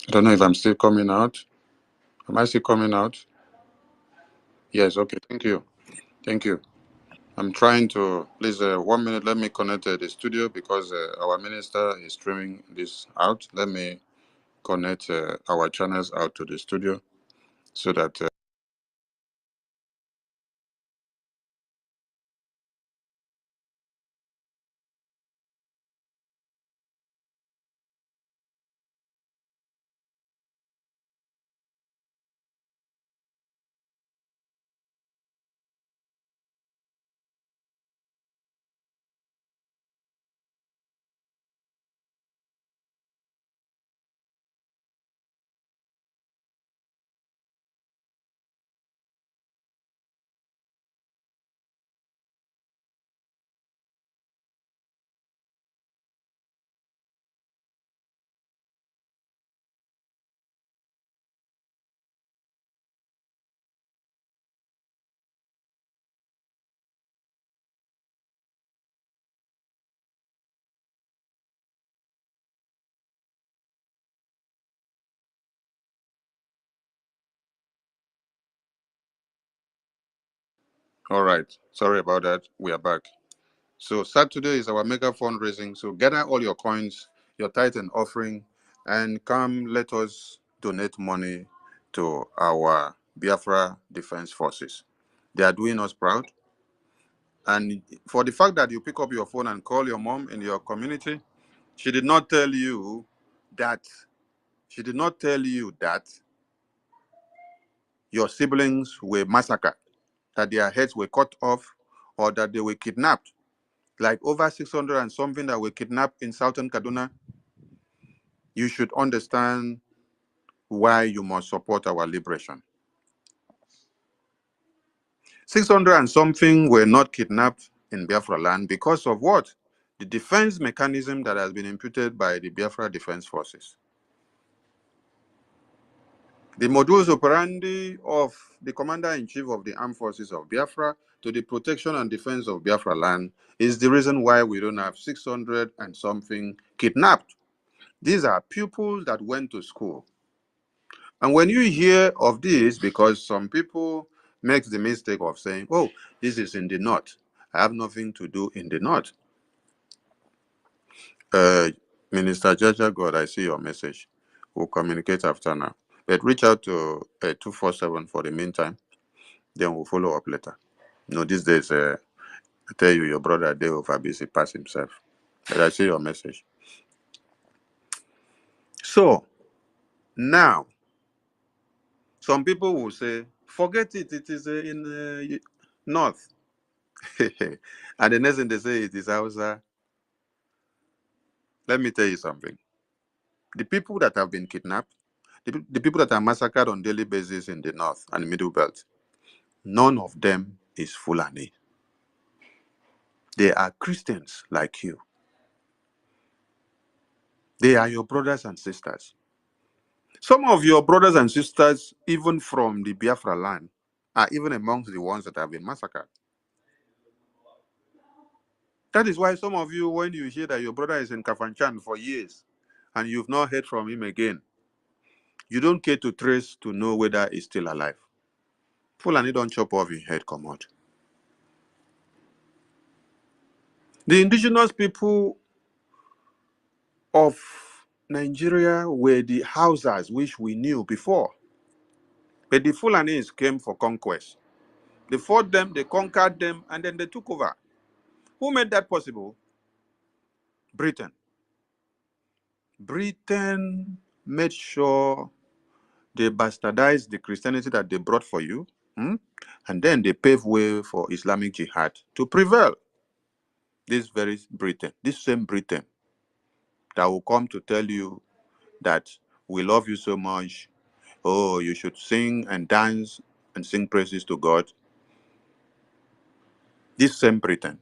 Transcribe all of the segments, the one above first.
I don't know if I'm still coming out. Am I still coming out? Yes, okay. Thank you. Thank you. I'm trying to, please, 1 minute, let me connect the studio because our minister is streaming this out. Let me connect our channels out to the studio so that. All right. Sorry about that. We are back. So Saturday is our mega fundraising. So gather all your coins, your tithe and offering, and come let us donate money to our Biafra Defense Forces. They are doing us proud. And for the fact that you pick up your phone and call your mom in your community, she did not tell you that your siblings were massacred, that their heads were cut off, or that they were kidnapped. Like over 600 and something that were kidnapped in southern Kaduna. You should understand why you must support our liberation. 600 and something were not kidnapped in Biafra land because of what? The defense mechanism that has been imputed by the Biafra Defense Forces. The modus operandi of the Commander-in-Chief of the Armed Forces of Biafra to the protection and defense of Biafra land is the reason why we don't have 600 and something kidnapped. These are pupils that went to school. And when you hear of this, because some people make the mistake of saying, oh, this is in the north. I have nothing to do in the north. Minister Jaja God, I see your message. We'll communicate after now. But reach out to 247 for the meantime. Then we'll follow up later. These days, I tell you, your brother Dave over busy pass himself. But I see your message. So, now, some people will say, forget it, it is in north. And the next thing they say it is Hausa. Let me tell you something. The people that have been kidnapped, the people that are massacred on daily basis in the north and middle belt, none of them is Fulani. They are Christians like you. They are your brothers and sisters. Some of your brothers and sisters, even from the Biafra land, are even amongst the ones that have been massacred. That is why some of you, when you hear that your brother is in Kafanchan for years and you've not heard from him again, you don't care to trace to know whether he's still alive. Fulani don't chop off his head, come out. The indigenous people of Nigeria were the Hausas which we knew before. But the Fulanis came for conquest. They fought them, they conquered them, and then they took over. Who made that possible? Britain. Britain made sure they bastardized the Christianity that they brought for you, and then they paved way for Islamic jihad to prevail. This very Britain, this same Britain that will come to tell you that we love you so much, oh, you should sing and dance and sing praises to God. This same Britain.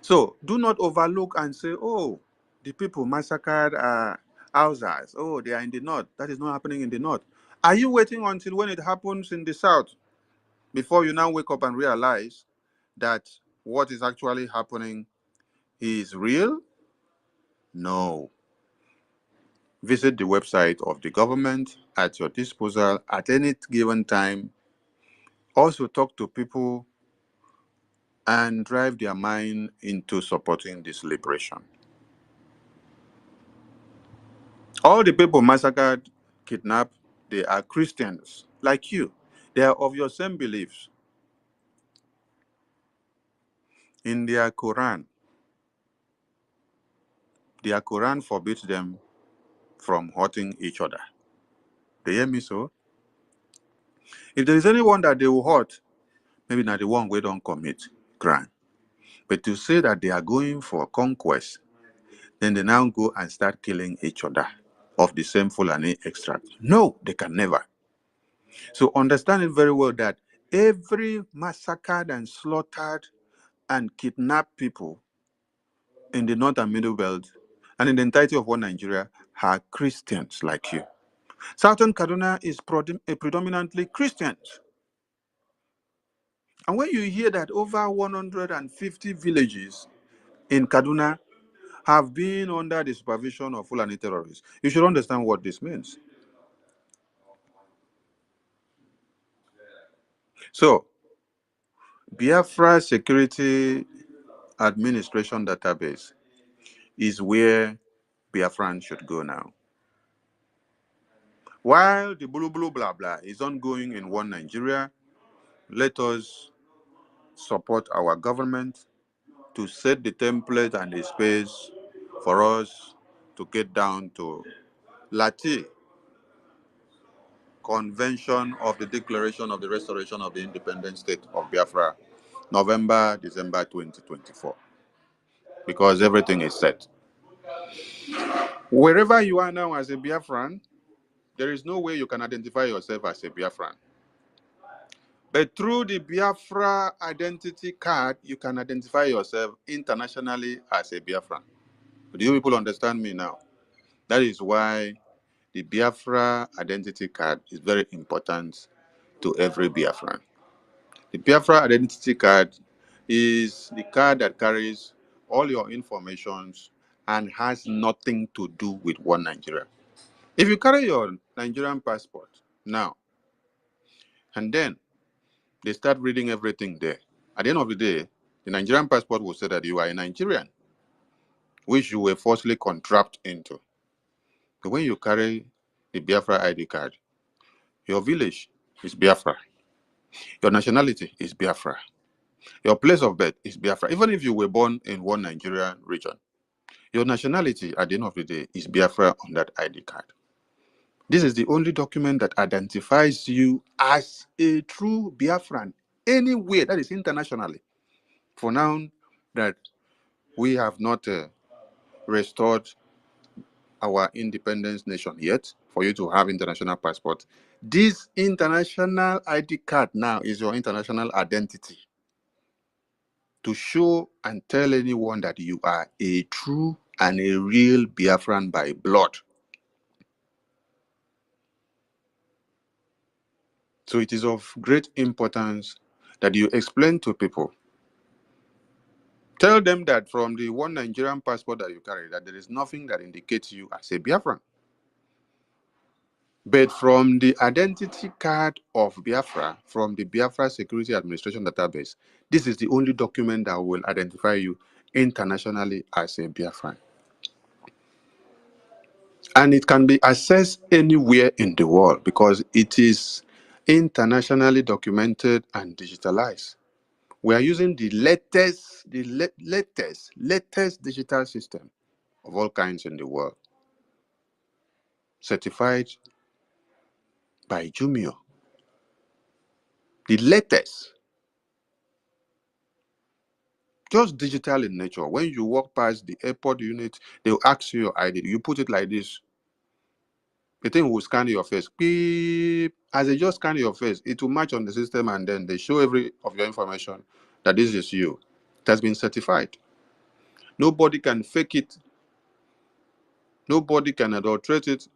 So do not overlook and say, oh, the people massacred are Hausas. Oh, they are in the north. That is not happening in the north. Are you waiting until when it happens in the south before you now wake up and realize that what is actually happening is real? No. Visit the website of the government at your disposal at any given time. Also talk to people and drive their mind into supporting this liberation. All the people massacred, kidnapped, they are Christians like you. They are of your same beliefs. In their Quran forbids them from hurting each other. They hear me so? If there is anyone that they will hurt, maybe not the one we don't commit crime. But to say that they are going for conquest, then they now go and start killing each other of the same Fulani extract. No, they can never. So understand it very well that every massacred and slaughtered and kidnapped people in the North and Middle Belt and in the entirety of one Nigeria are Christians like you. Southern Kaduna is predominantly Christians. And when you hear that over 150 villages in Kaduna have been under the supervision of Fulani terrorists, you should understand what this means. So, Biafra Security Administration Database is where Biafrans should go now. While the blah blah is ongoing in one Nigeria, let us support our government to set the template and the space for us to get down to Lati Convention of the Declaration of the Restoration of the Independent State of Biafra, November, December 2024, because everything is set. Wherever you are now as a Biafran, there is no way you can identify yourself as a Biafran. But through the Biafra identity card, you can identify yourself internationally as a Biafran. Do you people understand me now? That is why the Biafra identity card is very important to every Biafran. The Biafra identity card is the card that carries all your informations and has nothing to do with one Nigeria. If you carry your Nigerian passport now, and then they start reading everything there, at the end of the day, the Nigerian passport will say that you are a Nigerian, which you were forcibly contrapped into. But when you carry the Biafra ID card, your village is Biafra. Your nationality is Biafra. Your place of birth is Biafra. Even if you were born in one Nigerian region, your nationality at the end of the day is Biafra on that ID card. This is the only document that identifies you as a true Biafran anywhere, that is internationally. For now that we have not restored our independence nation yet, for you to have international passport, this international ID card now is your international identity to show and tell anyone that you are a true and a real Biafran by blood. So it is of great importance that you explain to people. Tell them that from the one Nigerian passport that you carry, that there is nothing that indicates you as a Biafran. But from the identity card of Biafra, from the Biafra Security Administration Database, this is the only document that will identify you internationally as a Biafran. And it can be accessed anywhere in the world because it is internationally documented and digitalized. We are using the latest digital system of all kinds in the world, certified by Jumio. The latest, just digital in nature. When you walk past the airport unit, they'll ask you your ID. You put it like this. The thing will scan your face. Beep. As they just scan your face, it will match on the system, and then they show every of your information that this is you. It has been certified. Nobody can fake it. Nobody can adulterate it.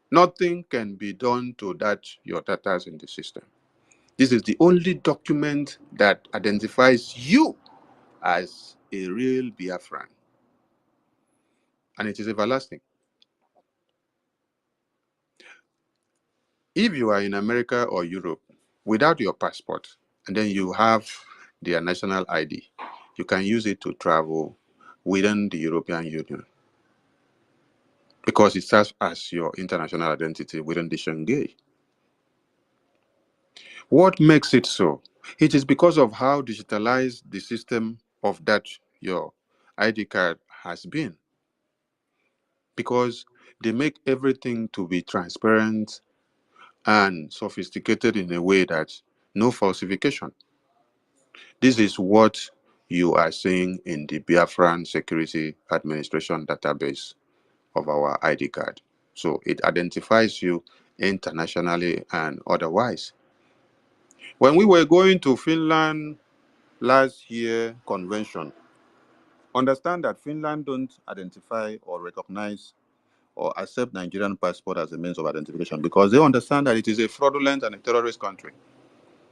Nothing can be done to that your data in the system. This is the only document that identifies you as a real Biafran. And it is everlasting. If you are in America or Europe without your passport, and then you have their national ID, you can use it to travel within the European Union because it serves as your international identity within the Schengen. What makes it so? It is because of how digitalized the system of that your ID card has been. Because they make everything to be transparent and sophisticated in a way that no falsification. This is what you are seeing in the Biafran Security Administration database of our ID card. So it identifies you internationally and otherwise. When we were going to Finland last year convention, understand that Finland don't identify or recognize or accept Nigerian passport as a means of identification because they understand that it is a fraudulent and a terrorist country,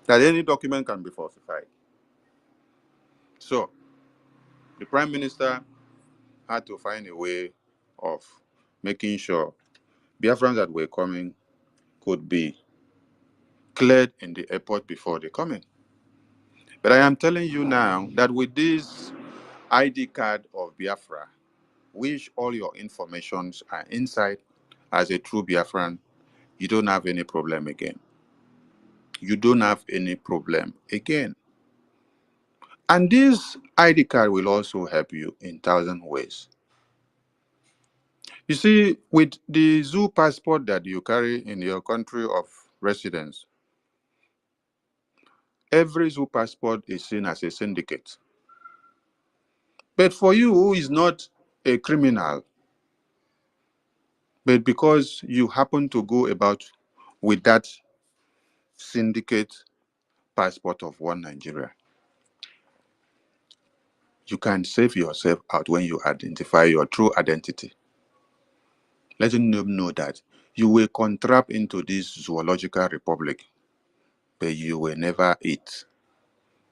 that any document can be falsified. So the Prime Minister had to find a way of making sure Biafrans that were coming could be cleared in the airport before they come in. But I am telling you now that with this ID card of Biafra, which all your informations are inside as a true Biafran, you don't have any problem again. You don't have any problem again. And this ID card will also help you in 1,000 ways. You see, with the zoo passport that you carry in your country of residence, every zoo passport is seen as a syndicate. But for you who is not a criminal, but because you happen to go about with that syndicate passport of one Nigeria, you can save yourself out when you identify your true identity. Letting them know that you will contract into this zoological republic, but you will never eat.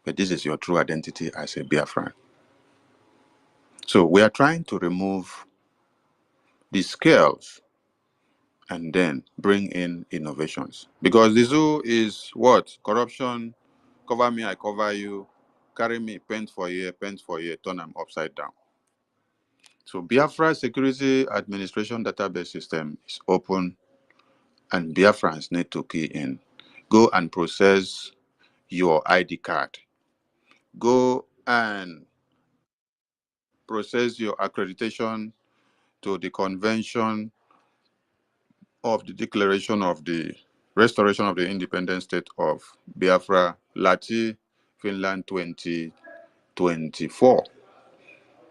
But this is your true identity as a Biafran. So we are trying to remove the scales and then bring in innovations. Because the zoo is what? Corruption, cover me, I cover you, carry me, paint for year, turn them upside down. So Biafra Security Administration database system is open and Biafrans need to key in. Go and process your ID card. Go and process your accreditation to the Convention of the Declaration of the Restoration of the Independent State of Biafra, Lati, Finland 2024.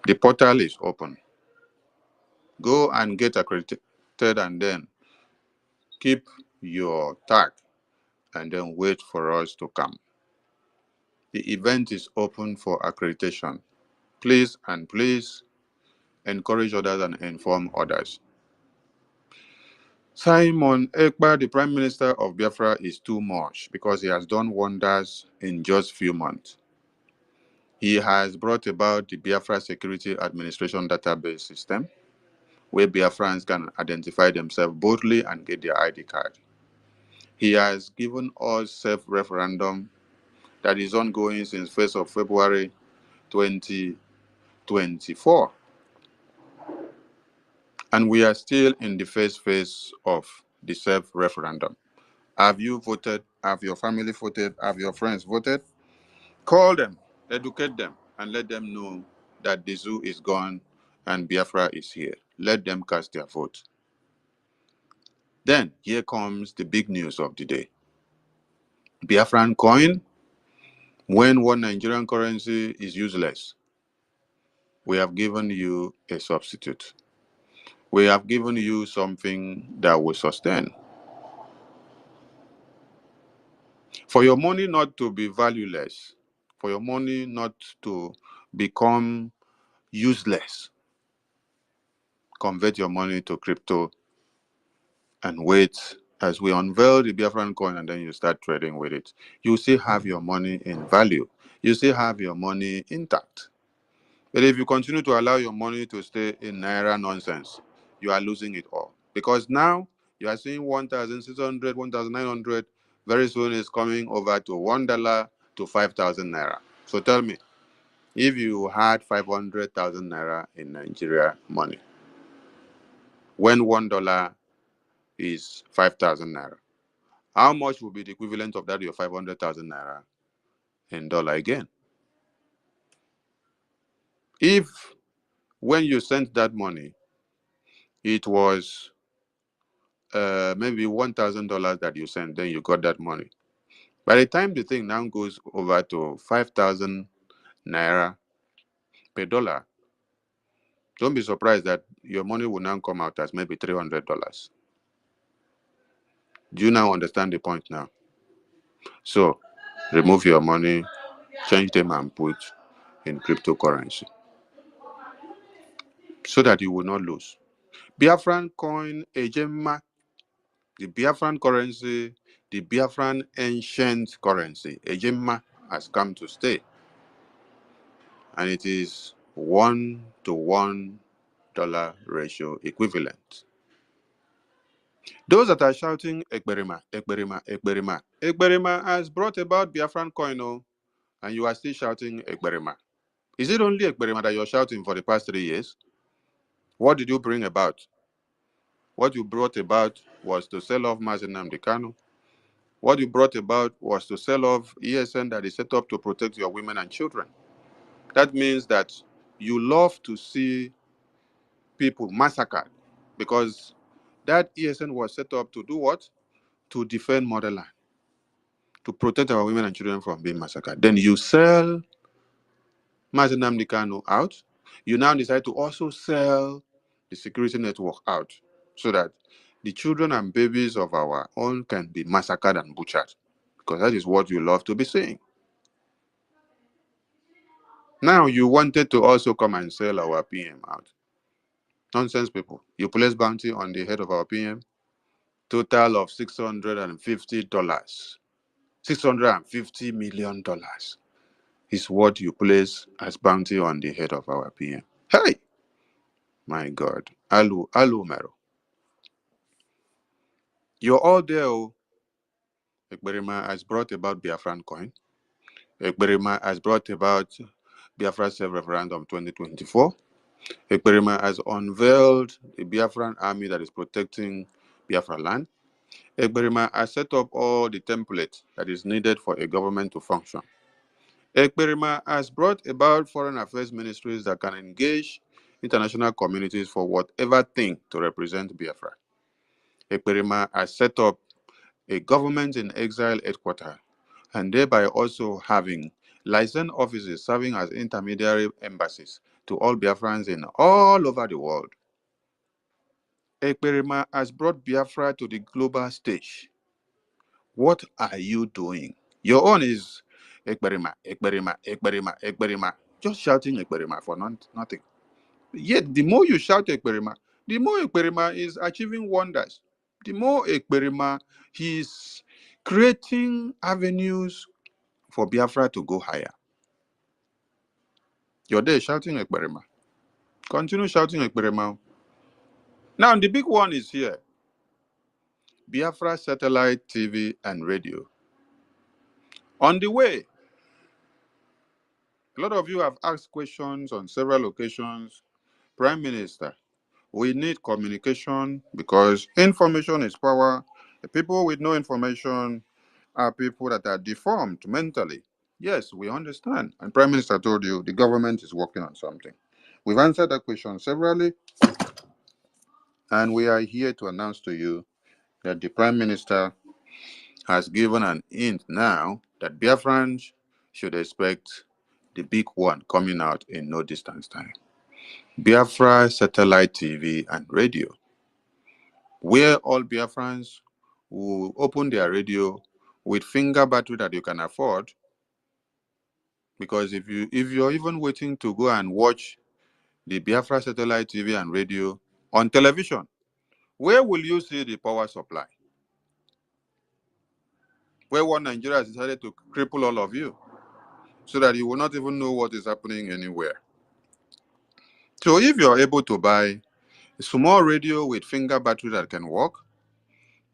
The portal is open. Go and get accredited and then keep your tag and then wait for us to come. The event is open for accreditation. Please and please encourage others and inform others. SIMON2Much, the Prime Minister of Biafra, is too much because he has done wonders in just few months. He has brought about the Biafra Security Administration database system, where Biafrans can identify themselves boldly and get their ID card. He has given us self-referendum that is ongoing since 1st of February 2024. And we are still in the first phase of the self-referendum. Have you voted? Have your family voted? Have your friends voted? Call them, educate them, and let them know that the zoo is gone and Biafra is here. Let them cast their vote. Then, here comes the big news of the day. Biafran coin, when one Nigerian currency is useless, we have given you a substitute. We have given you something that will sustain. For your money not to be valueless, for your money not to become useless, convert your money to crypto and wait as we unveil the Biafran coin and then you start trading with it. You still have your money in value. You still have your money intact. But if you continue to allow your money to stay in Naira nonsense, you are losing it all. Because now You are seeing 1,600, 1,900. Very soon it's coming over to $1 to 5,000 naira. So tell me, if you had 500,000 naira in Nigeria money, when $1 is 5,000 naira, how much will be the equivalent of that, your 500,000 naira in dollar again? If when you sent that money, it was maybe $1,000 that you sent, then you got that money. By the time the thing now goes over to 5,000 naira per dollar, don't be surprised that your money will now come out as maybe $300. Do you now understand the point now? So, remove your money, change them and put in cryptocurrency so that you will not lose. Biafran coin, Ejema, the Biafran currency, the Biafran ancient currency, Ejema, has come to stay. And it is $1 to $1 ratio equivalent. Those that are shouting Ekberima, Ekberima, Ekberima, Ekberima has brought about Biafran coin, and you are still shouting Ekberima. Is it only Ekberima that you're shouting for the past 3 years? What did you bring about? What you brought about was to sell off Mazi Nnamdi Kanu. What you brought about was to sell off ESN that is set up to protect your women and children. That means that you love to see people massacred, because that ESN was set up to do what? To defend motherland, to protect our women and children from being massacred. Then you sell Mazi Nnamdi Kanu out. You now decide to also sell the security network out so that the children and babies of our own can be massacred and butchered, because that is what you love to be seeing. Now you wanted to also come and sell our PM out. Nonsense, people. You place bounty on the head of our PM, total of $650. $650 million is what you place as bounty on the head of our PM. Hey! My God. Alu Mero. You're all there. Ekberima has brought about Biafran coin. Ekberima has brought about Biafra SELFREFERENDUM 2024. Ekberima has unveiled the Biafran army that is protecting Biafra land. Ekberima has set up all the templates that is needed for a government to function. Ekberima has brought about foreign affairs ministries that can engage international communities for whatever thing to represent Biafra. Ekberima has set up a government in exile headquarters, and thereby also having licensed offices serving as intermediary embassies to all Biafrans in all over the world. Ekberima has brought Biafra to the global stage. What are you doing? Your own is Ekberima, Ekberima, Ekberima, Ekberima. Just shouting Ekberima for nothing. Yet, the more you shout Ekberima, the more Ekberima is achieving wonders. The more Ekberima is creating avenues for Biafra to go higher. You're there shouting Ekberima. Continue shouting Ekberima. Now, the big one is here. Biafra Satellite TV and Radio. On the way, a lot of you have asked questions on several occasions. Prime Minister, we need communication because information is power. The people with no information are people that are deformed mentally. Yes, we understand. And Prime Minister told you the government is working on something. We've answered that question severally, and we are here to announce to you that the Prime Minister has given an hint now that Biafrans should expect the big one coming out in no distance time. Biafra Satellite TV and Radio, where all Biafrans will open their radio with finger battery that you can afford. Because if you're even waiting to go and watch the Biafra Satellite TV and Radio on television, where will you see the power supply? Where one Nigeria has decided to cripple all of you so that you will not even know what is happening anywhere. So if you're able to buy a small radio with finger battery that can work,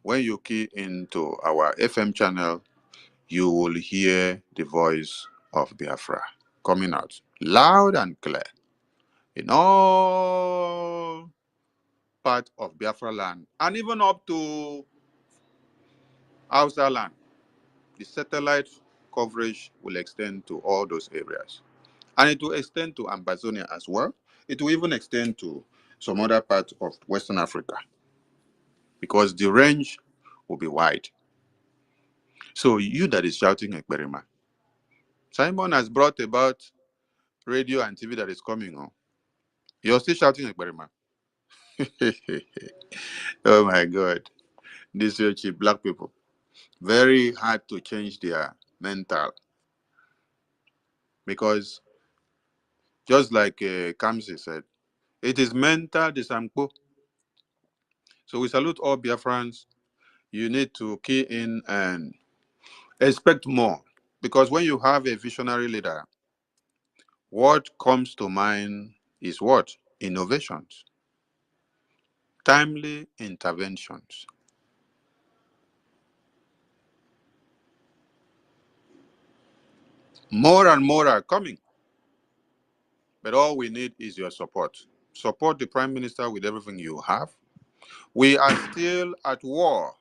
when you key into our FM channel, you will hear the voice of Biafra coming out loud and clear in all parts of Biafra land and even up to Hausa land. The satellite coverage will extend to all those areas. And it will extend to Amazonia as well. It will even extend to some other parts of Western Africa because the range will be wide. So you that is shouting Ekberima, Simon has brought about radio and TV that is coming on. You're still shouting Ekberima. Oh my God. These are cheap black people. Very hard to change their mental. Because just like Kamsi said, it is mental disampo. So we salute all Biafrans. You need to key in and expect more. Because when you have a visionary leader, what comes to mind is what? Innovations, timely interventions. More and more are coming. But all we need is your support. Support the Prime Minister with everything you have. We are still at war.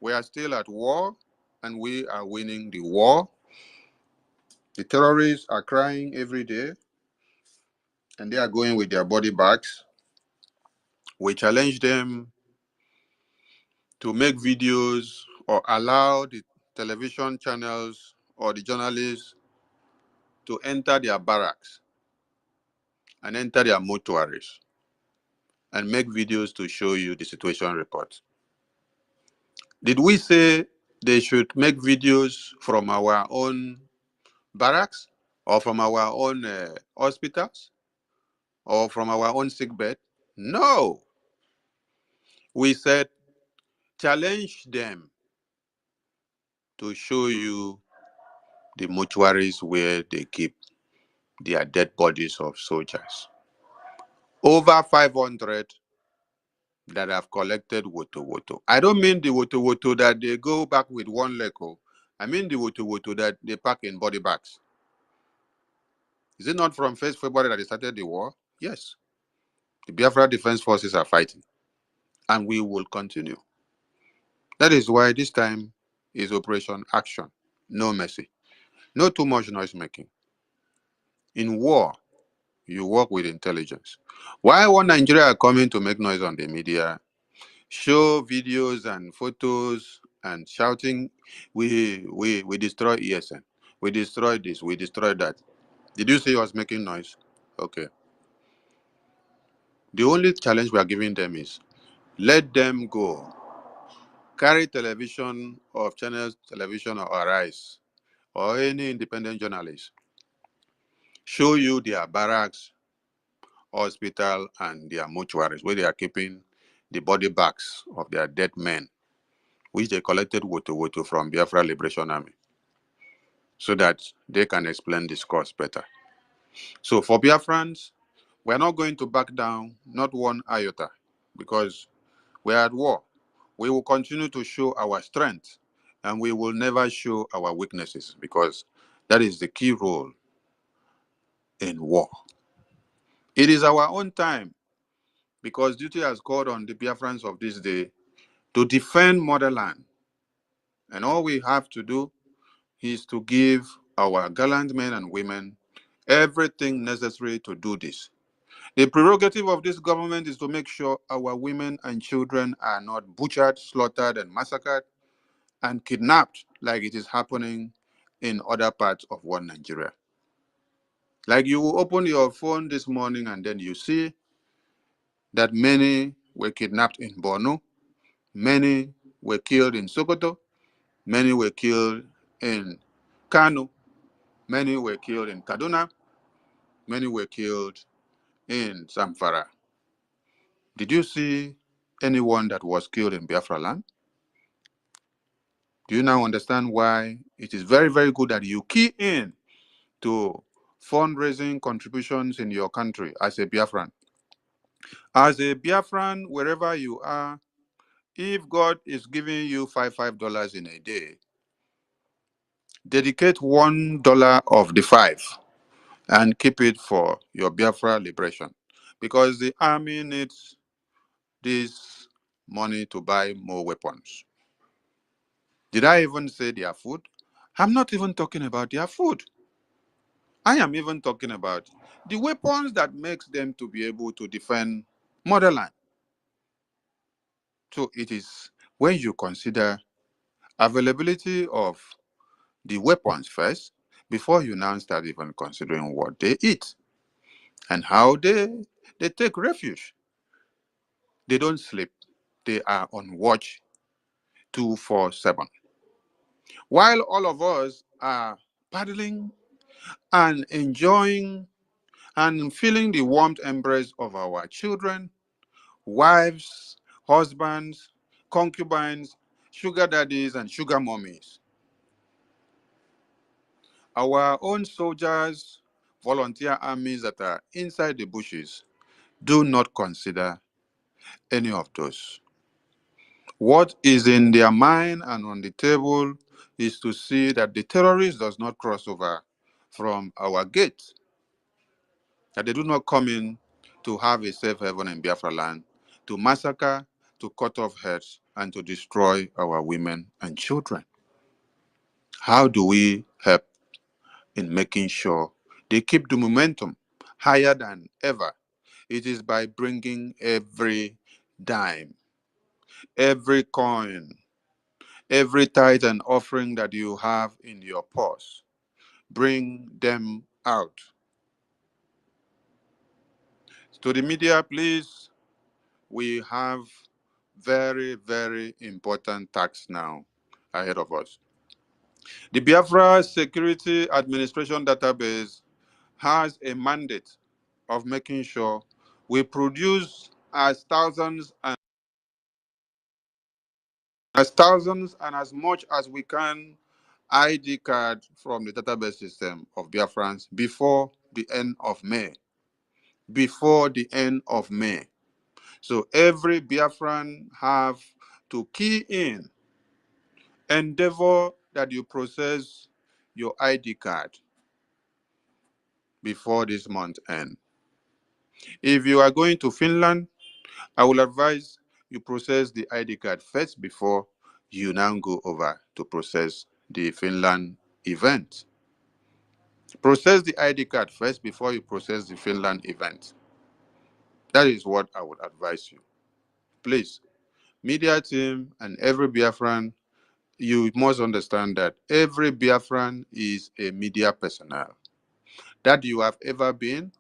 We are still at war, and we are winning the war. The terrorists are crying every day, and they are going with their body bags. We challenge them to make videos or allow the television channels or the journalists to enter their barracks and enter their mortuaries and make videos to show you the situation report. Did we say they should make videos from our own barracks or from our own hospitals or from our own sick bed? No. We said challenge them to show you the mortuaries where they keep their dead bodies of soldiers. Over 500 that have collected woto woto. I don't mean the woto woto that they go back with one leg. I mean the woto woto that they pack in body bags. Is it not from 1st February that they started the war? Yes. The Biafra Defense Forces are fighting. And we will continue. That is why this time is Operation Action. No mercy. No too much noise making. In war, you work with intelligence. Why one Nigeria are coming to make noise on the media, show videos and photos and shouting, we destroy ESN. We destroyed this, we destroyed that. Did you see us making noise? Okay. The only challenge we are giving them is let them go. Carry television of channels, television or Arise, or any independent journalist. Show you their barracks, hospital, and their mortuaries where they are keeping the body bags of their dead men, which they collected woto from Biafra Liberation Army, so that they can explain this cause better. So for Biafrans, we are not going to back down, not one iota, because we are at war. We will continue to show our strength, and we will never show our weaknesses, because that is the key role in war. It is our own time, because duty has called on the Biafrans of this day to defend motherland. And all we have to do is to give our gallant men and women everything necessary to do this. The prerogative of this government is to make sure our women and children are not butchered, slaughtered, and massacred, and kidnapped like it is happening in other parts of one Nigeria. Like you will open your phone this morning and then you see that many were kidnapped in Borno, many were killed in Sokoto, many were killed in Kano, many were killed in Kaduna, many were killed in Zamfara. Did you see anyone that was killed in Biafra land? Do you now understand why it is very, very good that you key in to fundraising contributions in your country as a Biafran? As a Biafran, wherever you are, If God is giving you $5 in a day, dedicate $1 of the five and keep it for your Biafra liberation, because the army needs this money to buy more weapons. Did I even say their food? I'm not even talking about their food. I am even talking about the weapons that makes them to be able to defend motherland. So it is when you consider availability of the weapons first before you now start even considering what they eat and how they take refuge. They don't sleep. They are on watch 24/7. While all of us are paddling and enjoying and feeling the warm embrace of our children, wives, husbands, concubines, sugar daddies, and sugar mummies. Our own soldiers, volunteer armies that are inside the bushes do not consider any of those. What is in their mind and on the table is to see that the terrorist does not cross over from our gate, that they do not come in to have a safe haven in Biafra land, to massacre, to cut off heads, and to destroy our women and children. How do we help in making sure they keep the momentum higher than ever? It is by bringing every dime, every coin, every tithe and offering that you have in your purse. Bring them out. To the media, please, we have very, very important task now ahead of us. The Biafra Security Administration Database has a mandate of making sure we produce as thousands and as much as we can ID card from the database system of Biafrans before the end of May. Before the end of May. So every Biafran have to key in, endeavor that you process your ID card before this month end. If you are going to Finland, I will advise you process the ID card first before you now go over to process the Finland event. Process the ID card first before you process the Finland event. That is what I would advise you. Please, media team and every Biafran, you must understand that every Biafran is a media personnel. That you have ever been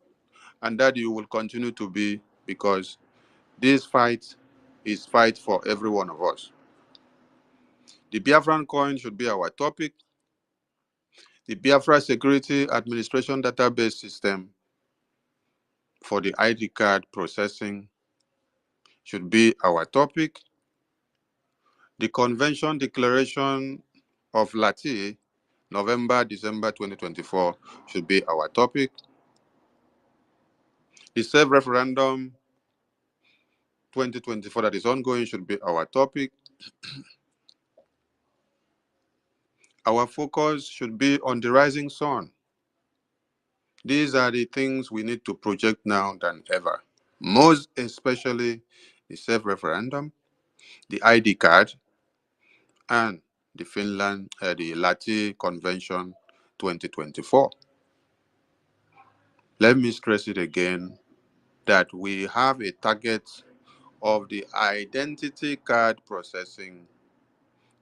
and that you will continue to be, because this fight is fight for every one of us. The Biafran coin should be our topic. The Biafra Security Administration Database System for the ID card processing should be our topic. The Convention Declaration of Lati, November-December 2024 should be our topic. The Self-Referendum 2024 that is ongoing should be our topic. Our focus should be on the rising sun. These are the things we need to project now than ever. Most especially the self-referendum, the ID card, and the the Lati Convention 2024. Let me stress it again that we have a target of the identity card processing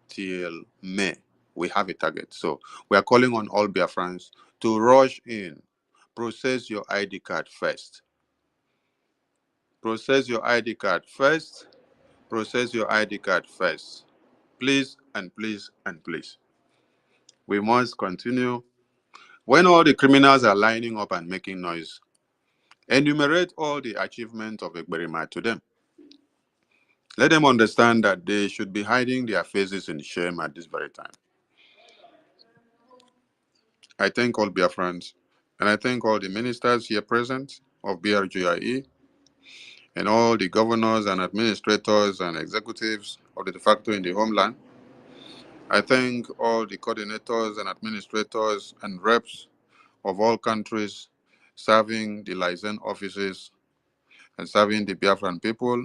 till May. We have a target. So we are calling on all Biafrans to rush in, process your ID card first. Process your ID card first. Process your ID card first. Please and please and please. We must continue. When all the criminals are lining up and making noise, enumerate all the achievements of Ekberima to them. Let them understand that they should be hiding their faces in shame at this very time. I thank all Biafrans, and I thank all the ministers here present of BRGIE, and all the governors and administrators and executives of the de facto in the homeland. I thank all the coordinators and administrators and reps of all countries serving the liaison offices and serving the Biafran people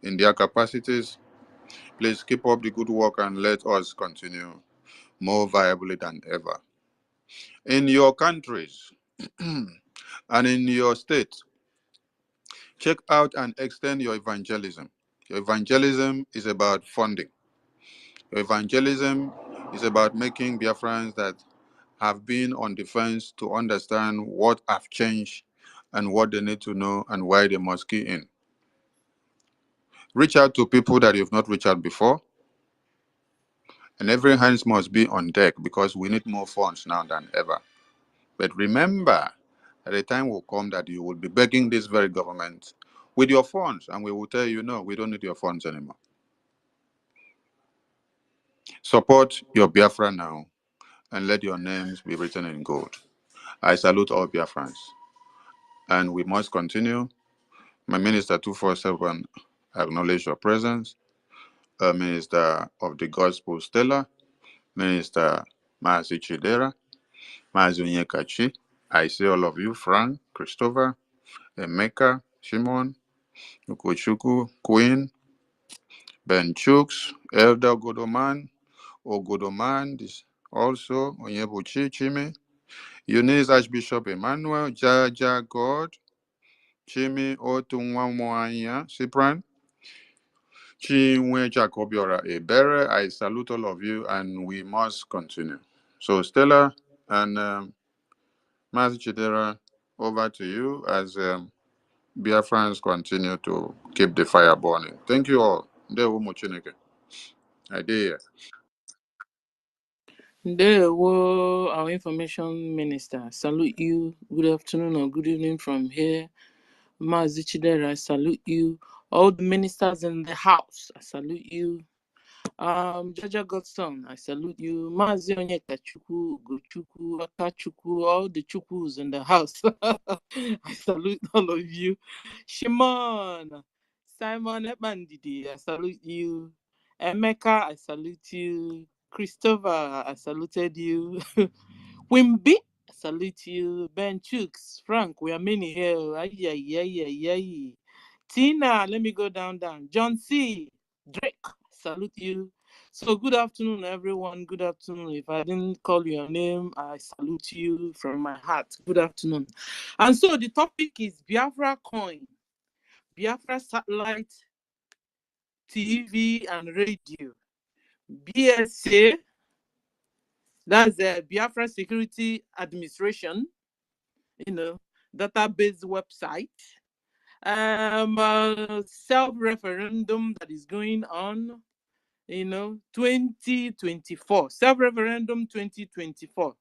in their capacities. Please keep up the good work and let us continue more viably than ever. In your countries and in your state, check out and extend your evangelism. Your evangelism is about funding. Your evangelism is about making Biafrans that have been on the fence to understand what have changed and what they need to know and why they must key in. Reach out to people that you've not reached out before, and every hands must be on deck because we need more funds now than ever. But remember, at a time will come that you will be begging this very government with your funds, and we will tell you, no, we don't need your funds anymore. Support your Biafra now, and let your names be written in gold. I salute all Biafrans, and we must continue. My Minister 247 acknowledge your presence. Minister of the Gospel Stella, Minister Mazi Chidera, Mazi Onyekachi. I see all of you, Frank, Christopher, Emeka, Simon, Ukochukwu, Queen, Ben Chooks, Elder Godoman, Ogodoman, this also, Onyebuchi Chime, Eunice Archbishop Emmanuel, Jaja God, Chimi Otunwamoanya, Cyprian, Chinwe Jacobiora Ebere. I salute all of you, and we must continue. So, Stella and Mazi Chidera, over to you as Biafrans continue to keep the fire burning. Thank you all. Ndewo Chineke. I did. There were our information minister. Salute you. Good afternoon or good evening from here. Mazi Chidera, I salute you. All the ministers in the house, I salute you. Jaja Godson, I salute you. Mazi Onyeka Chukwu, Gochukwu, Akachukwu, all the Chukwus in the house. I salute all of you. Shimon, Simon Ebandidi, I salute you. Emeka, I salute you. Christopher, I saluted you. Wimby, I salute you. Ben Chooks, Frank, we are many here. Ay, ay, ay, ay, ay. Tina, let me go down. John C. Drake, salute you. So good afternoon, everyone. Good afternoon. If I didn't call your name, I salute you from my heart. Good afternoon. And so the topic is Biafracoin, Biafra Satellite TV and Radio, BSA. That's the Biafra Security Administration, database website. Self-referendum that is going on, 2024. Self-referendum 2024.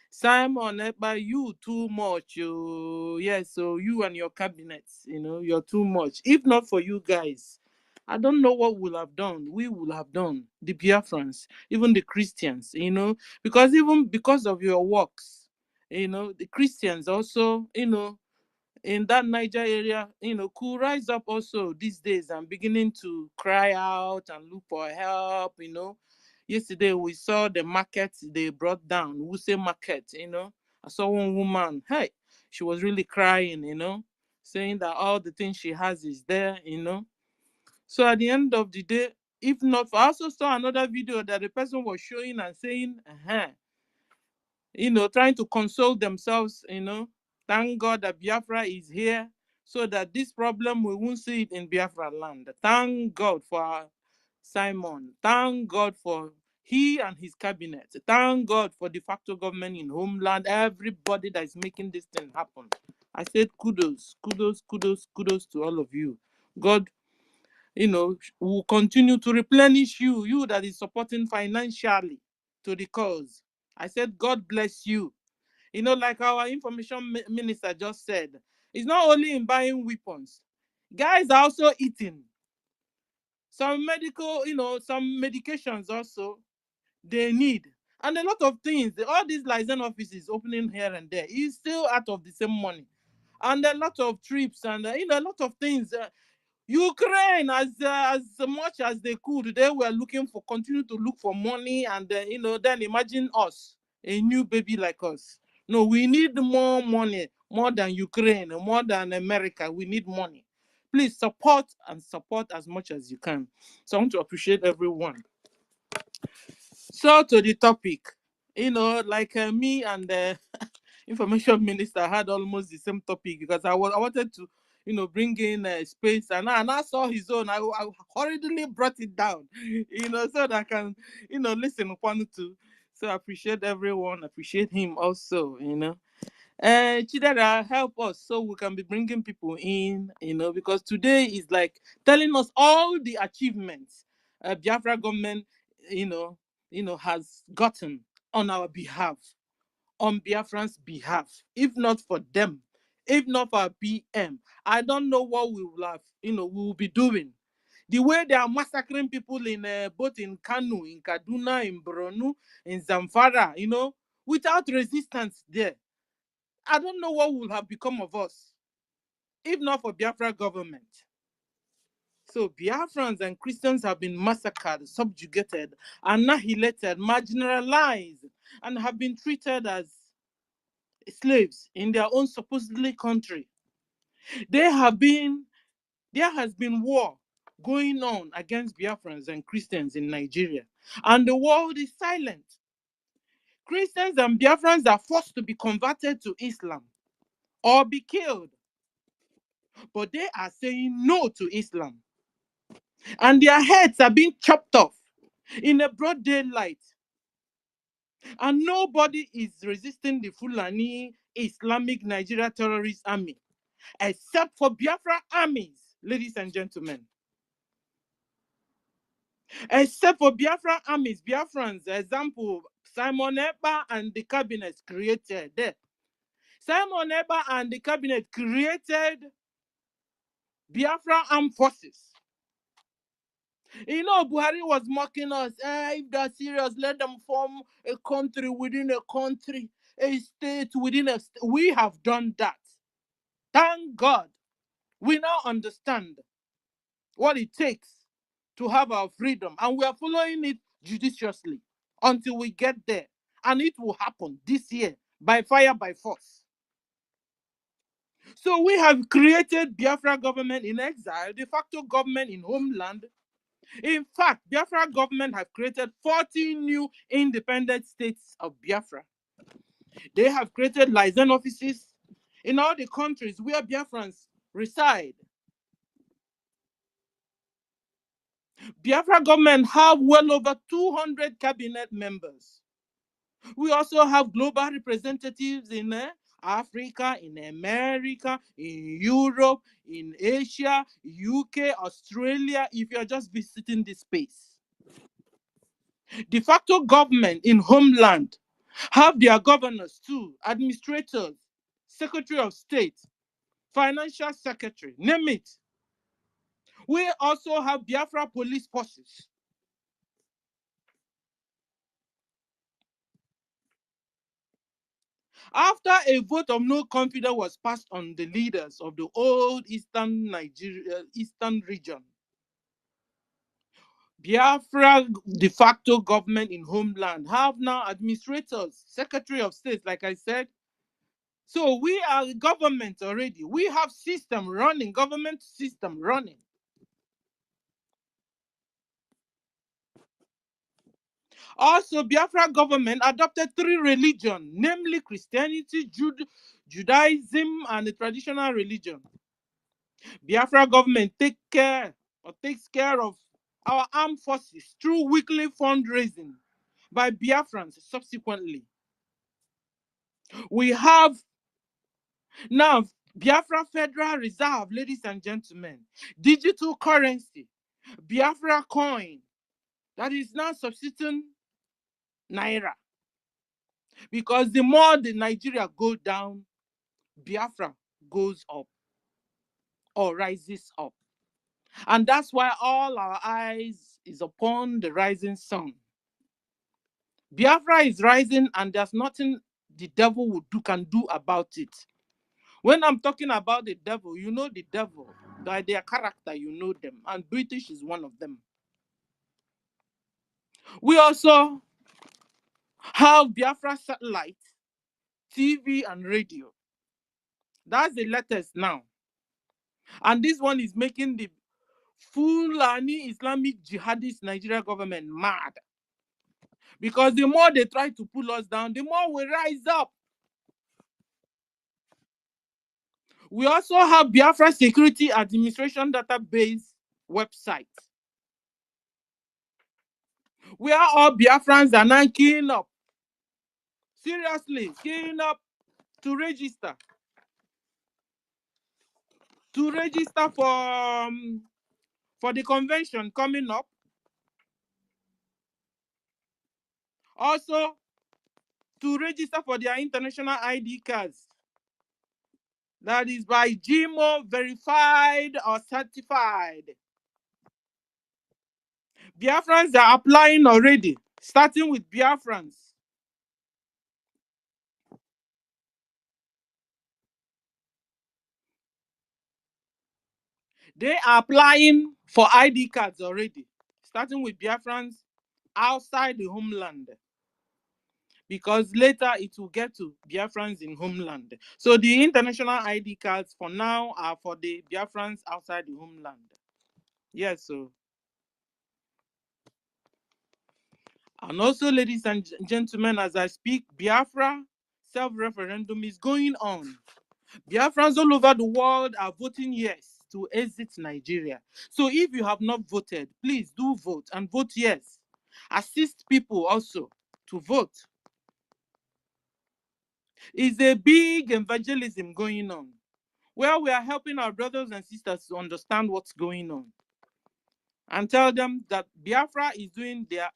Simon, you too much. Yes, so you and your cabinet, you're too much. If not for you guys, I don't know what we'll have done. We will have done, the Biafrans, even the Christians, because even because of your works, the Christians also, in that Niger area, could rise up also these days and beginning to cry out and look for help. Yesterday we saw the market they brought down, Wuse market. I saw one woman, hey, she was really crying, saying that all the things she has is there. So at the end of the day, if not for, I also saw another video that the person was showing and saying, trying to console themselves, thank God that Biafra is here so that this problem, we won't see it in Biafra land. Thank God for Simon. Thank God for he and his cabinet. Thank God for de facto government in homeland, everybody that is making this thing happen. I said kudos, kudos, kudos, kudos to all of you. God, will continue to replenish you that is supporting financially to the cause. I said, God bless you. Like our information minister just said, it's not only in buying weapons. Guys are also eating. Some medical, some medications also they need. And a lot of things, all these liaison offices opening here and there is still out of the same money. and a lot of trips, and a lot of things. Ukraine, as much as they could, they were looking for, continue to look for money, and then imagine us, a new baby like us. No, we need more money, more than Ukraine, more than America. We need money. Please support, and support as much as you can. So I want to appreciate everyone. So to the topic, like me and the information minister had almost the same topic, because I wanted to bring in space, and I saw his own. I hurriedly brought it down, so that I can listen one two. So I appreciate everyone, appreciate him also. Chidera, help us so we can be bringing people in, because today is like telling us all the achievements Biafra government, you know, has gotten on our behalf, on Biafran's behalf. If not for them, if not for BM, I don't know what we will have, we will be doing. The way they are massacring people in both in Kanu, in Kaduna, in Borno, in Zamfara, without resistance there. I don't know what would have become of us if not for Biafra government. So Biafrans and Christians have been massacred, subjugated, annihilated, marginalized, and have been treated as slaves in their own supposedly country. There has been war going on against Biafrans and Christians in Nigeria, and the world is silent. Christians and Biafrans are forced to be converted to Islam or be killed. But they are saying no to Islam. And their heads are being chopped off in a broad daylight. And nobody is resisting the Fulani Islamic Nigeria terrorist army, except for Biafra armies, ladies and gentlemen. Except for Biafra armies, Biafrans, example, Simon Eba and the cabinet created there. Simon Eba and the cabinet created Biafra armed forces. Buhari was mocking us. If they're serious, let them form a country within a country, a state within a state. We have done that. Thank God. We now understand what it takes to have our freedom, and we are following it judiciously until we get there. And it will happen this year by fire, by force. So we have created Biafra government in exile, de facto government in homeland. In fact, Biafra government have created 14 new independent states of Biafra. They have created liaison offices in all the countries where Biafrans reside. Biafra government have well over 200 cabinet members. We also have global representatives in Africa, in America, in Europe, in Asia, UK, Australia, if you're just visiting this space. De facto government in homeland have their governors too, administrators, secretary of state, financial secretary, name it. We also have Biafra police forces. After a vote of no confidence was passed on the leaders of the old Eastern Nigeria, Eastern region, Biafra de facto government in homeland have now administrators, secretary of state, like I said. So we are government already. We have system running, government system running. Also, Biafra government adopted 3 religions, namely Christianity, Judaism, and the traditional religion. Biafra government takes care of our armed forces through weekly fundraising by Biafrans subsequently. We have now Biafra Federal Reserve, ladies and gentlemen, digital currency, Biafracoin, that is now substituting Naira. Because the more the Nigeria go down, Biafra goes up or rises up. And that's why all our eyes is upon the rising sun. Biafra is rising, and there's nothing the devil can do about it. When I'm talking about the devil, you know the devil. By their character, you know them. And British is one of them. We also have Biafra satellite, TV, and radio. That's the latest now. And this one is making the Fulani Islamic jihadist Nigeria government mad. Because the more they try to pull us down, the more we rise up. We also have Biafra Security Administration Database website, where all Biafrans are now keying up. Seriously, keying up to register. To register for the convention coming up. Also, to register for their international ID cards. That is by GMO verified or certified. Biafrans are applying already, starting with Biafrans. They are applying for ID cards already, starting with Biafrans outside the homeland. Because later it will get to Biafrans in homeland. So the international ID cards for now are for the Biafrans outside the homeland. Yes, so. And also, ladies and gentlemen, as I speak, Biafra self-referendum is going on. Biafrans all over the world are voting yes to exit Nigeria. So if you have not voted, please do vote and vote yes. Assist people also to vote. It's a big evangelism going on, where we are helping our brothers and sisters to understand what's going on and tell them that Biafra is doing their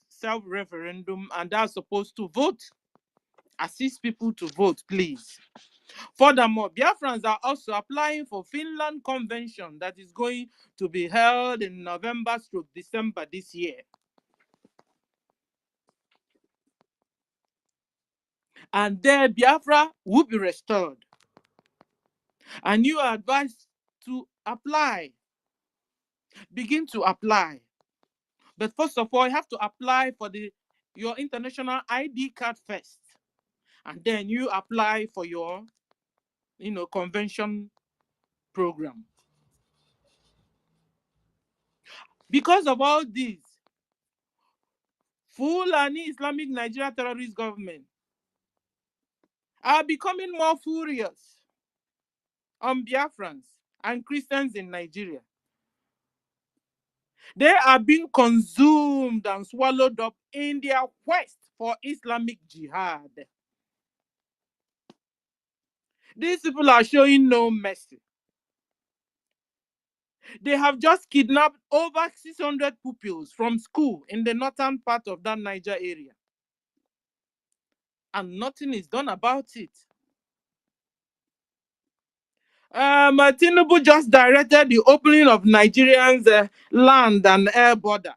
self-referendum and they're supposed to vote. Assist people to vote, please. Furthermore, Biafrans are also applying for Finland Convention that is going to be held in November/December this year. And there, Biafra will be restored. And you are advised to apply. Begin to apply. But first of all, you have to apply for your international ID card first. And then you apply for your, convention program. Because of all this, Fulani Islamic Nigeria terrorist government are becoming more furious on Biafrans and Christians in Nigeria. They are being consumed and swallowed up in their quest for Islamic jihad. These people are showing no mercy. They have just kidnapped over 600 pupils from school in the northern part of that Niger area. And nothing is done about it. Tinubu just directed the opening of Nigerians' land and air border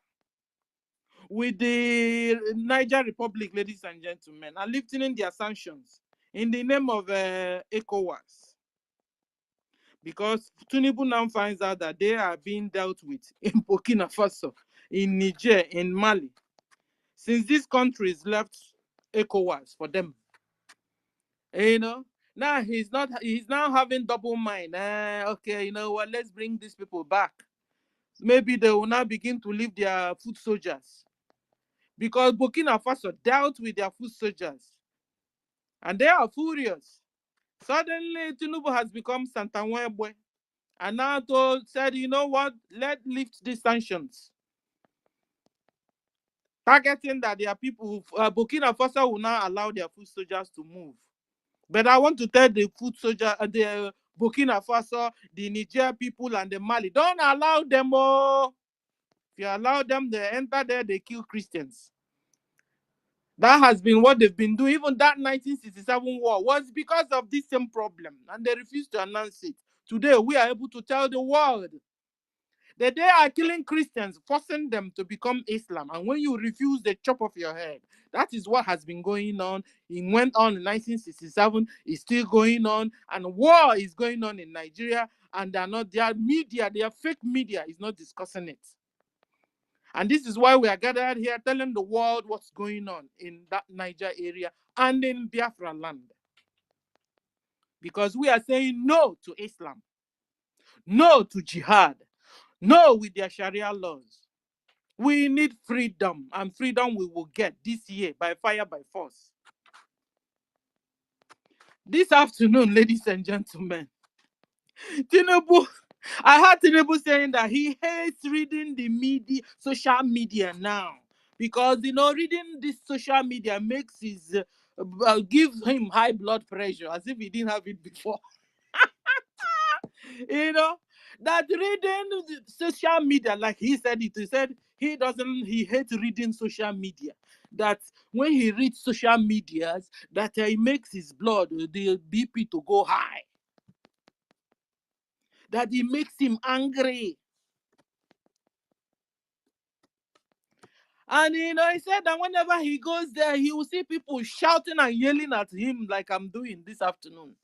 with the Niger Republic, ladies and gentlemen, and lifting their sanctions in the name of ECOWAS. Because Tinubu now finds out that they are being dealt with in Burkina Faso, in Niger, in Mali, since these countries left ECOWAS for them. Now he's now having double mind. Okay, you know what? Let's bring these people back. Maybe they will now begin to leave their foot soldiers. Because Burkina Faso dealt with their foot soldiers. And they are furious. Suddenly, Tinubu has become Santanwebwe. And now said, you know what? Let's lift these sanctions. Targeting that their people, Burkina Faso will now allow their foot soldiers to move. But I want to tell the foot soldier, the Burkina Faso, the Niger people, and the Mali, don't allow them. Oh, if you allow them, they enter there, they kill Christians. That has been what they've been doing. Even that 1967 war was because of this same problem, and they refused to announce it. Today, we are able to tell the world That they are killing Christians, forcing them to become Islam. And when you refuse, they chop off your head. That is what has been going on. It went on in 1967. It's still going on. And war is going on in Nigeria. And their media, their fake media is not discussing it. And this is why we are gathered here telling the world what's going on in that Niger area and in Biafra land. Because we are saying no to Islam, no to jihad, no with their Sharia laws. We need freedom, and freedom we will get this year by fire, by force. This afternoon, ladies and gentlemen, Tinubu, I heard Tinubu saying that he hates reading the media, social media now. Because, reading this social media makes give him high blood pressure, as if he didn't have it before. That reading social media, like he said he hates reading social media. That when he reads social medias, that it makes his blood, the BP to go high. That it makes him angry. And he said that whenever he goes there, he will see people shouting and yelling at him like I'm doing this afternoon.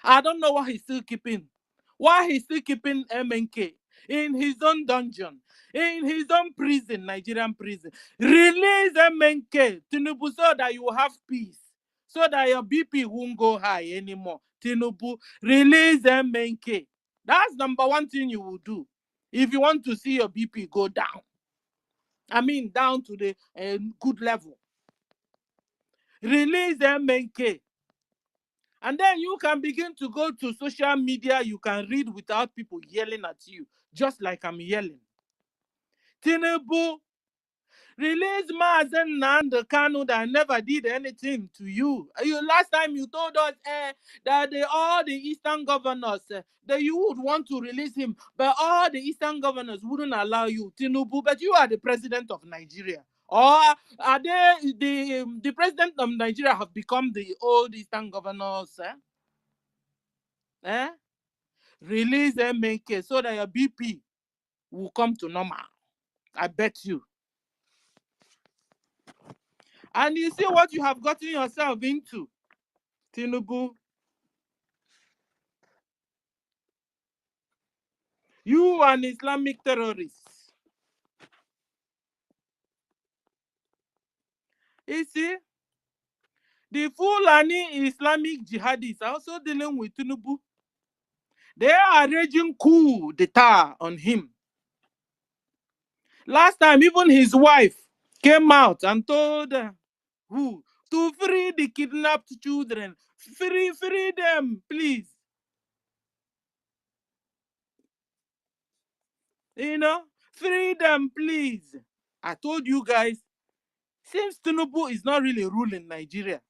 I don't know why he's still keeping. Why he's still keeping MNK in his own dungeon, in his own prison, Nigerian prison. Release MNK, Tinubu, so that you will have peace, so that your BP won't go high anymore. Tinubu, release MNK. That's number one thing you will do if you want to see your BP go down. I mean, down to the good level. Release MNK. And then you can begin to go to social media. You can read without people yelling at you, just like I'm yelling. Tinubu, release Mazen Nando Kanu that never did anything to you. Last time you told us that all the Eastern governors, that you would want to release him, but all the Eastern governors wouldn't allow you. Tinubu, but you are the president of Nigeria. Or are they the president of Nigeria have become the old Eastern governors? Release MNK so that your BP will come to normal. I bet you. And you see what you have gotten yourself into, Tinubu. You are an Islamic terrorist. You see, the Fulani Islamic jihadists are also dealing with Tinubu. They are raging coup d'etat on him. Last time, even his wife came out and told who to free the kidnapped children. Free them, please. Free them, please. I told you guys, since Tinubu is not really ruling Nigeria,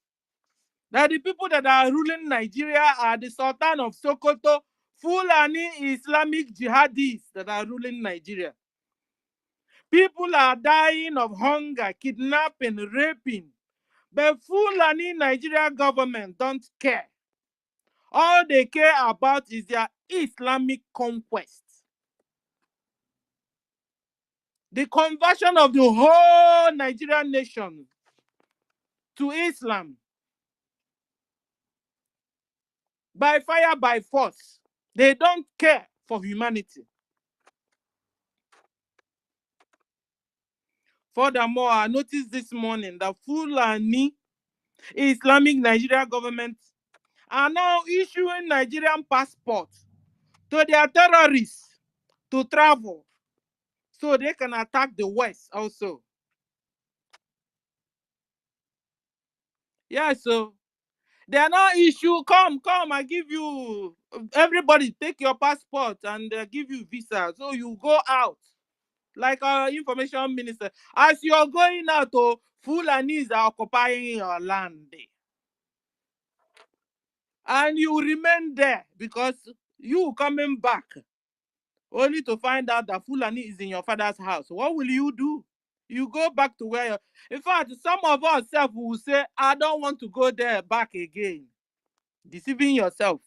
that the people that are ruling Nigeria are the Sultan of Sokoto, Fulani Islamic jihadists that are ruling Nigeria. People are dying of hunger, kidnapping, raping. But Fulani Nigeria government don't care. All they care about is their Islamic conquest. The conversion of the whole Nigerian nation to Islam. By fire, by force. They don't care for humanity. Furthermore, I noticed this morning that Fulani Islamic Nigeria government are now issuing Nigerian passports to their terrorists to travel so they can attack the West also. Yeah, so they are now come, I give you, everybody take your passport and give you visa so you go out. Like our information minister, as you're going out, Fulanis are occupying your land. And you remain there because you coming back only to find out that Fulani is in your father's house. What will you do? You go back to where you're... In fact, some of us will say, I don't want to go there back again. Deceiving yourself.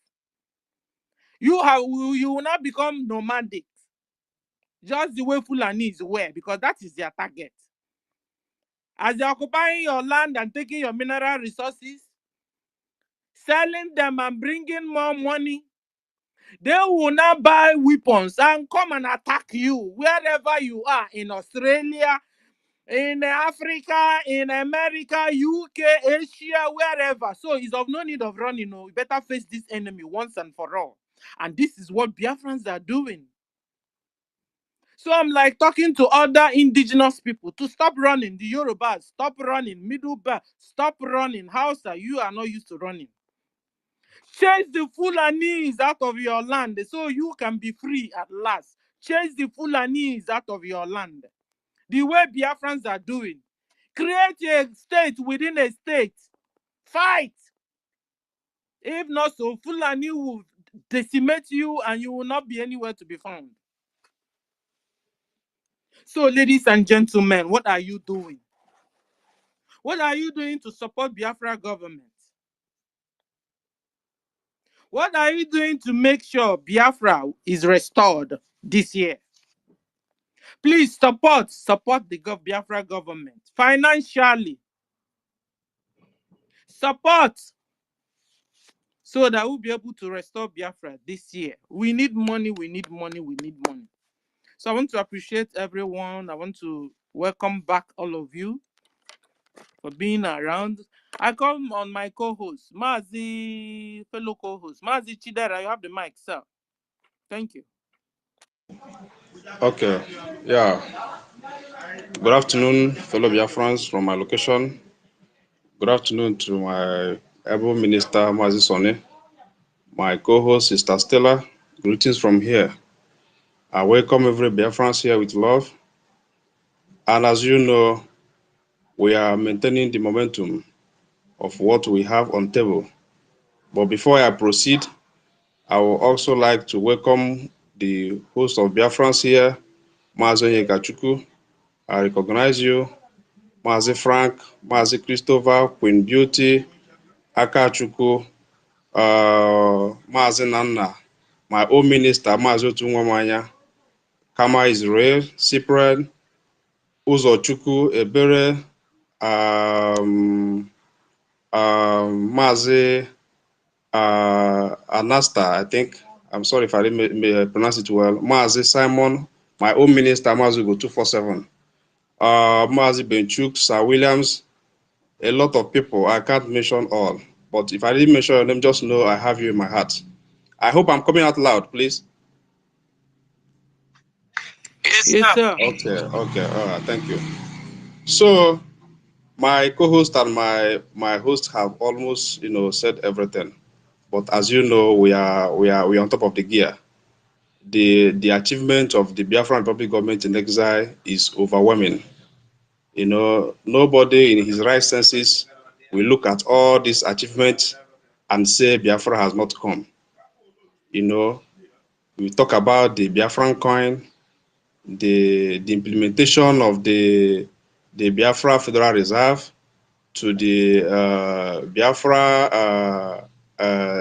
You will not become nomadic. Just the way Fulanis were, because that is their target. As they're occupying your land and taking your mineral resources, selling them and bringing more money, they will now buy weapons and come and attack you wherever you are, in Australia, in Africa, in America, UK, Asia, wherever. So it's of no need of running. No, you better face this enemy once and for all. And this is what Biafrans are doing. So I'm like talking to other indigenous people to stop running. The Yorubas, stop running. Middle Belt, stop running. Hausa, you are not used to running. Chase the Fulanis out of your land so you can be free at last. Chase the Fulanis out of your land. The way Biafrans are doing. Create a state within a state. Fight. If not so, Fulani will decimate you and you will not be anywhere to be found. So, ladies and gentlemen, what are you doing? What are you doing to support Biafra government? What are you doing to make sure Biafra is restored this year? Please support the Biafra government financially. Support so that we'll be able to restore Biafra this year. We need money, we need money, we need money. So I want to appreciate everyone. I want to welcome back all of you for being around. I come on my co-host, Mazi, fellow co-host, Mazi Chidera. You have the mic, sir. Thank you. Okay, yeah. Good afternoon, fellow Biafrans from my location. Good afternoon to my able minister, Mazi Sone. My co-host, Sister Stella. Greetings from here. I welcome every Biafrans here with love. And as you know, we are maintaining the momentum of what we have on table. But before I proceed, I would also like to welcome the host of Biafrans here, Mazi Gachuku. I recognize you. Mazi Frank, Mazi Christopher, Queen Beauty, Akachukwu, Mazi Nana, my own minister, Mazi Otunwamanya, Kama Israel, Cyprian, Uzochukwu, Ebere, Mazi Anasta, I think. I'm sorry if I didn't pronounce it well. Mazi Simon, my own minister, Mazi Go 247. Mazi Benchuk, Sir Williams, a lot of people. I can't mention all. But if I didn't mention your name, just know I have you in my heart. I hope I'm coming out loud, please. Yes, sir. Okay, all right, thank you. So my co-host and my host have almost said everything. But as you know, we are on top of the gear. The achievement of the Biafran Republic government in exile is overwhelming. Nobody in his right senses will look at all these achievements and say Biafra has not come. We talk about the Biafran coin, the implementation of the Biafra Federal Reserve, to the Biafra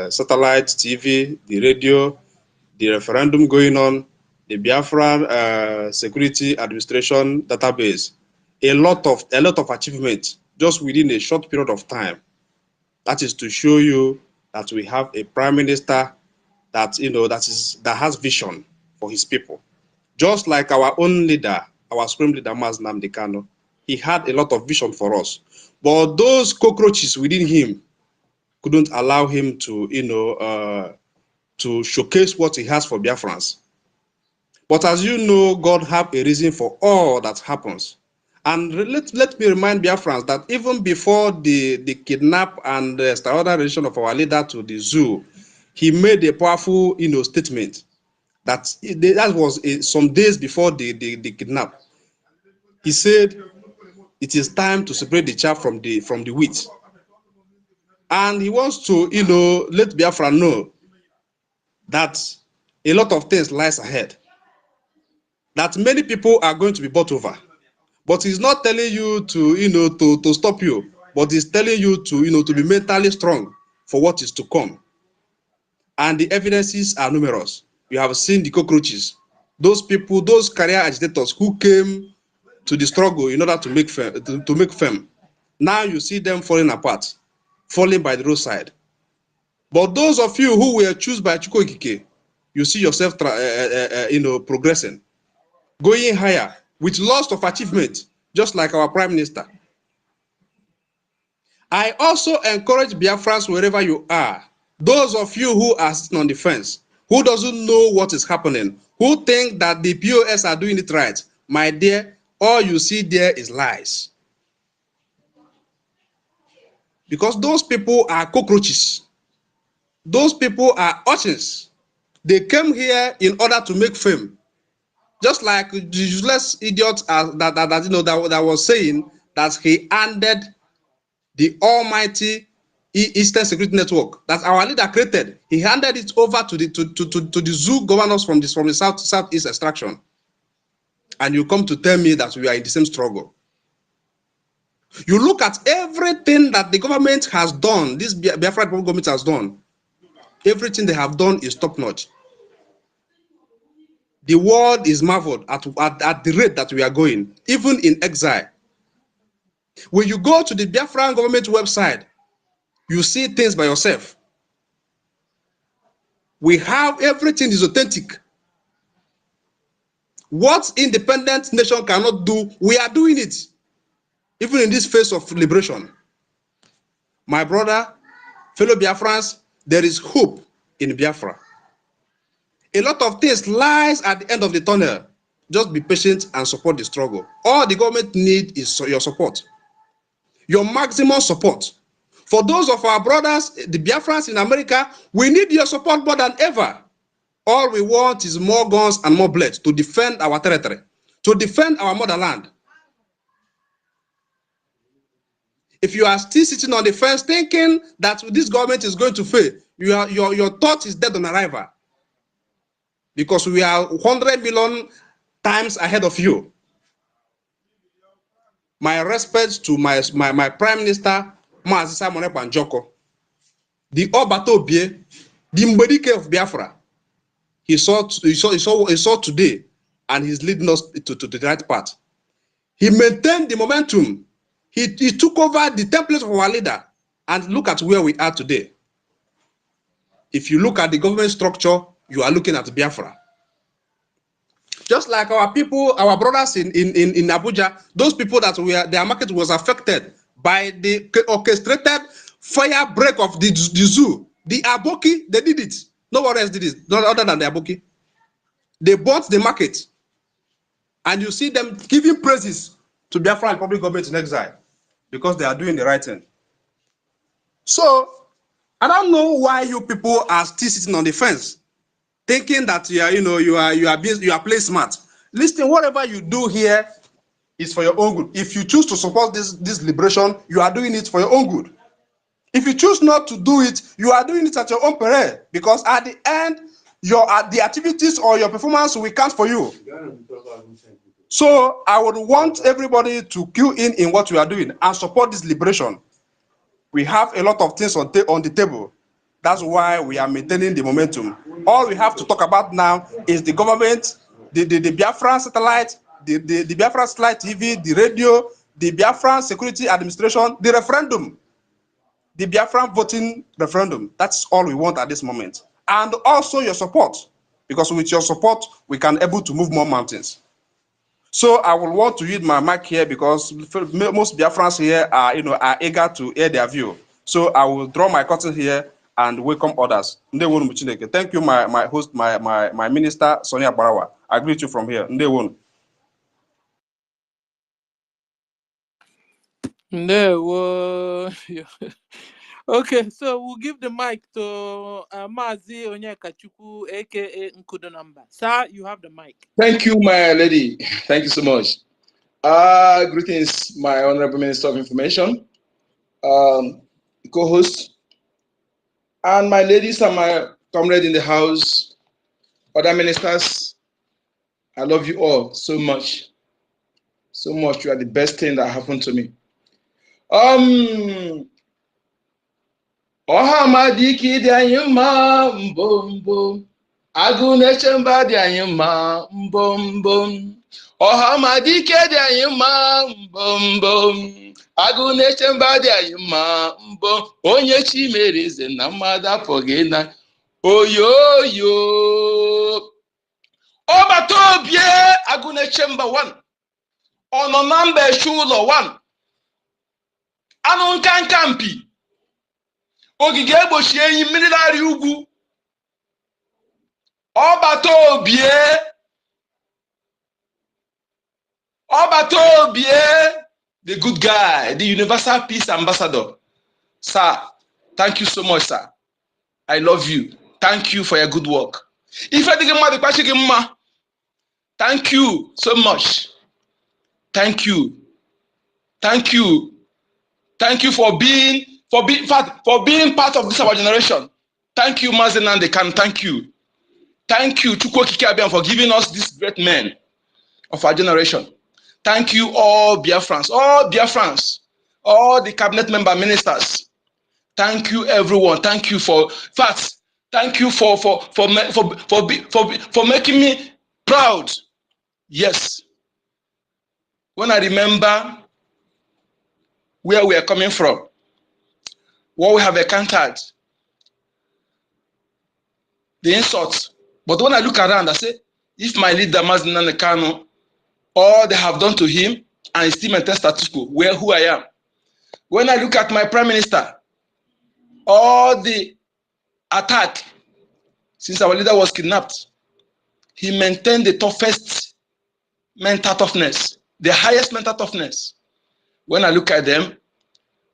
satellite TV, the radio, the referendum going on, the Biafra Security Administration database. A lot of achievements just within a short period of time. That is to show you that we have a prime minister that that has vision for his people. Just like our own leader, our supreme leader, Mazi Nnamdi Kanu, he had a lot of vision for us. But those cockroaches within him couldn't allow him to, to showcase what he has for Biafrans. But as you know, God have a reason for all that happens. And let me remind Biafrans that even before the kidnap and the extradition of our leader to the zoo, he made a powerful statement that was some days before the kidnap. He said it is time to separate the chaff from the wheat. And he wants to let Biafra know that a lot of things lies ahead, that many people are going to be bought over. But he's not telling you to to stop you, but he's telling you to to be mentally strong for what is to come. And the evidences are numerous. You have seen the cockroaches those people, those career agitators who came to the struggle in order to make fame. Now you see them falling apart, falling by the roadside. But those of you who were chosen by Chukwokike, you see yourself, progressing, going higher with lots of achievement, just like our Prime Minister. I also encourage Biafrans wherever you are, those of you who are sitting on the fence, who doesn't know what is happening, who think that the POS are doing it right, my dear, all you see there is lies. Because those people are cockroaches. Those people are urchins. They came here in order to make fame. Just like the useless idiot that was saying that he ended the almighty Eastern Security Network that our leader created. He handed it over to the zoo governors from the southeast extraction. And you come to tell me that we are in the same struggle. You look at everything that the government has done, this Biafra government has done. Everything they have done is top-notch. The world is marveled at the rate that we are going, even in exile. When you go to the Biafran government website, you see things by yourself. We have everything is authentic. What independent nation cannot do, we are doing it. Even in this phase of liberation. My brother, fellow Biafrans, there is hope in Biafra. A lot of things lies at the end of the tunnel. Just be patient and support the struggle. All the government needs is your support. Your maximum support. For those of our brothers, the Biafrans in America, we need your support more than ever. All we want is more guns and more bullets to defend our territory, to defend our motherland. If you are still sitting on the fence thinking that this government is going to fail, your thought is dead on arrival. Because we are 100 million times ahead of you. My respect to my Prime Minister, SIMON2Much, the Obatobie, the Mbedike of Biafra. He saw today, and he's leading us to the right path. He maintained the momentum. He took over the template of our leader, and look at where we are today. If you look at the government structure, you are looking at Biafra. Just like our people, our brothers in Abuja, those people that their market was affected by the orchestrated fire break of the zoo. The Aboki, they did it. No one else did it, not other than the Aboki. They bought the market. And you see them giving praises to Biafra Republic government in exile because they are doing the right thing. So, I don't know why you people are still sitting on the fence, thinking that you are playing smart. Listen, whatever you do here is for your own good. If you choose to support this liberation, you are doing it for your own good. If you choose not to do it, you are doing it at your own peril, because at the end, the activities or your performance will count for you. So I would want everybody to cue in what we are doing and support this liberation. We have a lot of things on the table. That's why we are maintaining the momentum. All we have to talk about now is the government, the Biafran satellite, the Biafran satellite TV, the radio, the Biafran security administration, the referendum, the Biafran voting referendum. That's all we want at this moment. And also your support, because with your support, we can able to move more mountains. So I will want to use my mic here because most Biafrans here are eager to hear their view. So I will draw my curtain here and welcome others. Thank you, my host, my minister, Sonia Barawa. I greet you from here. No. Okay, so we'll give the mic to Mazi Onyekachuku, aka Nkudo Number. Sir, you have the mic. Thank you, my lady. Thank you so much. Greetings, my Honorable Minister of Information, co-host, and my ladies and my comrade in the house, other ministers. I love you all so much. So much. You are the best thing that happened to me. Ohamadiki Danyuma Mbombo Agụ na-eche mba dị anyị mma mbom. Ọhamadike dị anyị mma mbom. Agụ na-eche mba dị anyị mma mbom. Onye chi mere eze na mmadụ apụghị na oyoyo. Ọbata obie agụ na-eche mba 1. Ọ nọ na mba echu ụlọ 1. Anụ nkanka mpi. Ogige egbochi enyi mmiri larịị ugwu. Ọbata obie, the good guy, the universal peace ambassador. Sir, thank you so much, sir. I love you. Thank you for your good work. Thank you so much. Thank you. Thank you. Thank you for being part of this our generation. Thank you, Mazen and Dekan. Thank you. Thank you, Chukwu Okike Abiam, for giving us these great men of our generation. Thank you, all Biafrans, all the cabinet member ministers. Thank you, everyone. Thank you for facts. Thank you for making me proud. Yes. When I remember where we are coming from, what we have encountered, the insults. But when I look around, I say, if my leader Mazinane Kanu, all they have done to him, and he still maintains status quo, who I am. When I look at my prime minister, all the attack since our leader was kidnapped, he maintained the toughest mental toughness, the highest mental toughness. When I look at them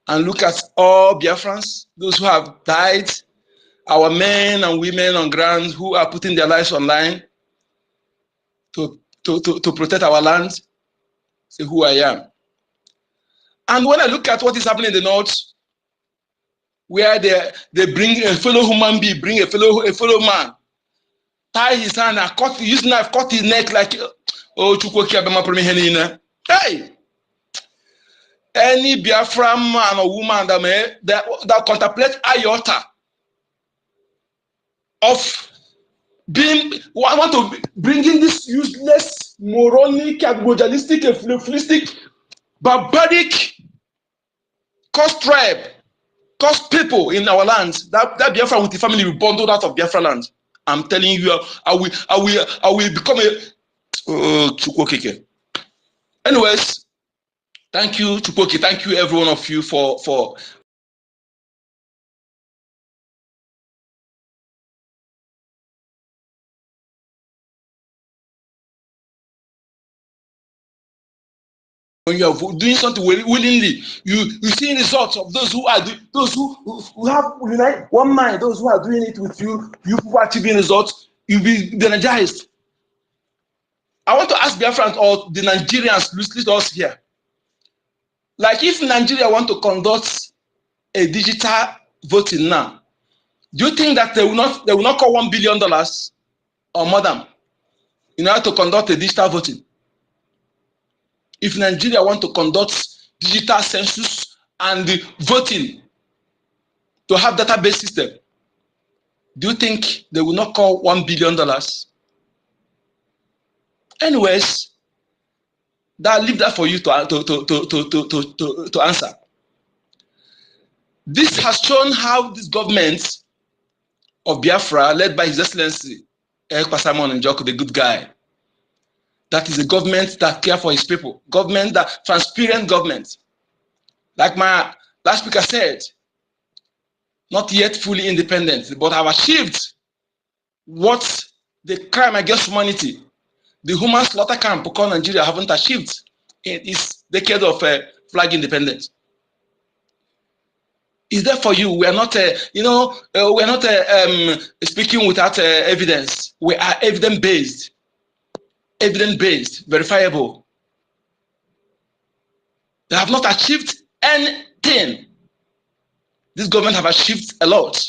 and look at all Biafrans, those who have died, our men and women on ground who are putting their lives online to protect our land, say who I am. And when I look at what is happening in the north, where they bring a fellow human being, bring a fellow man, tie his hand and use knife, cut his neck like, oh, hey! Any Biafran man or woman that contemplate iota of want to bring in this useless, moronic, aboriginalistic, effluvialistic, barbaric, cost tribe, cost people in our lands. That Biafra with the family will bundled out of Biafra land. I'm telling you, I will become a Chukwokeke. Anyways, thank you, Chukwoki. Thank you, every one of you, for when you are doing something willingly, you see results of those who have unite one mind. Those who are doing it with you, you people achieving results, you'll be energized. I want to ask Biafrans or the Nigerians listening to us here, like if Nigeria want to conduct a digital voting now, do you think that they will not call $1 billion or more than in order to conduct a digital voting? If Nigeria want to conduct digital census and the voting to have database system, do you think they will not call $1 billion? Anyways, I'll leave that for you to answer. This has shown how this government of Biafra, led by His Excellency Simon Njoku, the good guy, that is a government that cares for his people, transparent government. Like my last speaker said, not yet fully independent, but have achieved what the crime against humanity, the human slaughter camp called Nigeria haven't achieved in its decade of flag independence. Is there for you? We are not, we are not speaking without evidence. We are evidence-based, verifiable. They have not achieved anything. This government have achieved a lot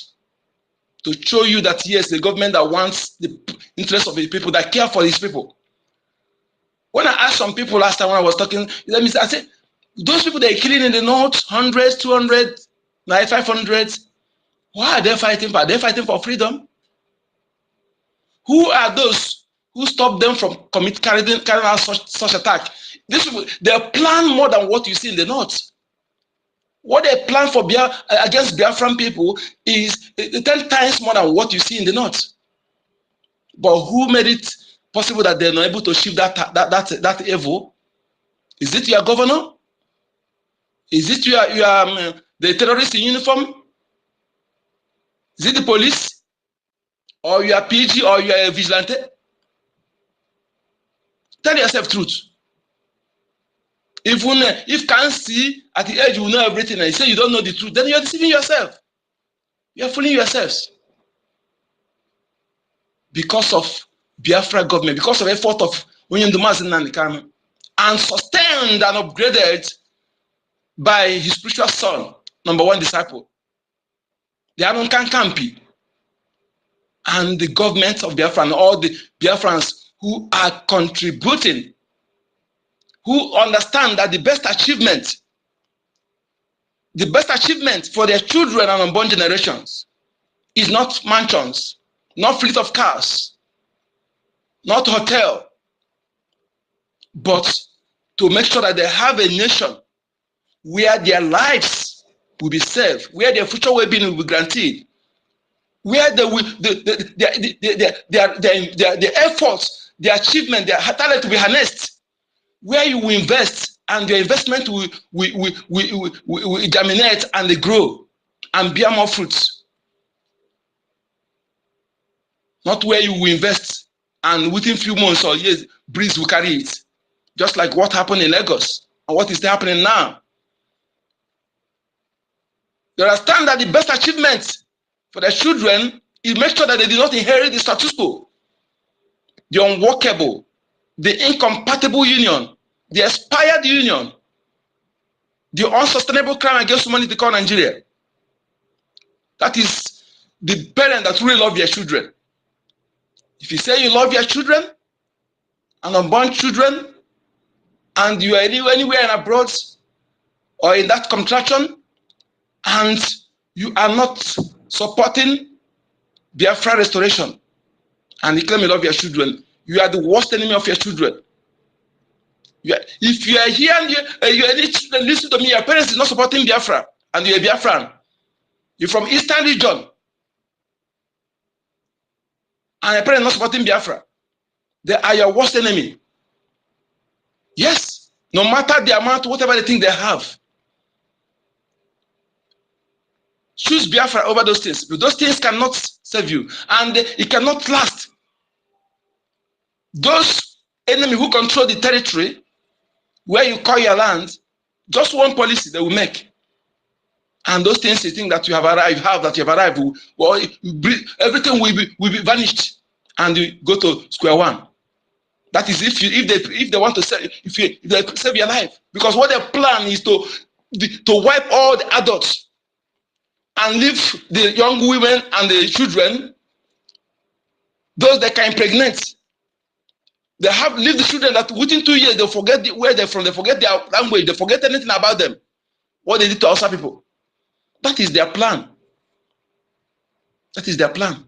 to show you that yes, the government that wants the interest of the people, that care for these people. When I asked some people last time when I was talking, I said, those people they are killing in the north, 100, 200, 500, why are they fighting for? Are they fighting for freedom? Who are those who stop them from carrying out such attack? They plan more than what you see in the north. What they plan for against Biafran people is 10 times more than what you see in the north. But who made it possible that they're not able to shift that evil? Is it your governor? Is it the terrorist in uniform? Is it the police? Or you are PG or you are a vigilante? Tell yourself truth. Even if can't see at the edge, you will know everything, and you say you don't know the truth, then you're deceiving yourself. You're fooling yourselves. Because of Biafra government, because of effort of SIMON2Much and sustained and upgraded by his spiritual son, number one disciple, the Anunkan Kampi, and the government of Biafra and all the Biafrans who are contributing, who understand that the best achievement for their children and unborn generations is not mansions, not fleet of cars, not hotel, but to make sure that they have a nation where their lives will be saved, where their future well-being will be granted, where their efforts, their achievement, their talent will be harnessed, where you will invest and your investment will germinate and they grow and bear more fruits. Not where you will invest and within few months or years, breeze will carry it. Just like what happened in Lagos and what is happening now. They understand that the best achievement for their children is make sure that they do not inherit the status quo, the unworkable, the incompatible union, the expired union, the unsustainable crime against humanity called Nigeria. That is the parent that really love their children. If you say you love your children and unborn children, and you are anywhere in abroad or in that contraction, and you are not supporting Biafra restoration, and you claim you love your children, you are the worst enemy of your children. If you are here and you listen to me, your parents is not supporting Biafra, and you're a Biafran, you're from Eastern region, and your parents not supporting Biafra, they are your worst enemy. Yes, no matter the amount, whatever they think they have, choose Biafra over those things. But those things cannot save you, and it cannot last. Those enemy who control the territory where you call your land, just one policy they will make. And those things you think that you have arrived, well, everything will be vanished, and you go to square one. That is if they want to save, if they save your life, because what their plan is to wipe all the adults and leave the young women and the children, those that can impregnate. They have leave the children that within 2 years they forget where they're from, they forget their language, they forget anything about them, what they did to Hausa people. That is their plan. That is their plan.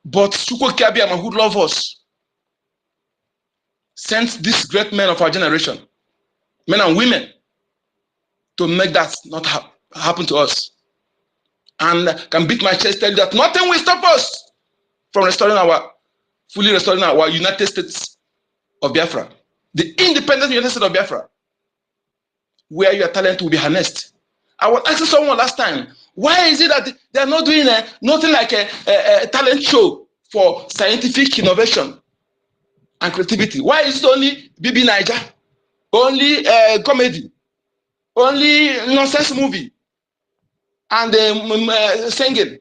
But Chukwu Kiabiama, who love us, sent these great men of our generation, men and women, to make that not happen to us. And can beat my chest, tell you that nothing will stop us from fully restoring our United States of Biafra, the independent United States of Biafra, where your talent will be harnessed. I was asking someone last time, why is it that they are not doing nothing like a talent show for scientific innovation and creativity? Why is it only BB Niger, only comedy, only nonsense movie, and singing?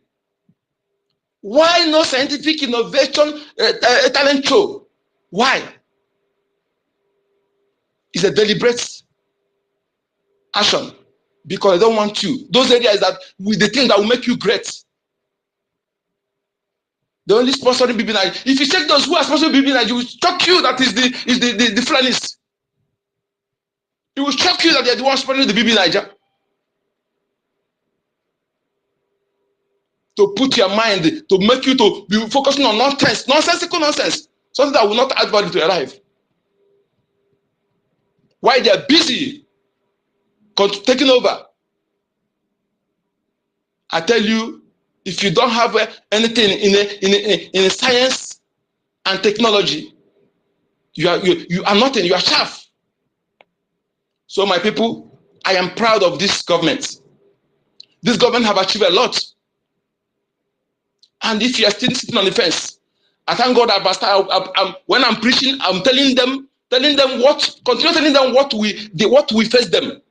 Why no scientific innovation talent show? Why? It's a deliberate action, because they don't want you. Those areas that with the thing that will make you great. They only sponsoring BB Niger. If you check those who are sponsoring BB Niger, it will shock you that is the Fulanis. It will shock you that they're the ones sponsoring the BB Niger. to put your mind, to make you to be focusing on nonsensical nonsense, something that will not add value to your life. While they are busy taking over, I tell you, if you don't have anything in science and technology, you are nothing. You are chaff. So my people, I am proud of this government. This government have achieved a lot. And if you are still sitting on the fence, I thank God that when I'm preaching, I'm telling them what, continue telling them what we face them.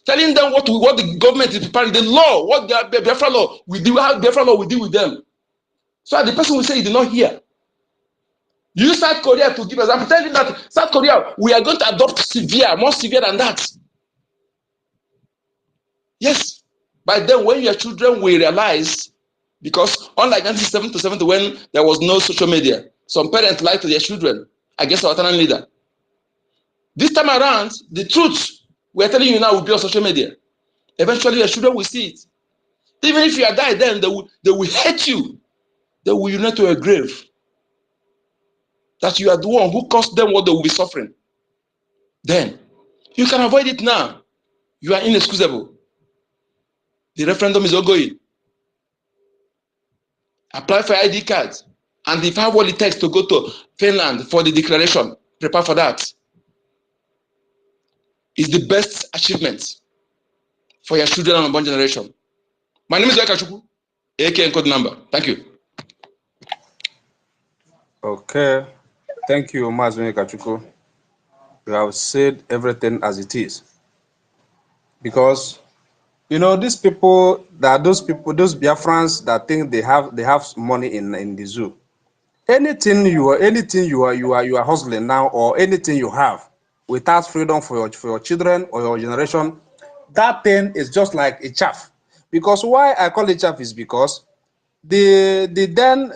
Telling them what the government is preparing, the law, what the Biafra law we do, how Biafra law we deal with them. So the person will say he did not hear. Use South Korea to give us. I'm telling you that South Korea, we are going to adopt more severe than that. Yes. By then, when your children will realize, because unlike 1970 to 70, when there was no social media, some parents lied to their children against our eternal leader. This time around, the truth we are telling you now will be on social media. Eventually, your children will see it. Even if you are died, then they will hate you. They will unite to a grave. That you are the one who caused them what they will be suffering. Then, you can avoid it now. You are inexcusable. The referendum is ongoing. Apply for ID cards. And if you have what it takes to go to Finland for the declaration, prepare for that. It's the best achievement for your children and unborn generation. My name is Biafracoin, AK and code number. Thank you. Okay. Thank you, Biafracoin. You have said everything as it is. Because these people, those Biafrans that think they have money in the zoo. Anything you are hustling now, or anything you have without freedom for your children or your generation, that thing is just like a chaff. Because why I call it chaff is because the then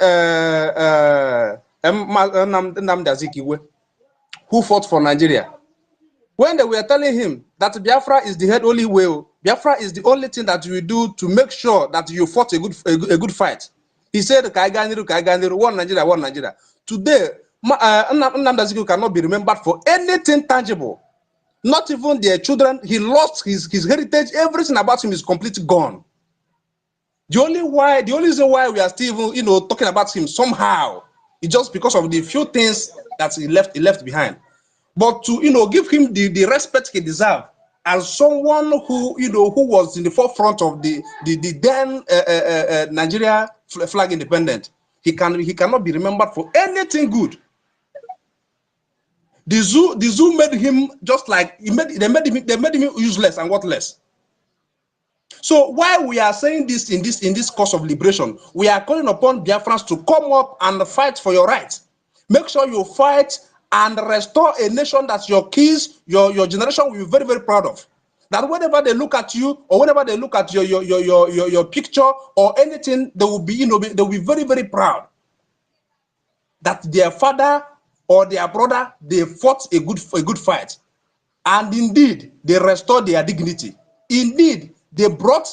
Nnamdi Azikiwe, who fought for Nigeria, when they were telling him that Biafra is the only way, Biafra is the only thing that you do to make sure that you fought a good fight. He said, one Nigeria, one Nigeria. Today, Nnamdi Azikiwe cannot be remembered for anything tangible. Not even their children. He lost his heritage. Everything about him is completely gone. The only reason why we are still even, talking about him somehow is just because of the few things that he left behind. But to give him the respect he deserves as someone who who was in the forefront of the then Nigeria flag independent, he cannot be remembered for anything good. The zoo made him just like they made him useless and worthless. So while we are saying this in this cause of liberation, we are calling upon Biafrans to come up and fight for your rights. Make sure you fight and restore a nation that your kids, your generation will be very, very proud of. That whenever they look at you, or whenever they look at your picture or anything, they will be, they will be very, very proud that their father or their brother, they fought a good fight. And indeed, they restored their dignity. Indeed, they brought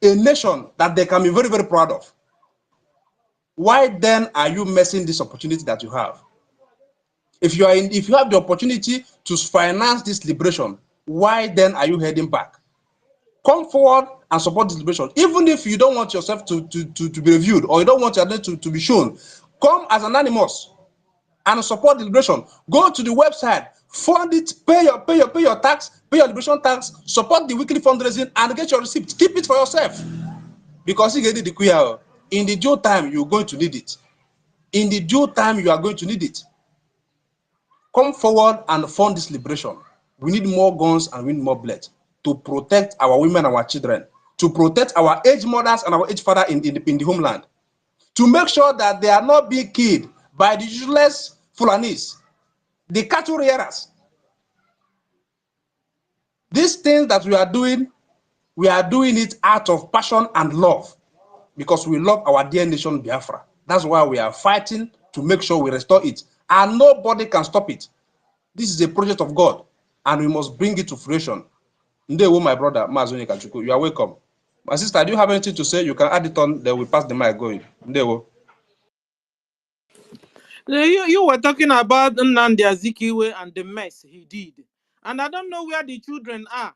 a nation that they can be very, very proud of. Why then are you missing this opportunity that you have? If you have the opportunity to finance this liberation, why then are you heading back? Come forward and support this liberation. Even if you don't want yourself to be reviewed, or you don't want your name to be shown, come as anonymous and support the liberation. Go to the website, fund it, pay your tax, pay your liberation tax, support the weekly fundraising, and get your receipt. Keep it for yourself. Because in the due time, you're going to need it. In the due time, you are going to need it. Come forward and fund this liberation. We need more guns and we need more blood to protect our women and our children, to protect our aged mothers and our aged father in the homeland, to make sure that they are not being killed by the useless Fulanis, the cattle rearers. These things that we are doing it out of passion and love, because we love our dear nation Biafra. That's why we are fighting to make sure we restore it, and nobody can stop it. This is a project of God, and we must bring it to fruition. Ndewo, my brother, Maazị Onyekachukwu, you are welcome. My sister, do you have anything to say? You can add it on, then we pass the mic going. Ndewo. You were talking about Nnamdi Azikiwe and the mess he did. And I don't know where the children are.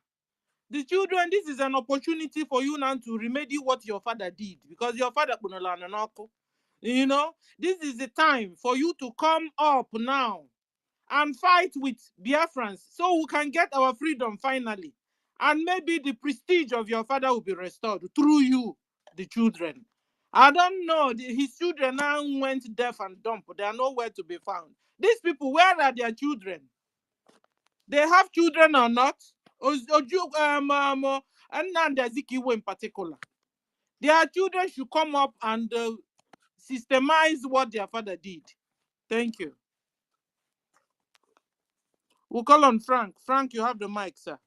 The children, this is an opportunity for you now to remedy what your father did. Because your father, you know, this is the time for you to come up now and fight with Biafrans so we can get our freedom finally. And maybe the prestige of your father will be restored through you, the children. I don't know. His children now went deaf and dumb. They are nowhere to be found. These people, where are their children? They have children or not? And Zikiwe in particular. Their children should come up and systemize what their father did. Thank you. We'll call on Frank. Frank, you have the mic, sir.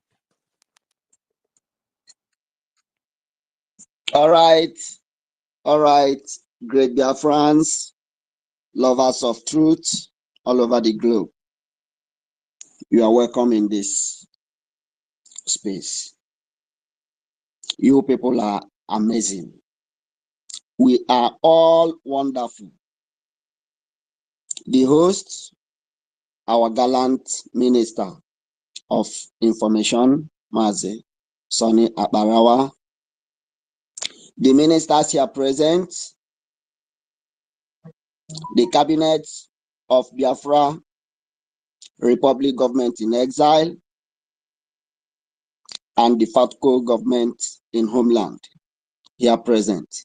All right. Great Biafrans, lovers of truth all over the globe. You are welcome in this space. You people are amazing. We are all wonderful. The host, our gallant Minister of Information, Mazi Sonny Abarawa. The ministers here present, the cabinet of Biafra Republic Government in Exile, and the FATCO government in Homeland here present.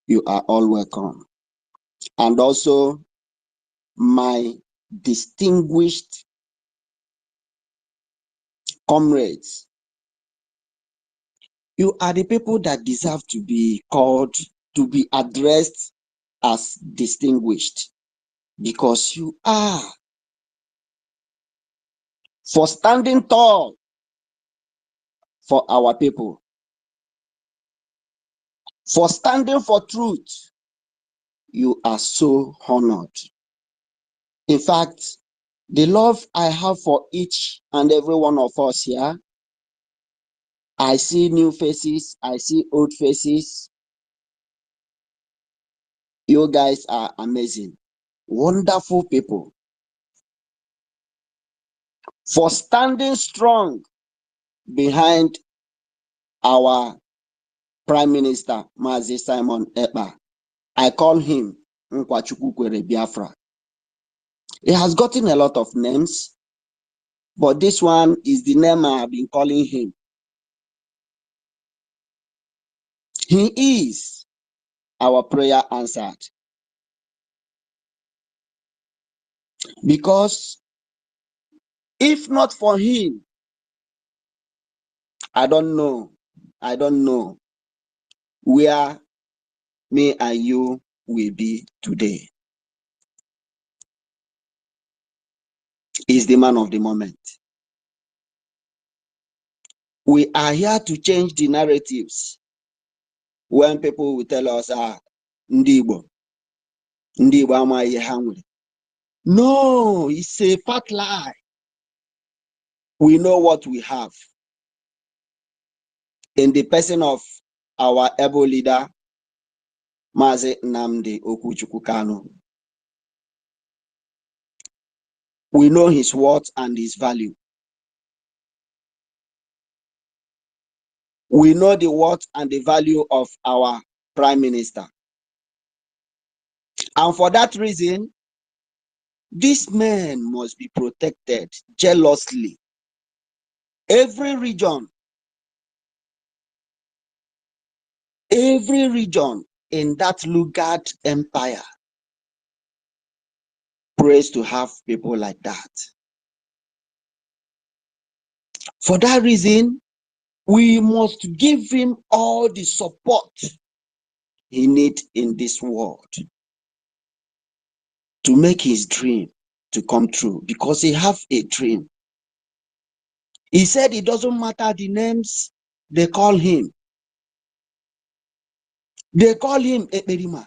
You are all welcome. And also my distinguished comrades. You are the people that deserve to be called, to be addressed as distinguished, because you are for standing tall for our people, for standing for truth. You are so honored. In fact, the love I have for each and every one of us here, I see new faces, I see old faces. You guys are amazing, wonderful people, for standing strong behind our Prime Minister, Mazi Simon Ekpa. I call him Nkwachukwukwere Biafra. He has gotten a lot of names, but this one is the name I have been calling him. He is our prayer answered. Because if not for him, I don't know where me and you will be today. He's the man of the moment. We are here to change the narratives. When people will tell us, Ndi Igbo amaghị ha nwere. No, it's a fat lie. We know what we have. In the person of our able leader, Mazi Nnamdi Okuchukwu Kanu. We know his worth and his value. We know the worth and the value of our Prime Minister. And for that reason, this man must be protected jealously. Every region in that Lugard empire prays to have people like that. For that reason, we must give him all the support he needs in this world to make his dream to come true, because he has a dream. He said it doesn't matter the names they call him. They call him Ekperima.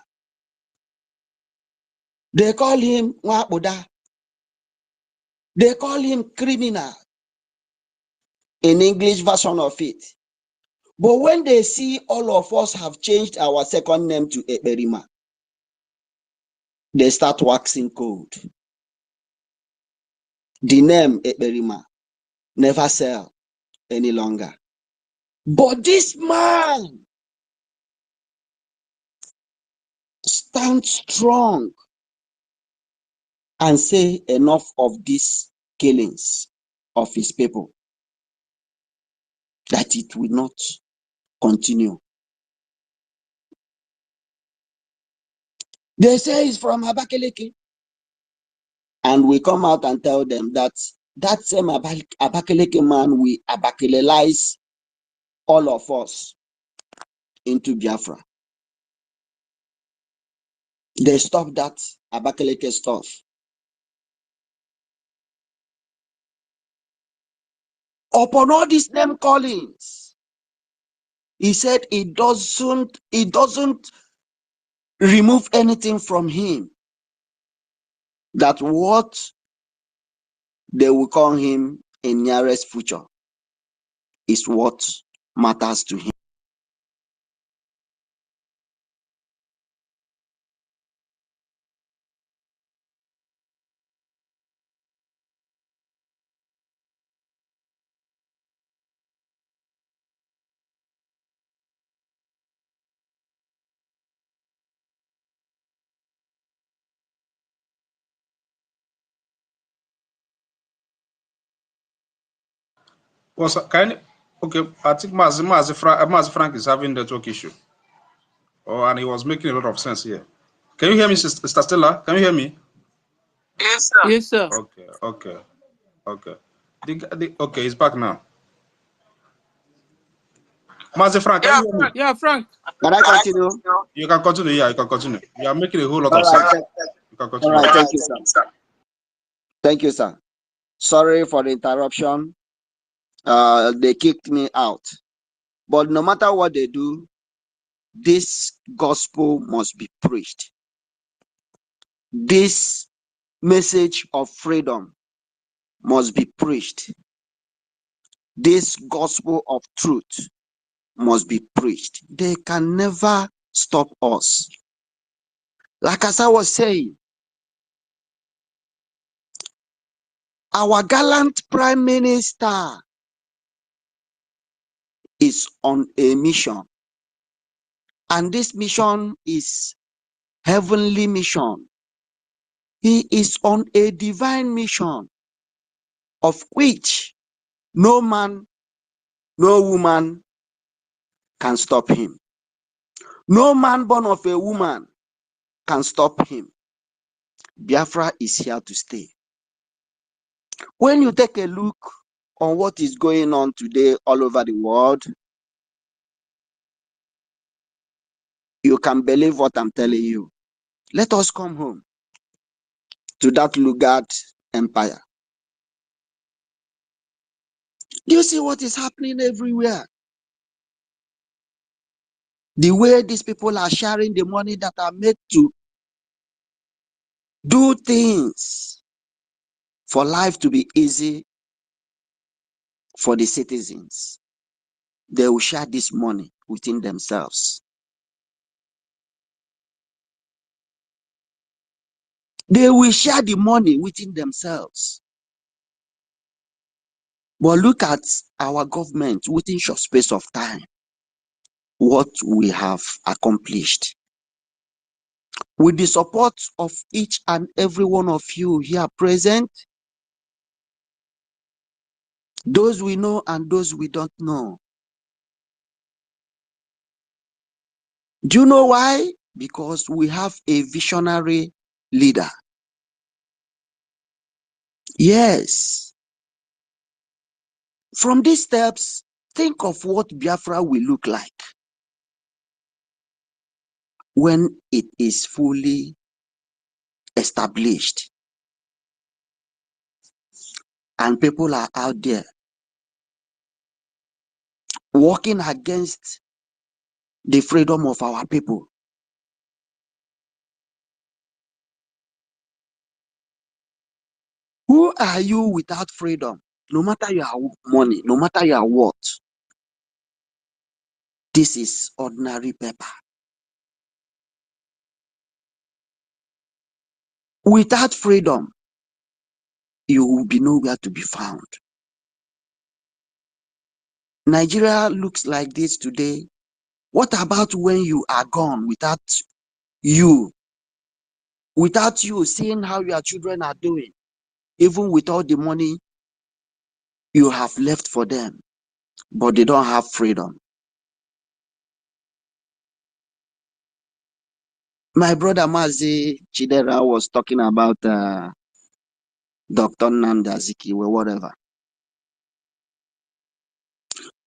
They call him Wapoda. They call him criminal. In English version of it, But when they see all of us have changed our second name to Eberima, they start waxing cold. The name Eberima never sell any longer. But this man stands strong and say enough of these killings of his people, that it will not continue. They say it's from Abakaliki. And we come out and tell them that that same Abakaliki man will Abakalilize all of us into Biafra. They stop that Abakaliki stuff. Upon all these name callings, he said it doesn't remove anything from him, that what they will call him in nearest future is what matters to him. Okay, I think Mazi Frank is having network issue. Oh, and he was making a lot of sense here. Can you hear me, Sister Stella? Can you hear me? Yes, sir. Yes, sir. Okay. Okay, he's back now. Mazi Frank, can you hear me? Yeah, Frank. Can I continue? You can continue. Yeah, you can continue. You are making a whole lot All of right, sense. You can continue. All right, thank you, sir. Thank you, sir. Sorry for the interruption. They kicked me out. But no matter what they do, this gospel must be preached. This message of freedom must be preached. This gospel of truth must be preached. They can never stop us. Like as I was saying, our gallant Prime Minister is on a mission. And this mission is heavenly mission. He is on a divine mission, of which no man, no woman can stop him. No man born of a woman can stop him. Biafra is here to stay. When you take a look on what is going on today all over the world, you can believe what I'm telling you. Let us come home to that Lugard empire. Do you see what is happening everywhere? The way these people are sharing the money that are made to do things for life to be easy for the citizens. They will share this money within themselves. They will share the money within themselves. But look at our government within short space of time, what we have accomplished. With the support of each and every one of you here present, those we know and those we don't know. Do you know why? Because we have a visionary leader. Yes. From these steps, think of what Biafra will look like when it is fully established. And people are out there working against the freedom of our people. Who are you without freedom? No matter your money, no matter your what. This is ordinary paper. Without freedom, you will be nowhere to be found. Nigeria looks like this today. What about when you are gone without you seeing how your children are doing, even with all the money you have left for them, but they don't have freedom? My brother Mazi Chidera was talking about Dr. Nnamdi Azikiwe, whatever.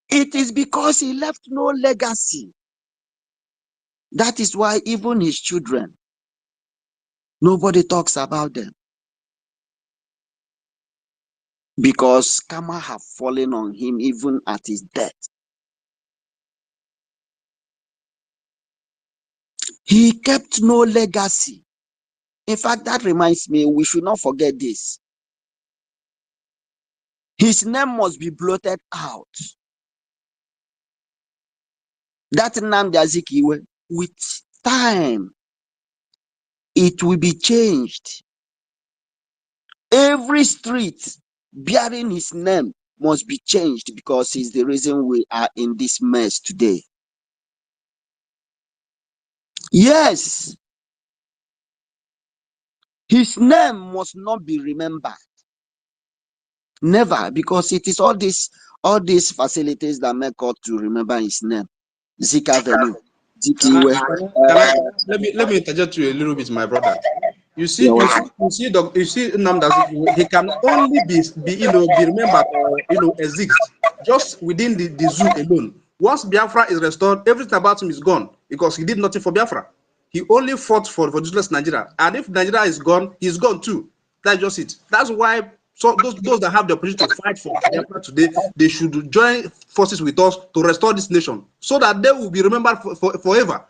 It is because he left no legacy. That is why even his children, nobody talks about them. Because karma have fallen on him even at his death. He kept no legacy. In fact, that reminds me, we should not forget this. His name must be blotted out. That Nnamdi Azikiwe, with time, it will be changed. Every street bearing his name must be changed because he's the reason we are in this mess today. Yes, his name must not be remembered. Never, because it is all these facilities that make us to remember his name. Zik Avenue, Zikiwe. Let me interject you a little bit, my brother. You see, Yeah, you see, Nnamdi Azikiwe, he can only be remembered or exist just within the zoo alone. Once Biafra is restored, everything about him is gone because he did nothing for Biafra. He only fought for useless Nigeria, and if Nigeria is gone, he's gone too. That's just it. That's why those that have the opportunity to fight for Biafra today, they should join forces with us to restore this nation so that they will be remembered forever.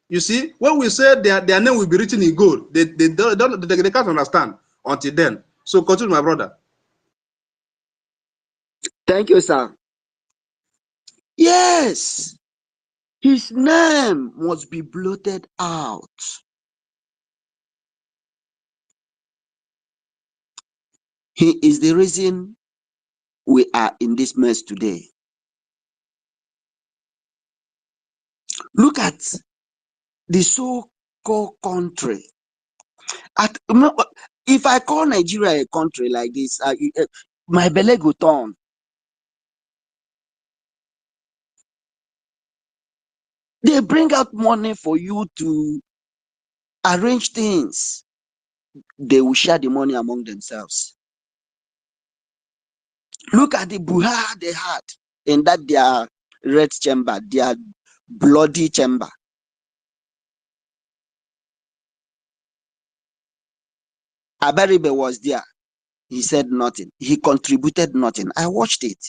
You see, when we say their name will be written in gold, they can't understand until then. So continue, my brother. thank you, sir. Yes, his name must be blotted out. He is the reason we are in this mess today. Look at the so-called country. If I call Nigeria a country like this, my belly go turn. They bring out money for you to arrange things. They will share the money among themselves. Look at the buha they had in that their red chamber, their bloody chamber. Abaribe was there. He said nothing. He contributed nothing. I watched it.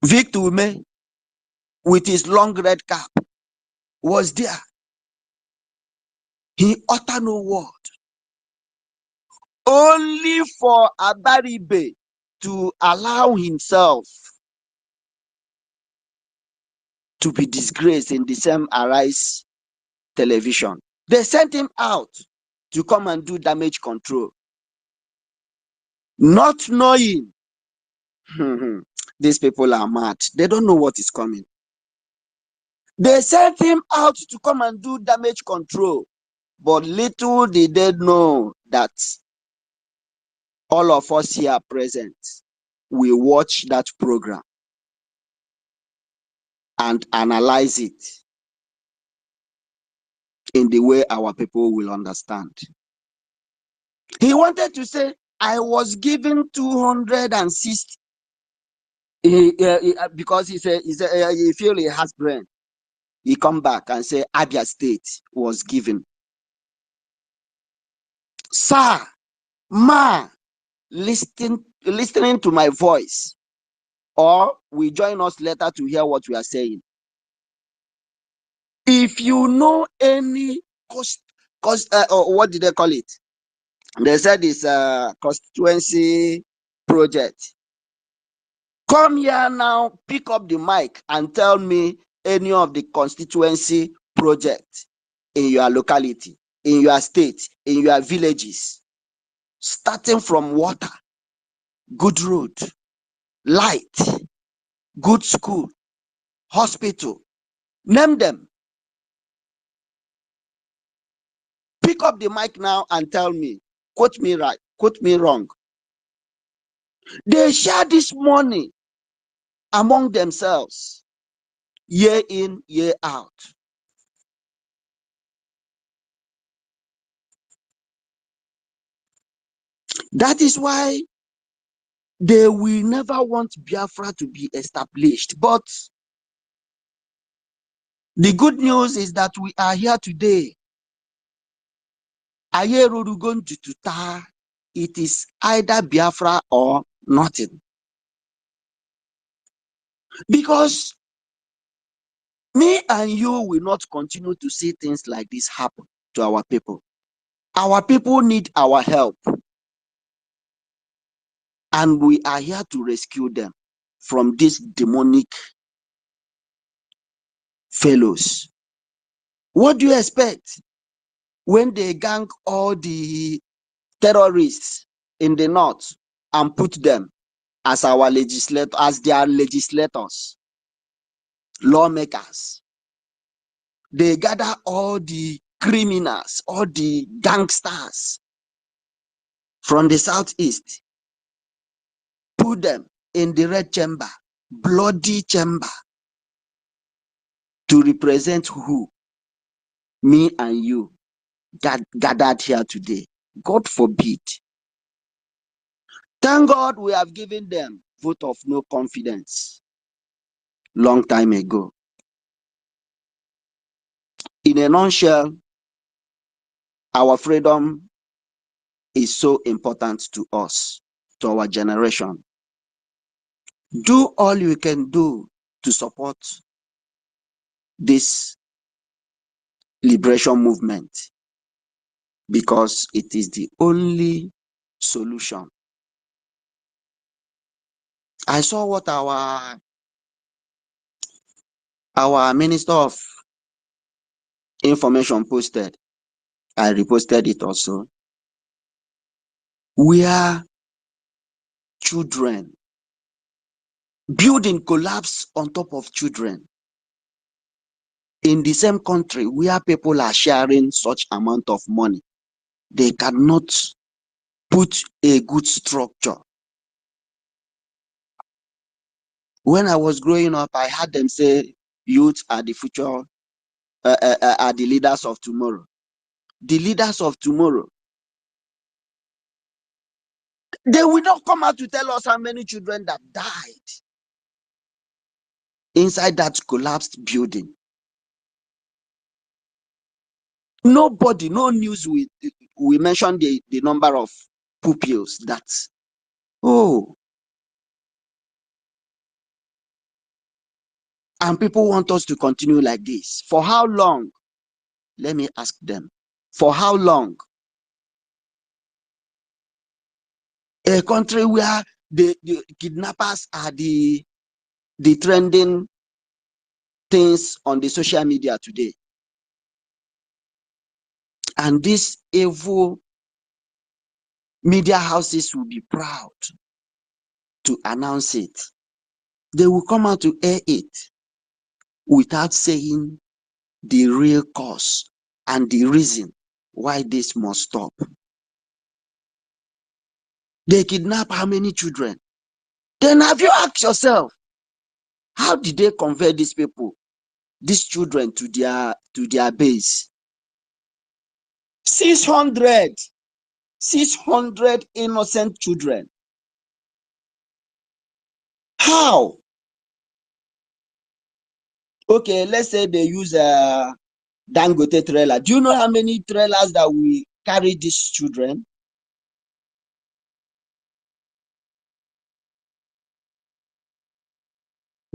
Victor Ume, with his long red cap, was there. He uttered no word. Only for Abaribe to allow himself to be disgraced in the same Arise television. They sent him out to come and do damage control. Not knowing, these people are mad. They don't know what is coming. They sent him out to come and do damage control. But little did they know that all of us here present, we watch that program and analyze it in the way our people will understand. He wanted to say, I was given 260 because he feel he has brain. He come back and say Abia State was given. Sir, ma, listening to my voice, or we join us later to hear what we are saying. If you know any what did they call it? They said it's a constituency project. Come here now, pick up the mic and tell me any of the constituency projects in your locality, in your state, in your villages, starting from water, good road, light, good school, hospital. Name them. Pick up the mic now and tell me. Quote me right, quote me wrong. They share this money among themselves, year in, year out. That is why they will never want Biafra to be established. But the good news is that we are here today. It is either Biafra or nothing. Because me and you will not continue to see things like this happen to our people. Our people need our help. And we are here to rescue them from these demonic fellows. What do you expect when they gang all the terrorists in the north and put them as our legislators, as their legislators, lawmakers? They gather all the criminals, all the gangsters from the southeast, put them in the red chamber, bloody chamber, to represent who? Me and you gathered here today. God forbid. Thank God we have given them vote of no confidence long time ago. In a nutshell, our freedom is so important to us, to our generation. Do all you can do to support this liberation movement, because it is the only solution. I saw what our Minister of Information posted. I reposted it also. Where children, building collapse on top of children in the same country where people are sharing such amount of money. They cannot put a good structure. When I was growing up, I heard them say youth are the future, are the leaders of tomorrow. The leaders of tomorrow, they will not come out to tell us how many children that died inside that collapsed building. Nobody, no news we mention the number of pupils that, oh, and people want us to continue like this. For how long? Let me ask them. For how long? A country where the kidnappers are the trending things on the social media today. And these evil media houses will be proud to announce it. They will come out to air it without saying the real cause and the reason why this must stop. They kidnap how many children? Then have you asked yourself, how did they convert these people, these children, to their base? 600 innocent children. How? Okay, let's say they use a Dangote trailer. Do you know how many trailers that will carry these children?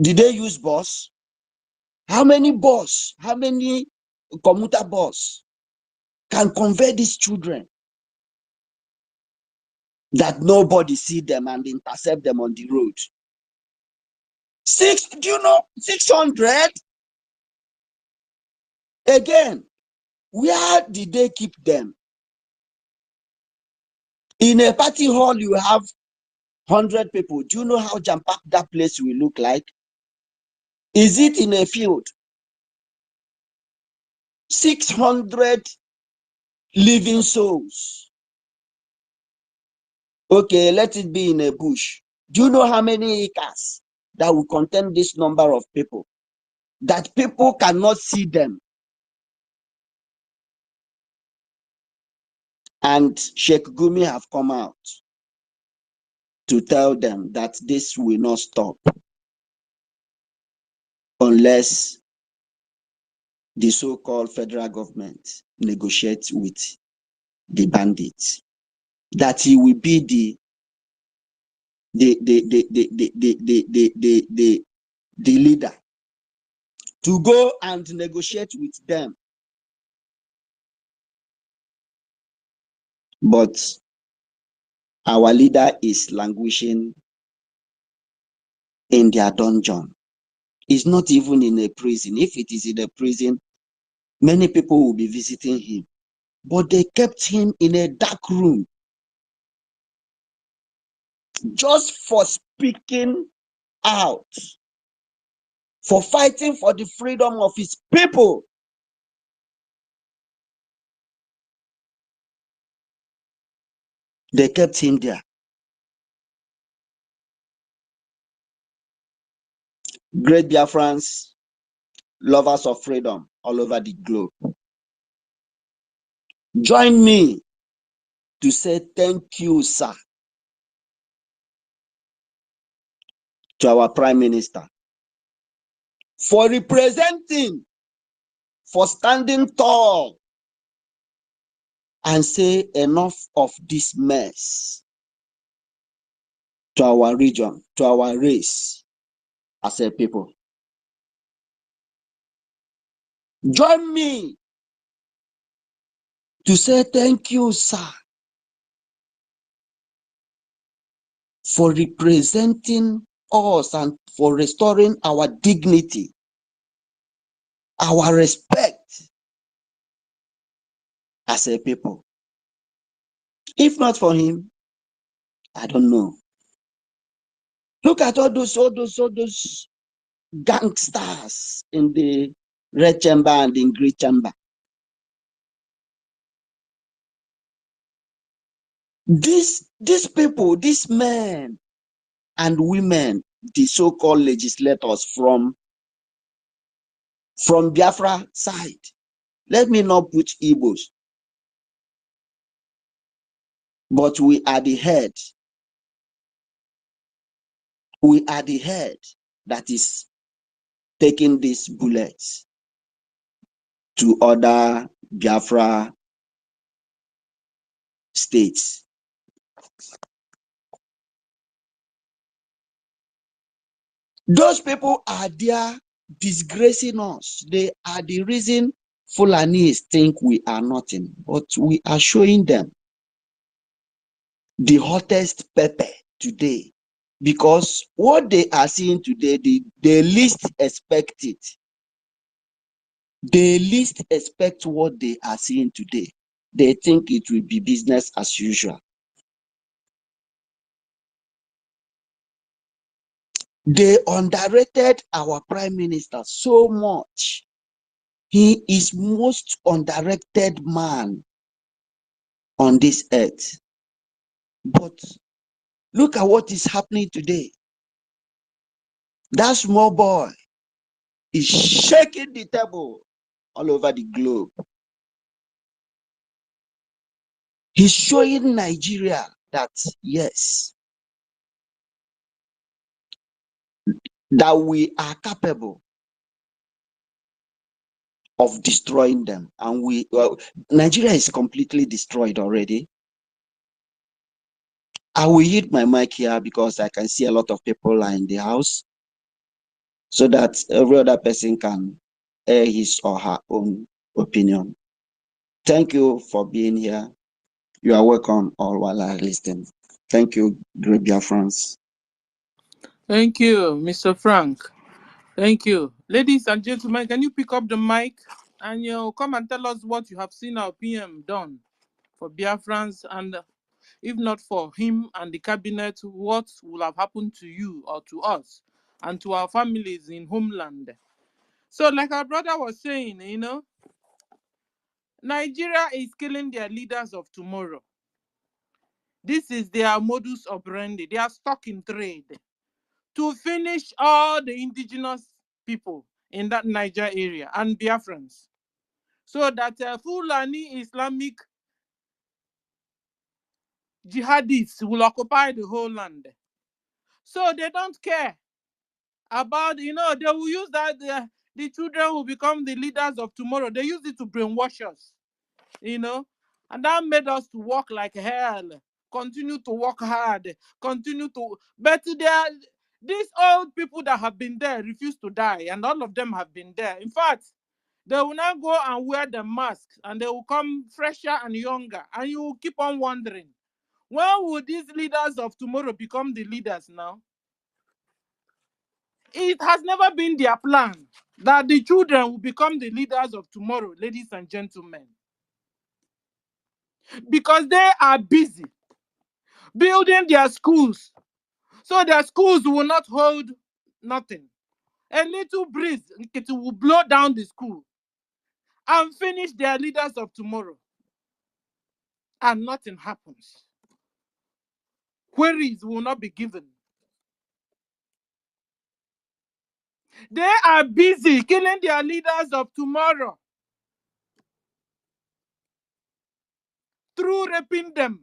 Did they use bus? How many bus? How many commuter bus can convey these children that nobody see them and intercept them on the road? Do you know 600? Again, where did they keep them? In a party hall, you have 100 people. Do you know how jam-packed that place will look like? Is it in a field? 600 living souls. Okay, let it be in a bush. Do you know how many acres that will contain this number of people? That people cannot see them. And Sheikh Gumi have come out to tell them that this will not stop unless the so-called federal government negotiates with the bandits. That he will be the leader to go and negotiate with them. But our leader is languishing in their dungeon. He's not even in a prison. If it is in a prison, many people will be visiting him. But they kept him in a dark room just for speaking out, for fighting for the freedom of his people. They kept him there. Great Biafrans, lovers of freedom all over the globe, join me to say thank you, sir, to our Prime Minister for representing, for standing tall and say enough of this mess to our region, to our race as a people. Join me to say thank you, sir, for representing us and for restoring our dignity, our respect as a people. If not for him, I don't know. Look at all those gangsters in the red chamber and in green chamber. These people, these men and women, the so-called legislators from Biafra side. Let me not put Igbos, but we are the head. We are the head that is taking these bullets to other Biafra states. Those people are there disgracing us. They are the reason Fulanis think we are nothing, but we are showing them the hottest pepper today, because what they are seeing today, they least expect it. They least expect what they are seeing today. They think it will be business as usual. They underrated our Prime Minister so much. He is most underrated man on this earth. But look at what is happening today. That small boy is shaking the table all over the globe. He's showing Nigeria that, yes, that we are capable of destroying them. And Nigeria is completely destroyed already. I will hit my mic here because I can see a lot of people are in the house, so that every other person can air his or her own opinion. Thank you for being here. You are welcome all while I listen. Thank you, great Biafrans. Thank you, Mr. Frank. Thank you. Ladies and gentlemen, can you pick up the mic and come and tell us what you have seen our PM done for Biafrans, and if not for him and the cabinet, what will have happened to you or to us and to our families in homeland? So, like our brother was saying, Nigeria is killing their leaders of tomorrow. This is their modus operandi. They are stuck in trade to finish all the indigenous people in that Niger area and Biafrans, so that Fulani Islamic jihadists will occupy the whole land. So they don't care about, they will use that, the children will become the leaders of tomorrow. They use it to brainwash us, and that made us to work like hell, continue to work hard, but these old people that have been there refuse to die, and all of them have been there. In fact, they will now go and wear the masks, and they will come fresher and younger, and you will keep on wondering, when will these leaders of tomorrow become the leaders now? It has never been their plan that the children will become the leaders of tomorrow, ladies and gentlemen, because they are busy building their schools, so their schools will not hold nothing. A little breeze, it will blow down the school and finish their leaders of tomorrow, and nothing happens. Queries will not be given. They are busy killing their leaders of tomorrow through raping them.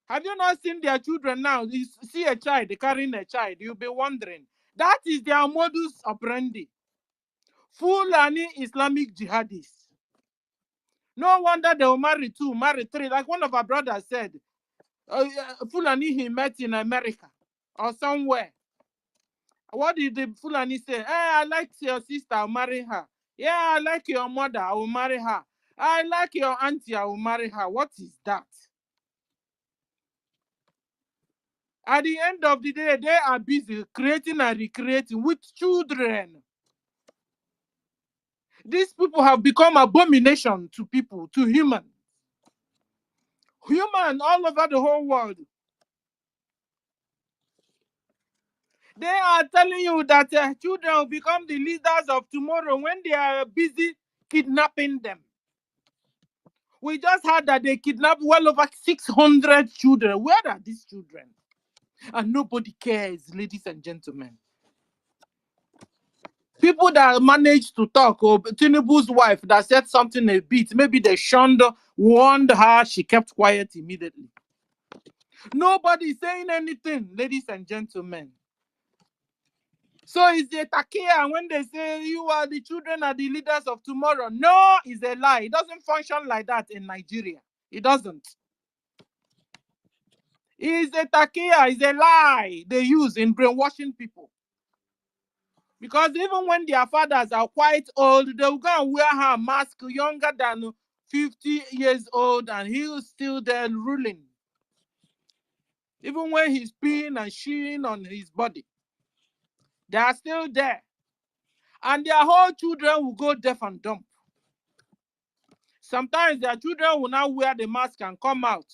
Have you not seen their children now? You see a child carrying a child, you'll be wondering. That is their modus operandi. Fulani Islamic jihadists. No wonder they will marry 2, marry 3. Like one of our brothers said, Fulani he met in America or somewhere. What did the Fulani say? Hey, I like your sister, I'll marry her. Yeah, I like your mother, I will marry her. I like your auntie, I will marry her. What is that? At the end of the day, they are busy creating and recreating with children. These people have become abomination to people, to humans. Human all over the whole world. They are telling you that children will become the leaders of tomorrow when they are busy kidnapping them. We just heard that they kidnapped well over 600 children. Where are these children? And nobody cares, ladies and gentlemen. People that managed to talk, or Tinubu's wife that said something a bit, maybe they warned her, she kept quiet immediately. Nobody saying anything, ladies and gentlemen. So it's a takia when they say you are the children are the leaders of tomorrow. No, it's a lie. It doesn't function like that in Nigeria. It doesn't. It's a takia, it's a lie they use in brainwashing people. Because even when their fathers are quite old, they will go and wear her mask younger than 50 years old, and he's still there ruling. Even when he's peeing and sheeing on his body, they are still there. And their whole children will go deaf and dumb. Sometimes their children will now wear the mask and come out.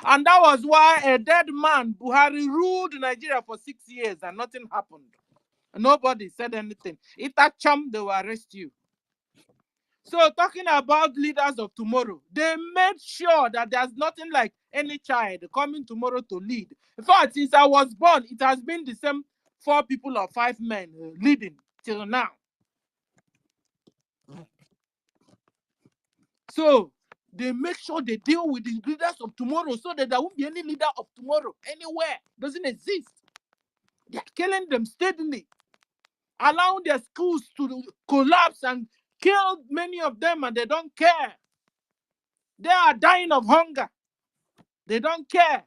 And that was why a dead man, Buhari, ruled Nigeria for 6 years and nothing happened. Nobody said anything. If that chum, they will arrest you. So talking about leaders of tomorrow, they made sure that there's nothing like any child coming tomorrow to lead. In fact, since I was born, it has been the same 4 people or 5 men leading till now. So they make sure they deal with the leaders of tomorrow so that there won't be any leader of tomorrow anywhere. Doesn't exist. They're killing them steadily, allowing their schools to collapse and kill many of them, and they don't care. They are dying of hunger. They don't care.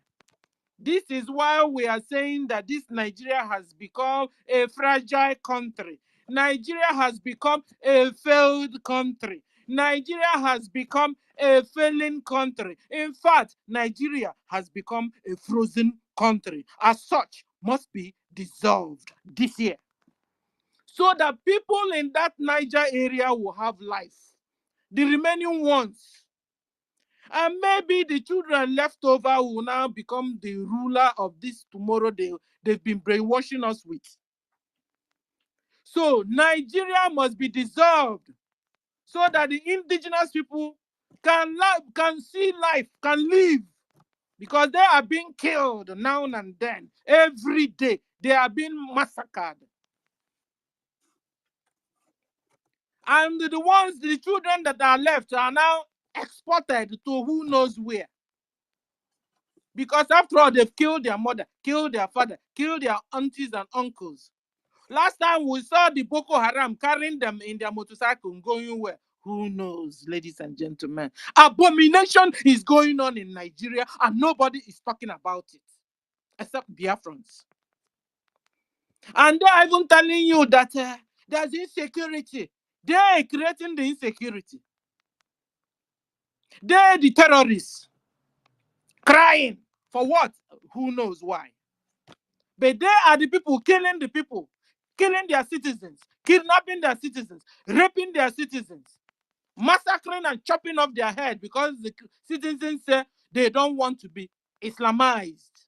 This is why we are saying that this Nigeria has become a fragile country. Nigeria has become a failed country. Nigeria has become a failing country. In fact, Nigeria has become a frozen country. As such, must be dissolved this year, so that people in that Niger area will have life, the remaining ones. And maybe the children left over will now become the ruler of this tomorrow they've been brainwashing us with. So Nigeria must be dissolved so that the indigenous people can see life, can live. Because they are being killed now and then. Every day, they are being massacred. And the children that are left are now exported to who knows where. Because after all, they've killed their mother, killed their father, killed their aunties and uncles. Last time we saw the Boko Haram carrying them in their motorcycle going where? Who knows, ladies and gentlemen. Abomination is going on in Nigeria and nobody is talking about it. Except Biafrans. And they're even telling you that there's insecurity. They're creating the insecurity. They're the terrorists. Crying. For what? Who knows why? But they are the people killing the people. Killing their citizens. Kidnapping their citizens. Raping their citizens. Massacring and chopping off their head because the citizens say they don't want to be Islamized.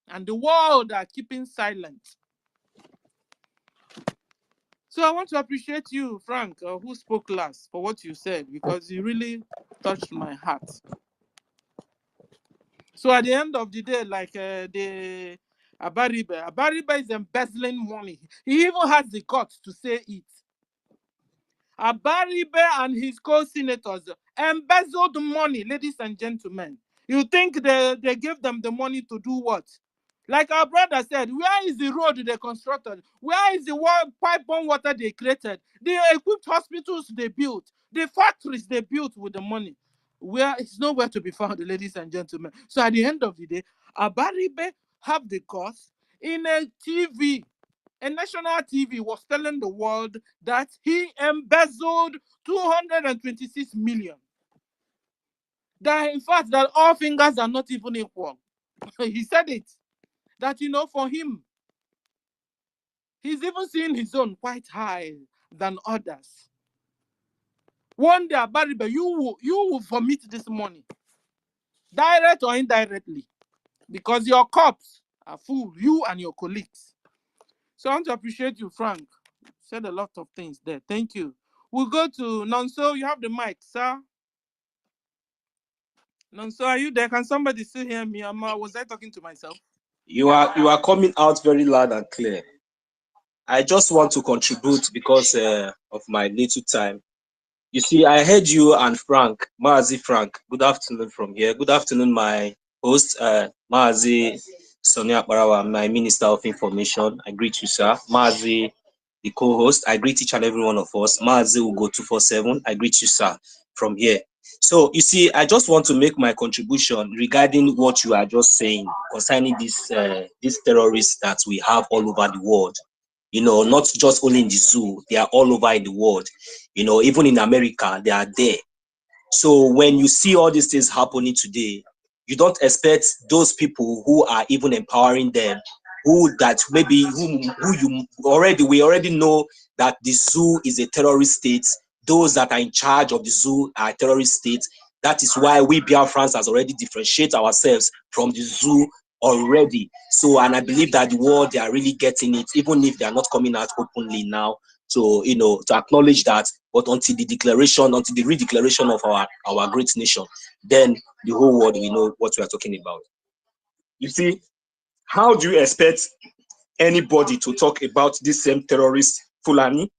And the world are keeping silent. So I want to appreciate you, Frank, who spoke last, for what you said, because you really touched my heart. So at the end of the day, like the Abaribe is embezzling money. He even has the guts to say it. Abaribe and his co-senators embezzled money, ladies and gentlemen. You think they gave them the money to do what? Like our brother said, where is the road they constructed? Where is the pipe-borne water they created? The equipped hospitals they built? The factories they built with the money? Where it's nowhere to be found, ladies and gentlemen. So at the end of the day, Abaribe have the cost in a TV. A national TV was telling the world that he embezzled 226 million. That in fact, that all fingers are not even equal. He said it. That, for him, he's even seeing his own quite high than others. One day, Abaribe, you will vomit this money, direct or indirectly, because your cups are full, you and your colleagues. So I want to appreciate you, Frank. You said a lot of things there. Thank you. We'll go to Nonso. You have the mic, sir. Nonso, are you there? Can somebody still hear me? Was I talking to myself? You are coming out very loud and clear. I just want to contribute because of my little time. You see, I heard you and Frank, Maazi Frank. Good afternoon from here. Good afternoon, my host, Maazi Sonia Barawa, my Minister of Information. I greet you, sir. Maazi, the co-host. I greet each and every one of us. Maazi Ugo 247. I greet you, sir, from here. So, you see, I just want to make my contribution regarding what you are just saying concerning these terrorists that we have all over the world. Not just only in the zoo, they are all over in the world. Even in America, they are there. So when you see all these things happening today, you don't expect those people who are even empowering them, we already know that the zoo is a terrorist state. Those that are in charge of the zoo are terrorist states. That is why we Biafrans has already differentiate ourselves from the zoo already. So, and I believe that the world, they are really getting it, even if they are not coming out openly now to acknowledge that. But until the redeclaration of our great nation, then the whole world will know what we are talking about. You see, how do you expect anybody to talk about this same terrorist Fulani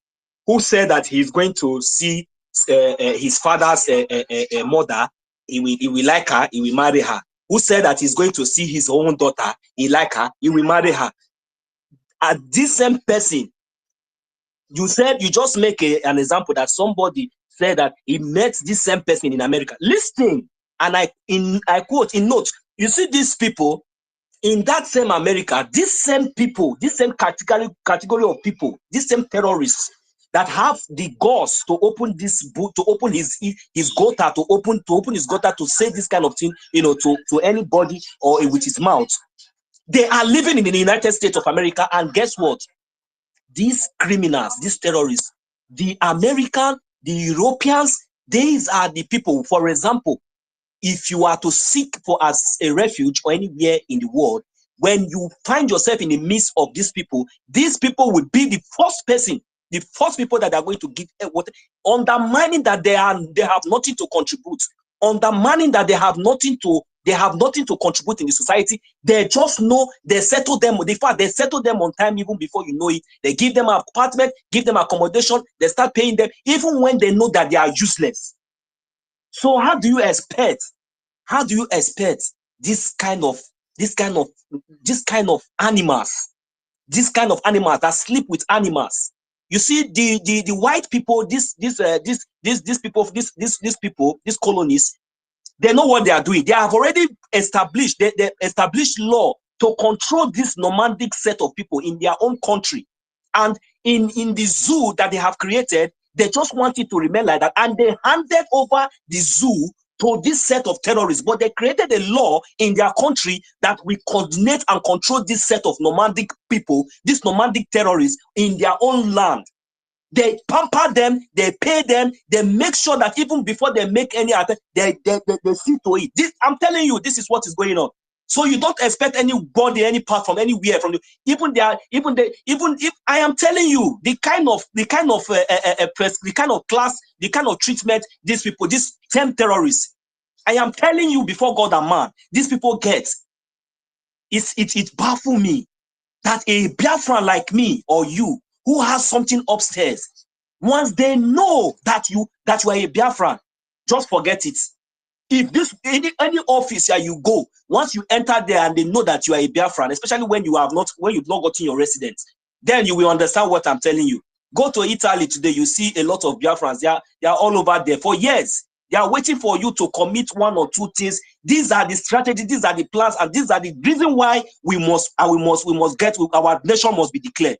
who said that he's going to see his father's mother, he will like her, he will marry her? Who said that he's going to see his own daughter, he like her, he will marry her? At this same person, you just make an example that somebody said that he met this same person in America. Listen, and I quote in notes, you see these people in that same America, these same people, this same category of people, these same terrorists that have the guts to open this book, to open his gutter, to open his gutter to say this kind of thing, to anybody or with his mouth. They are living in the United States of America, and guess what? These criminals, these terrorists, the American, the Europeans, these are the people. For example, if you are to seek for as a refuge or anywhere in the world, when you find yourself in the midst of these people will be the first person, the first people that are going to give what, undermining that they have nothing to contribute, undermining that they have nothing to contribute in the society. They just know they settle them. In fact, they settle them on time even before you know it. They give them an apartment, give them accommodation, they start paying them even when they know that they are useless. So how do you expect this kind of animals that sleep with animals? You see, the white people, these colonies, they know what they are doing. They have already established they established law to control this nomadic set of people in their own country. And in the zoo that they have created, they just want it to remain like that. And they handed over the zoo to this set of terrorists. But they created a law in their country that will coordinate and control this set of nomadic people, these nomadic terrorists in their own land. They pamper them, they pay them, they make sure that even before they make any attempt, they see to it. This, I'm telling you, this is what is going on. So you don't expect anybody, any part from anywhere from you. Even if I am telling you the kind of class, the kind of treatment these people, these same terrorists, I am telling you before God and man, these people get. It baffles me that a Biafran like me or you, who has something upstairs, once they know that you are a Biafran, just forget it. If this any office here you go, once you enter there and they know that you are a Biafran, especially when you've not gotten your residence, then you will understand what I'm telling you. Go to Italy today, you see a lot of Biafrans. They are all over there for years. They are waiting for you to commit one or two things. These are the strategies, these are the plans, and these are the reason why we must get, our nation must be declared.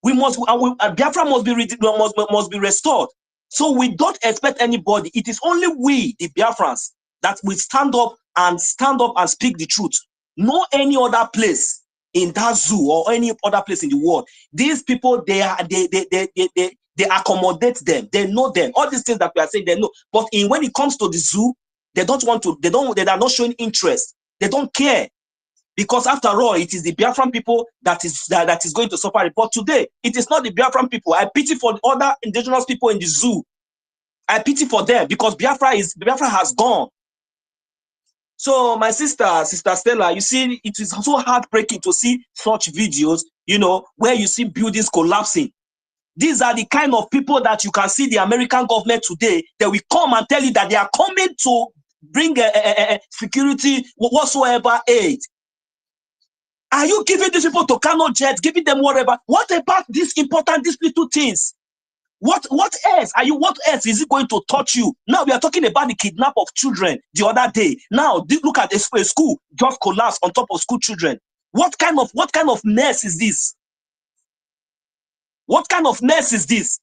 Biafra must be restored. So we don't expect anybody. It is only we, the Biafrans, that will stand up and speak the truth. No any other place in that zoo or any other place in the world. These people, they accommodate them. They know them. All these things that we are saying, they know. But when it comes to the zoo, they don't want to. They are not showing interest. They don't care. Because after all, it is the Biafran people that is going to suffer. But today, it is not the Biafran people. I pity for the other indigenous people in the zoo. I pity for them because Biafra has gone. So my sister Stella, you see, it is so heartbreaking to see such videos, where you see buildings collapsing. These are the kind of people that you can see the American government today, that will come and tell you that they are coming to bring security, whatsoever aid. Are you giving these people to Kano jets, giving them whatever? What about these little things? What else is it going to touch you? Now we are talking about the kidnap of children the other day. Now look at a school just collapsed on top of school children. What kind of mess is this? What kind of mess is this?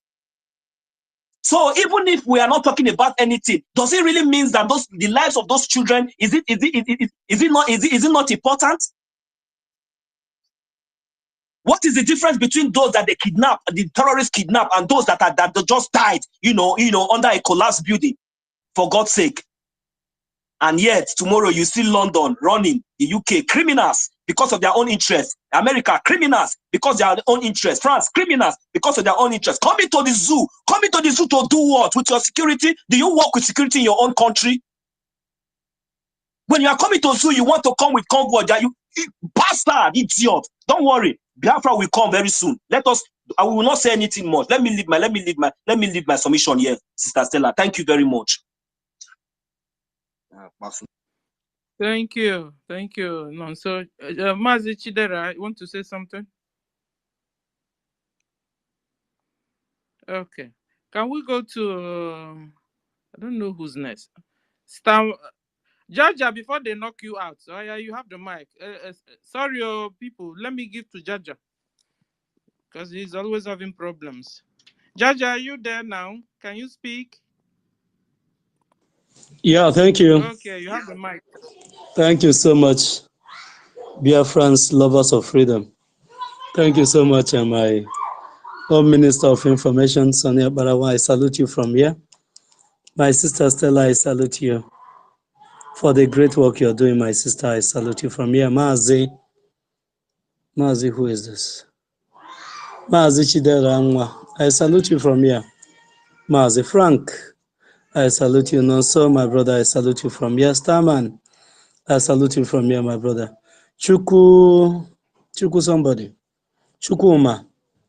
So even if we are not talking about anything, does it really mean that the lives of those children is it not important? What is the difference between those that they kidnap, the terrorists kidnap, and those that just died, under a collapsed building, for God's sake? And yet tomorrow you see London running, the UK criminals because of their own interests, America criminals because of their own interests, France criminals because of their own interests. Coming to the zoo to do what? With your security? Do you work with security in your own country? When you are coming to zoo, you want to come with convoy. You bastard, idiot. Don't worry. Biafra will come very soon. I will not say anything more. Let me leave my submission here, Sister Stella. Thank you very much. Thank you. No, so Mazi Chidera, you want to say something? Okay. Can we go to I don't know who's next. Jaja, before they knock you out. So yeah, you have the mic. Sorry, people. Let me give to Jaja, because he's always having problems. Jaja, are you there now? Can you speak? Yeah, thank you. Okay, you have the mic. Thank you so much. Biafrans, lovers of freedom. Thank you so much, my Home Minister of Information, Sonia Barawa. I salute you from here. My sister Stella, I salute you for the great work you're doing, my sister. I salute you from here. Mazi, who is this? Mazi Chidera Anwa, I salute you from here. Mazi Frank, I salute you. Nonso, my brother, I salute you from here. Starman, I salute you from here, my brother. Chuku somebody. Chukuma,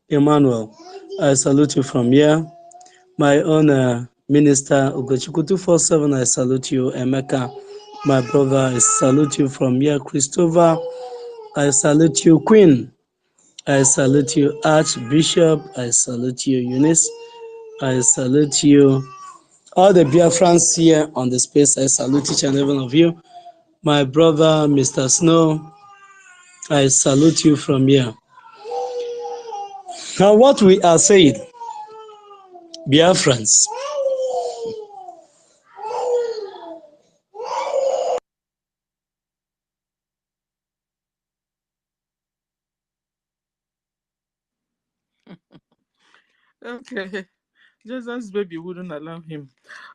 Emmanuel, I salute you from here. My own Minister Ugochukwu 247, I salute you. Emeka, my brother, I salute you from here. Christopher, I salute you. Queen, I salute you. Archbishop, I salute you. Eunice, I salute you. All the Biafrans here on the space, I salute each and every one of you. My brother, Mr. Snow, I salute you from here. Now, what we are saying, Biafrans, Okay. Jesus' baby wouldn't allow him.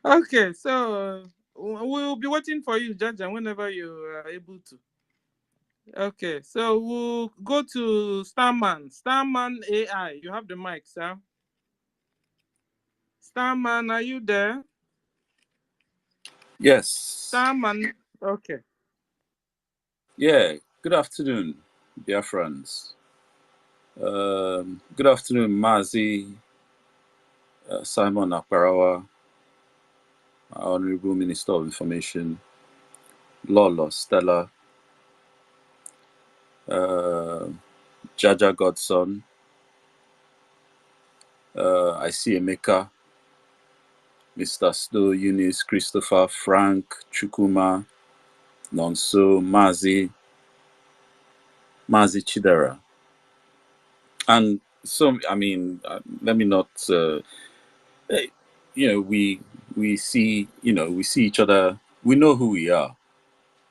Okay, so we'll be waiting for you, Jaja, whenever you are able to. Okay, so we'll go to Starman. Starman AI. You have the mic, sir. Starman, are you there? Yes. Starman. Okay. Yeah. Good afternoon, Biafrans. Good afternoon, Mazi, Simon Akbarawa, Honorable Minister of Information, Lolo, Stella, Jaja Godson. I see Emeka, Mr. Snow, Eunice, Christopher, Frank, Chukuma, Nonso, Mazi Chidera. And so, I mean, let me not, we see, we see each other, we know who we are.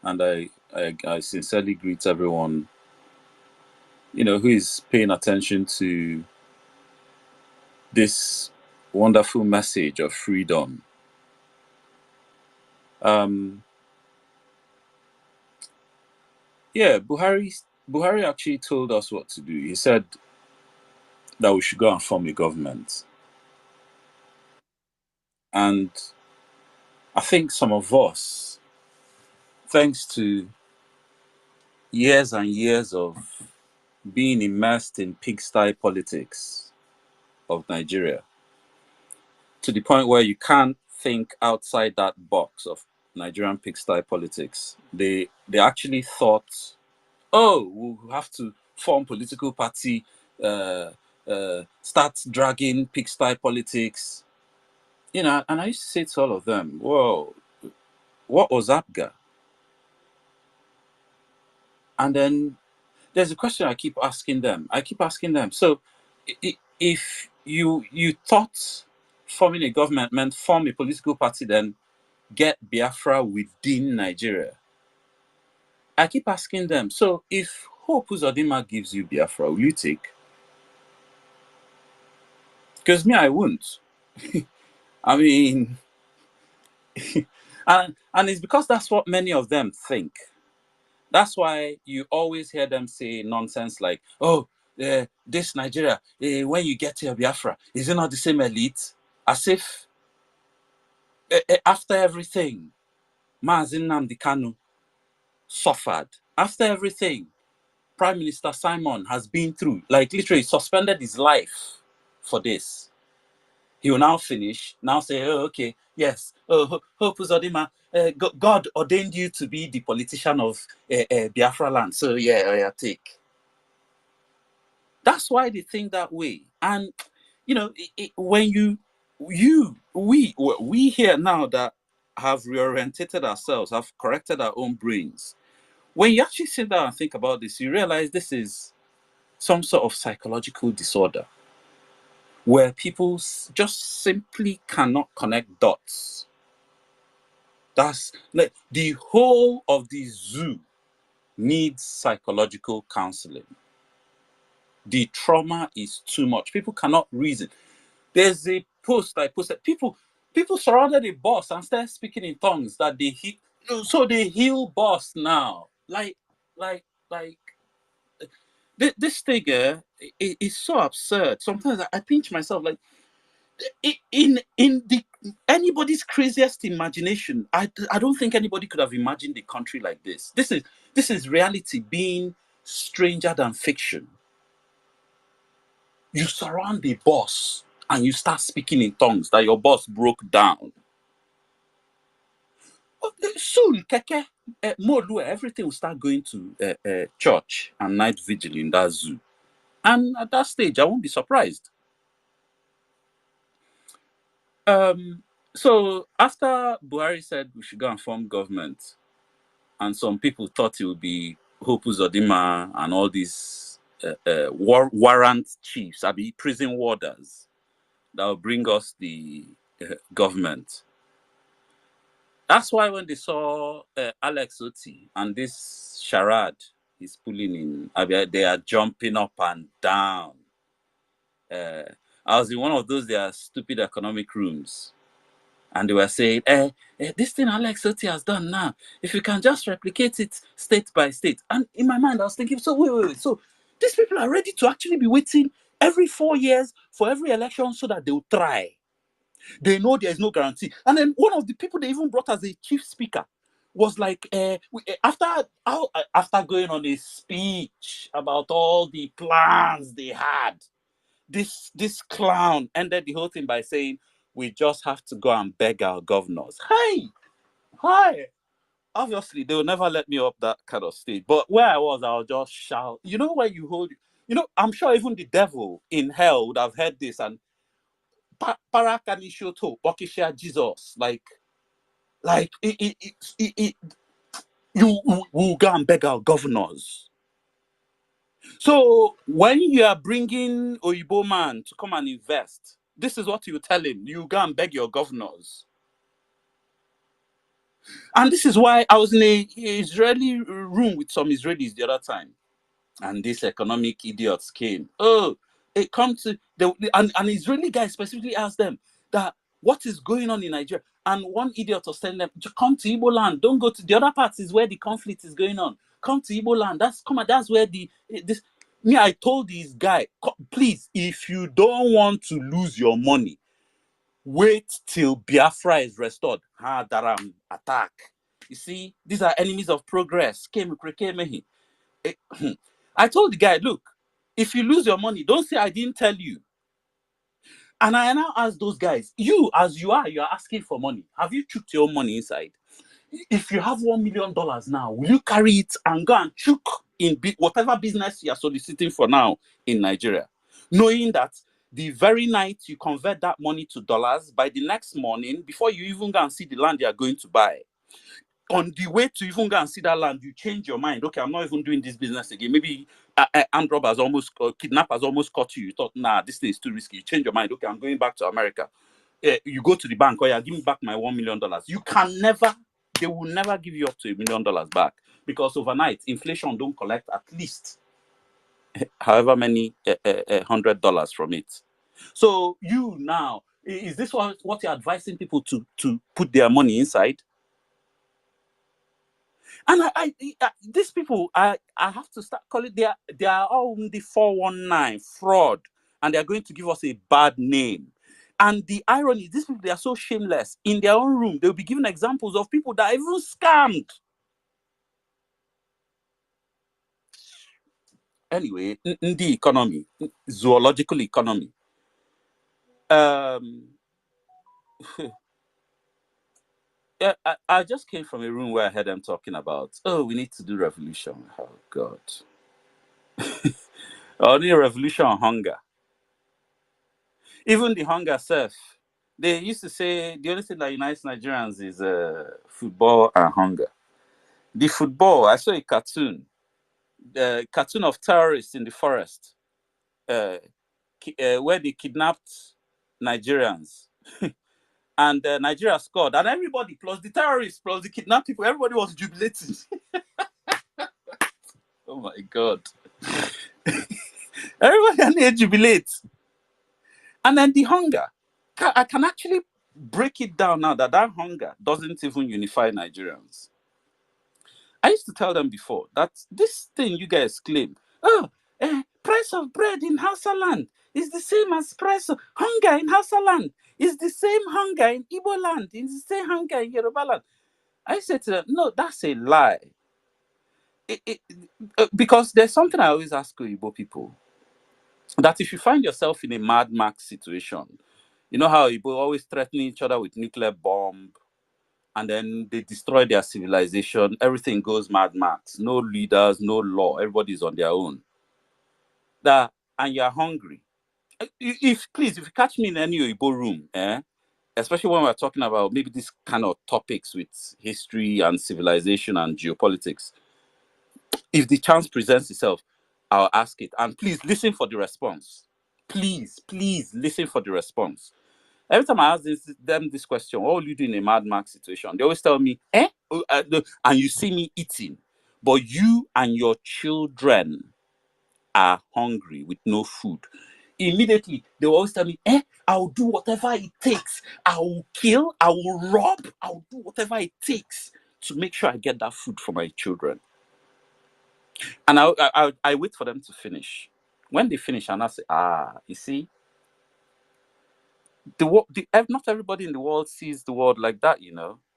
And I sincerely greet everyone, who is paying attention to this wonderful message of freedom. Buhari actually told us what to do. He said that we should go and form a government. And I think some of us, thanks to years and years of being immersed in pigsty politics of Nigeria, to the point where you can't think outside that box of Nigerian pigsty politics. They actually thought, oh, we'll have to form political party, start dragging pigsty politics. And I used to say to all of them, whoa, what was APGA? And then there's a question I keep asking them. So if you thought forming a government meant form a political party, then get Biafra within Nigeria. I keep asking them, so if Hope Uzodinma gives you Biafra, will you take? Because me, I won't. I mean, and it's because that's what many of them think. That's why you always hear them say nonsense like, oh, this Nigeria, when you get to Biafra, is it not the same elite? As if after everything, Mazi Nnamdi Kanu suffered. After everything, Prime Minister Simon has been through, like literally suspended his life for this. He will now finish, now say, oh, okay, yes, Hope Uzodinma, God ordained you to be the politician of Biafra land. So yeah, take. That's why they think that way. And, when we here now that have reorientated ourselves, have corrected our own brains, when you actually sit down and think about this, you realize this is some sort of psychological disorder where people just simply cannot connect dots. That's like the whole of the zoo needs psychological counseling. The trauma is too much. People cannot reason. There's a post I posted. People surrounded a boss and started speaking in tongues that they heal. So they heal boss now. Like this thing is so absurd. Sometimes I pinch myself like in the anybody's craziest imagination. I don't think anybody could have imagined a country like this. This is reality being stranger than fiction. You surround the boss and you start speaking in tongues that your boss broke down. Soon, keke, Molu, everything will start going to church and night vigil in that zoo. And at that stage, I won't be surprised. So after Buhari said we should go and form government, and some people thought it would be Hope Uzodinma and all these warrant chiefs, prison warders, that will bring us the government. That's why when they saw Alex Oti and this charade he's pulling in, they are jumping up and down. I was in one of those their stupid economic rooms, and they were saying, this thing Alex Oti has done now, if you can just replicate it state by state. And in my mind, I was thinking, so wait. So these people are ready to actually be waiting every 4 years for every election so that they'll try. They know there's no guarantee. And then one of the people they even brought as a chief speaker was like, after going on a speech about all the plans they had, this clown ended the whole thing by saying, we just have to go and beg our governors. Hi. Obviously, they will never let me up that kind of stage. But where I was just shout. You know where you hold, I'm sure even the devil in hell would have heard this and Parakanishoto, Bokisha Jesus, you will go and beg our governors. So when you are bringing Oyibo man to come and invest, this is what you tell him. You go and beg your governors. And this is why I was in an Israeli room with some Israelis the other time. And these economic idiots came. It comes to an Israeli guy specifically asked them that what is going on in Nigeria. And one idiot was telling them, come to Igbo land. Don't go to the other parts is where the conflict is going on. Come to Igbo land. That's where I told this guy, please, if you don't want to lose your money, wait till Biafra is restored. Daram attack. You see, these are enemies of progress. I told the guy, look, if you lose your money, don't say I didn't tell you. And I now ask those guys, you are asking for money. Have you chuked your own money inside? If you have $1 million now, will you carry it and go and chuk in whatever business you are soliciting for now in Nigeria? Knowing that the very night you convert that money to dollars, by the next morning, before you even go and see the land you are going to buy, on the way to even go and see that land, you change your mind. Okay, I'm not even doing this business again. Maybe armed robbers kidnappers almost caught you. You thought, nah, this thing is too risky. You change your mind. Okay, I'm going back to America. You go to the bank. Oh yeah, give me back my $1 million. They will never give you up to $1 million back, because overnight inflation don't collect at least however many $100 from it. So you now, is this what you're advising people to put their money inside? And these people, I have to start calling, they are all in the 419 fraud, and they are going to give us a bad name. And the irony is, these people, they are so shameless. In their own room, they'll be giving examples of people that are even scammed. Anyway, in the economy, zoological economy, yeah, I just came from a room where I heard them talking about, we need to do revolution. Oh, God. Only a revolution on hunger. Even the hunger self. They used to say the only thing that unites Nigerians is football and hunger. The football, I saw a cartoon. The cartoon of terrorists in the forest where they kidnapped Nigerians. And Nigeria scored. And everybody, plus the terrorists, plus the kidnapped people, everybody was jubilating. Oh my God. Everybody can jubilate. And then the hunger. I can actually break it down now that hunger doesn't even unify Nigerians. I used to tell them before that this thing you guys claim, price of bread in Hausa land is the same as price of hunger in Hausa land. It's the same hunger in Igbo land. It's the same hunger in Yoruba land. I said to them, no, that's a lie. Because there's something I always ask Igbo people, that if you find yourself in a Mad Max situation, you know how Igbo always threaten each other with nuclear bomb, and then they destroy their civilization, everything goes Mad Max, no leaders, no law, everybody's on their own. And you're hungry. If you catch me in any Igbo room, especially when we're talking about maybe this kind of topics with history and civilization and geopolitics, if the chance presents itself, I'll ask it. And please listen for the response. Please listen for the response. Every time I ask them this question, what will you do in a Mad Max situation? They always tell me, and you see me eating, but you and your children are hungry with no food. Immediately, they will always tell me, I'll do whatever it takes. I will kill, I will rob, I'll do whatever it takes to make sure I get that food for my children. And I wait for them to finish. When they finish, and I say, you see, not everybody in the world sees the world like that,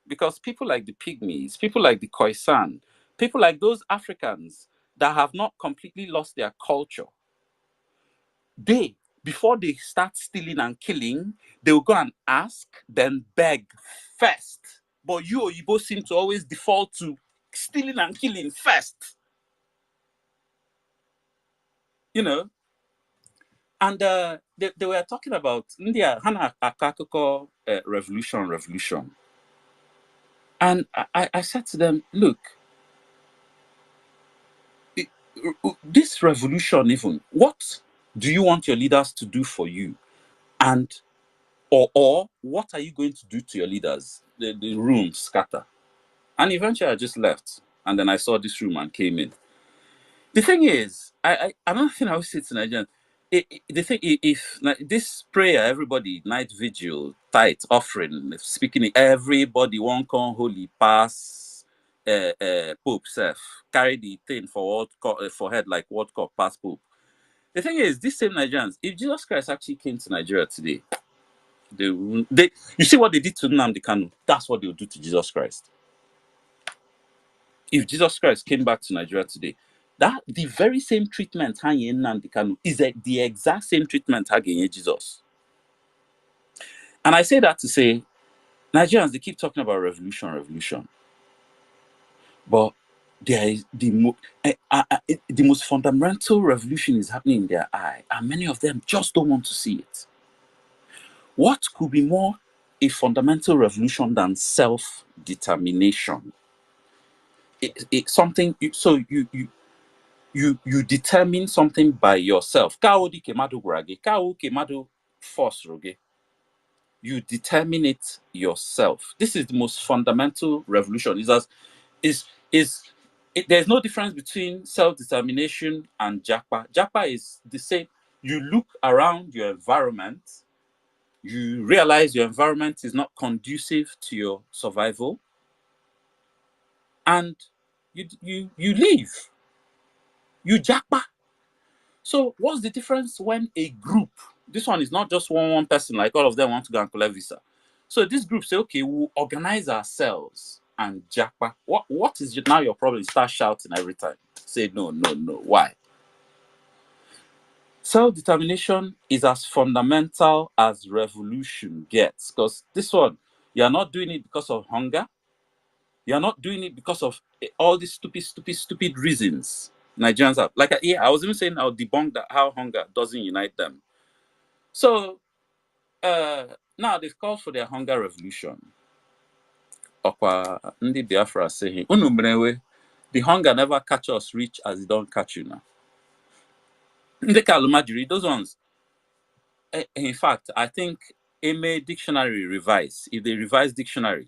because people like the Pygmies, people like the Khoisan, people like those Africans that have not completely lost their culture, before they start stealing and killing, they will go and ask, then beg first. But you Oyibo seem to always default to stealing and killing first. And they were talking about India, Hana Akakoko revolution. And I said to them, look, this revolution, even, what do you want your leaders to do for you? And or what are you going to do to your leaders? The room scatter. And eventually I just left. And then I saw this room and came in. The thing is, another thing I always say to Nigerians, the thing, if this prayer, everybody, night vigil, tithe, offering, speaking, everybody won't come holy pass Pope self, carry the thing for head like World Cup pass Pope. The thing is, these same Nigerians, if Jesus Christ actually came to Nigeria today, you see what they did to Nnamdi Kanu, that's what they'll do to Jesus Christ. If Jesus Christ came back to Nigeria today, the very same treatment hanging Nnamdi Kanu is the exact same treatment hanging Jesus. And I say that to say, Nigerians, they keep talking about revolution. But there is the most fundamental revolution is happening in their eye, and many of them just don't want to see it. What could be more a fundamental revolution than self-determination? It's something. So you determine something by yourself. You determine it yourself. This is the most fundamental revolution. There's no difference between self-determination and Japa. Japa is the same. You look around your environment, you realize your environment is not conducive to your survival, and you leave. You Japa. So what's the difference when a group, this one is not just one person, like all of them want to go and collect visa. So this group say, okay, we'll organize ourselves and Japa. What is now your problem? You start shouting every time. Say no. Why? Self-determination is as fundamental as revolution gets, because this one, you're not doing it because of hunger. You're not doing it because of all these stupid reasons Nigerians have. Like, I was even saying I'll debunk that how hunger doesn't unite them. So now they've called for their hunger revolution. Okwa Ndi Biafra saying, the hunger never catch us rich as it don't catch you now. The Kalumajiri, those ones. In fact, I think Eme Dictionary revise, if they revise dictionary,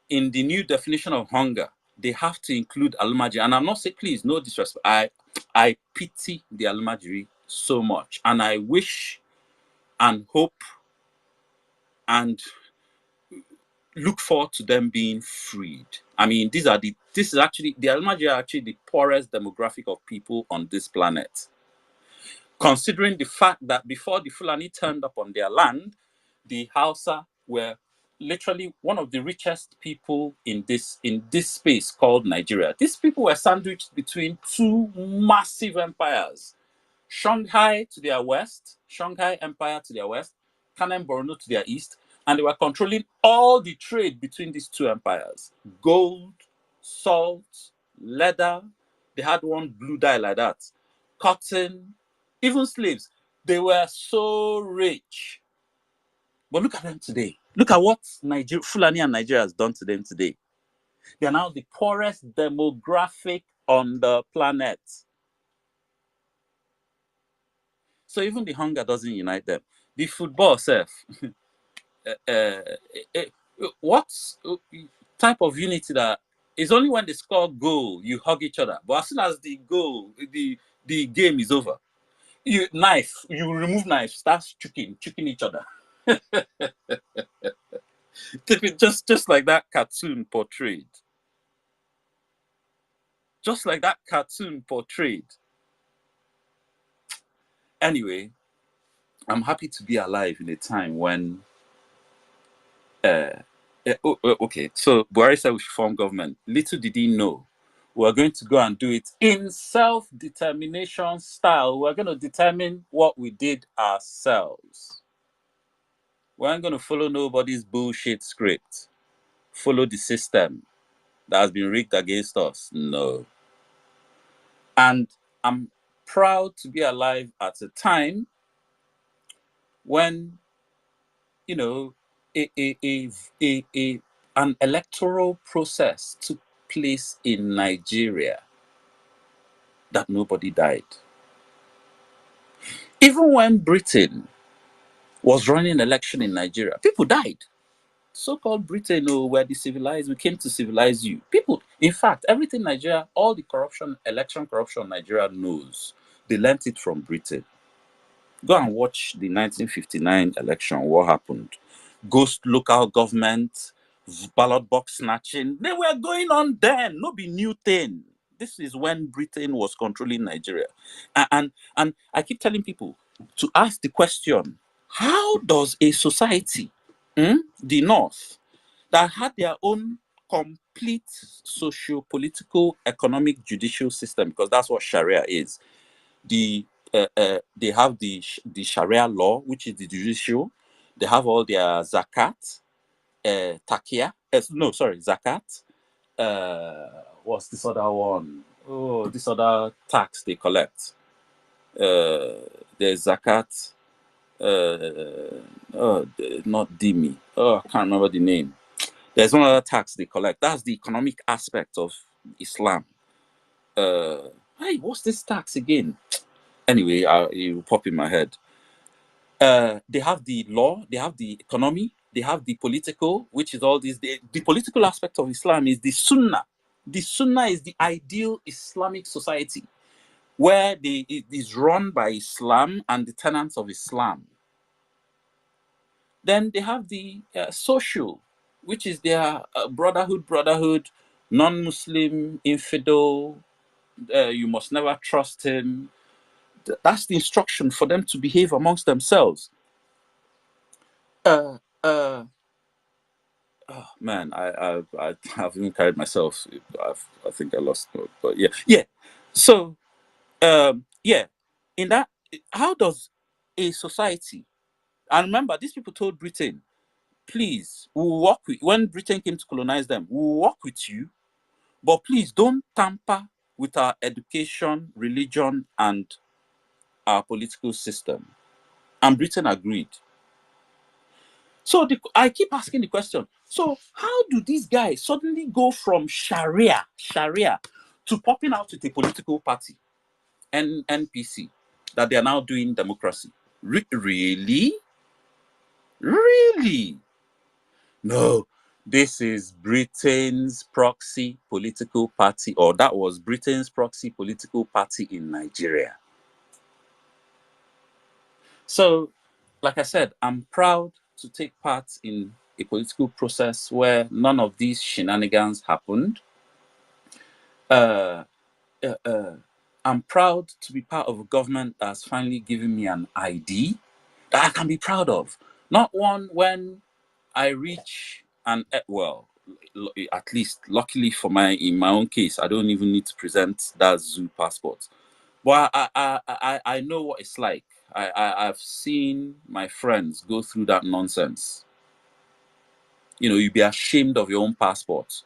in the new definition of hunger, they have to include Almajiri. And I'm not saying, please, no disrespect. I pity the Almajiri so much. And I wish and hope and look forward to them being freed. I mean, this is actually, the Almajiri are actually the poorest demographic of people on this planet. Considering the fact that before the Fulani turned up on their land, the Hausa were literally one of the richest people in this space called Nigeria. These people were sandwiched between two massive empires. Shanghai to their west, Shanghai Empire to their west, Kanem Borno to their east, and they were controlling all the trade between these two empires. Gold, salt, leather, they had one blue dye like that, cotton, even slaves. They were so rich. But look at them today. Look at what Fulani and Nigeria has done to them today. They are now the poorest demographic on the planet. So even the hunger doesn't unite them. The football self, what type of unity that is only when they score goal, you hug each other. But as soon as the goal, the game is over, you remove knife, start chucking each other. just like that cartoon portrayed. Just like that cartoon portrayed. Anyway, I'm happy to be alive in a time when okay, so Buhari said we should form government. Little did he know we're going to go and do it in self-determination style. We're going to determine what we did ourselves. We aren't going to follow nobody's bullshit script. Follow the system that has been rigged against us. No. And I'm proud to be alive at a time when, you know, an electoral process took place in Nigeria that nobody died. Even when Britain was running election in Nigeria, people died. So-called Britain, oh, we're the civilized, we came to civilize you. People, in fact, everything Nigeria, all the corruption, election corruption Nigeria knows, they learnt it from Britain. Go and watch the 1959 election, what happened. Ghost local government, ballot box snatching, they were going on then, no be new thing. This is when Britain was controlling Nigeria. And I keep telling people to ask the question, how does a society, the North, that had their own complete socio-political, economic, judicial system, because that's what Sharia is, they have the Sharia law, which is the judicial. They have all their zakat, takia. Zakat. What's this other one? Oh, this other tax they collect. There's zakat. Not dimi. Oh, I can't remember the name. There's one other tax they collect. That's the economic aspect of Islam. Hey, what's this tax again? Anyway, it will pop in my head. They have the law, they have the economy, they have the political, which is all these. The political aspect of Islam is the Sunnah. The Sunnah is the ideal Islamic society where it is run by Islam and the tenets of Islam. Then they have the social, which is their brotherhood, non-Muslim, infidel, you must never trust him. That's the instruction for them to behave amongst themselves. Oh man, I haven't carried myself. I think I lost, but yeah. So in that, how does a society? And remember, these people told Britain, please, we'll work with, when Britain came to colonize them, we'll work with you, but please don't tamper with our education, religion, and our political system. And Britain agreed. So I keep asking the question, so how do these guys suddenly go from Sharia to popping out with a political party, NPC, that they are now doing democracy? Really? Really? No. This is Britain's proxy political party, or that was Britain's proxy political party in Nigeria. So, like I said, I'm proud to take part in a political process where none of these shenanigans happened. I'm proud to be part of a government that's finally given me an ID that I can be proud of. Not one when I reach an, well, at least luckily for in my own case, I don't even need to present that zoo passport. But I know what it's like. I've seen my friends go through that nonsense. You know, you'd be ashamed of your own passport.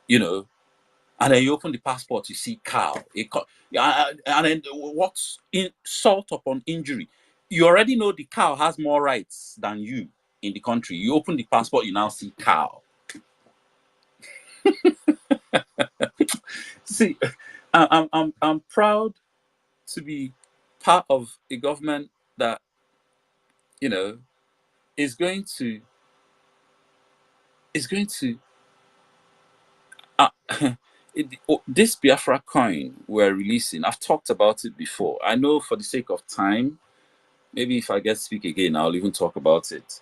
You know, and then you open the passport, you see cow. And then what's insult upon injury? You already know the cow has more rights than you in the country. You open the passport, you now see cow. See, I'm proud to be part of a government that, you know, is going to this Biafra coin we're releasing. I've talked about it before. I know for the sake of time, maybe if I get to speak again, I'll even talk about it.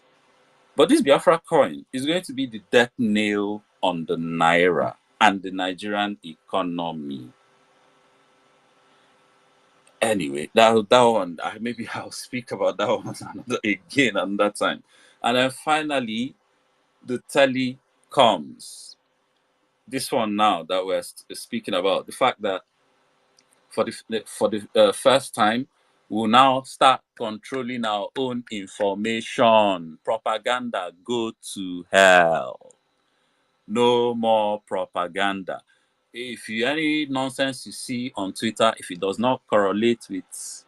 But this Biafra coin is going to be the death nail on the Naira and the Nigerian economy. Anyway, that one, maybe I'll speak about that one again another time. And then finally, the telecoms. This one now that we're speaking about, the fact that for the first time, we'll now start controlling our own information. Propaganda, go to hell. No more propaganda. If any nonsense you see on Twitter, if it does not correlate with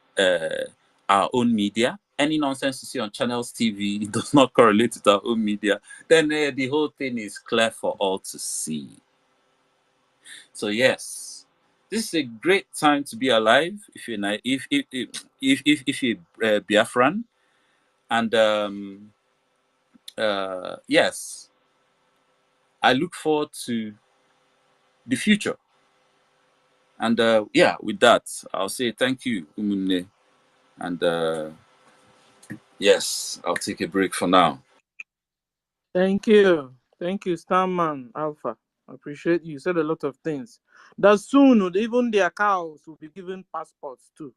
our own media, any nonsense you see on Channels TV, it does not correlate with our own media, then the whole thing is clear for all to see. So yes, this is a great time to be alive if you're Biafran, and yes, I look forward to the future. And yeah, with that, I'll say thank you, Umunne, and yes, I'll take a break for now. Thank you, Starman Alpha. I appreciate you. You said a lot of things. That soon, even their cows will be given passports too.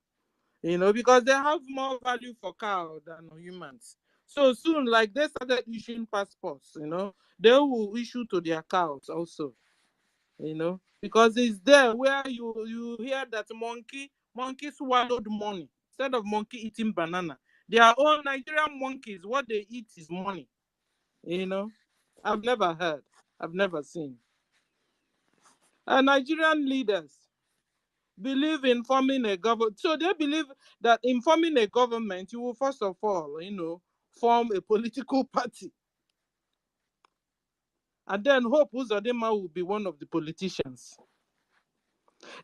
You know, because they have more value for cows than humans. So soon, like they started issuing passports, you know, they will issue to their cows also. You know, because it's there where you hear that monkey swallowed money instead of monkey eating banana. Their own Nigerian monkeys, what they eat is money. You know, I've never heard, I've never seen. Nigerian leaders believe in forming a government. So they believe that in forming a government, you will first of all, you know, form a political party. And then Hope Uzodinma will be one of the politicians.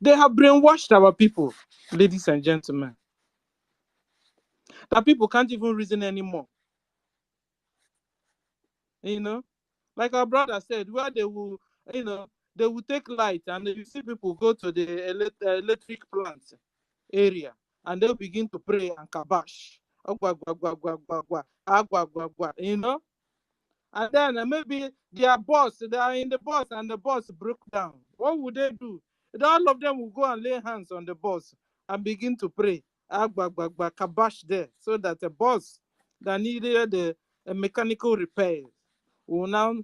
They have brainwashed our people, ladies and gentlemen. That people can't even reason anymore. You know, like our brother said, where they will, you know, they will take light and you see people go to the electric plant area and they'll begin to pray and kabash. You know? And then maybe their boss, they are in the bus and the bus broke down. What would they do? All of them will go and lay hands on the bus and begin to pray. Kabash there, so that the bus that needed a mechanical repair will now,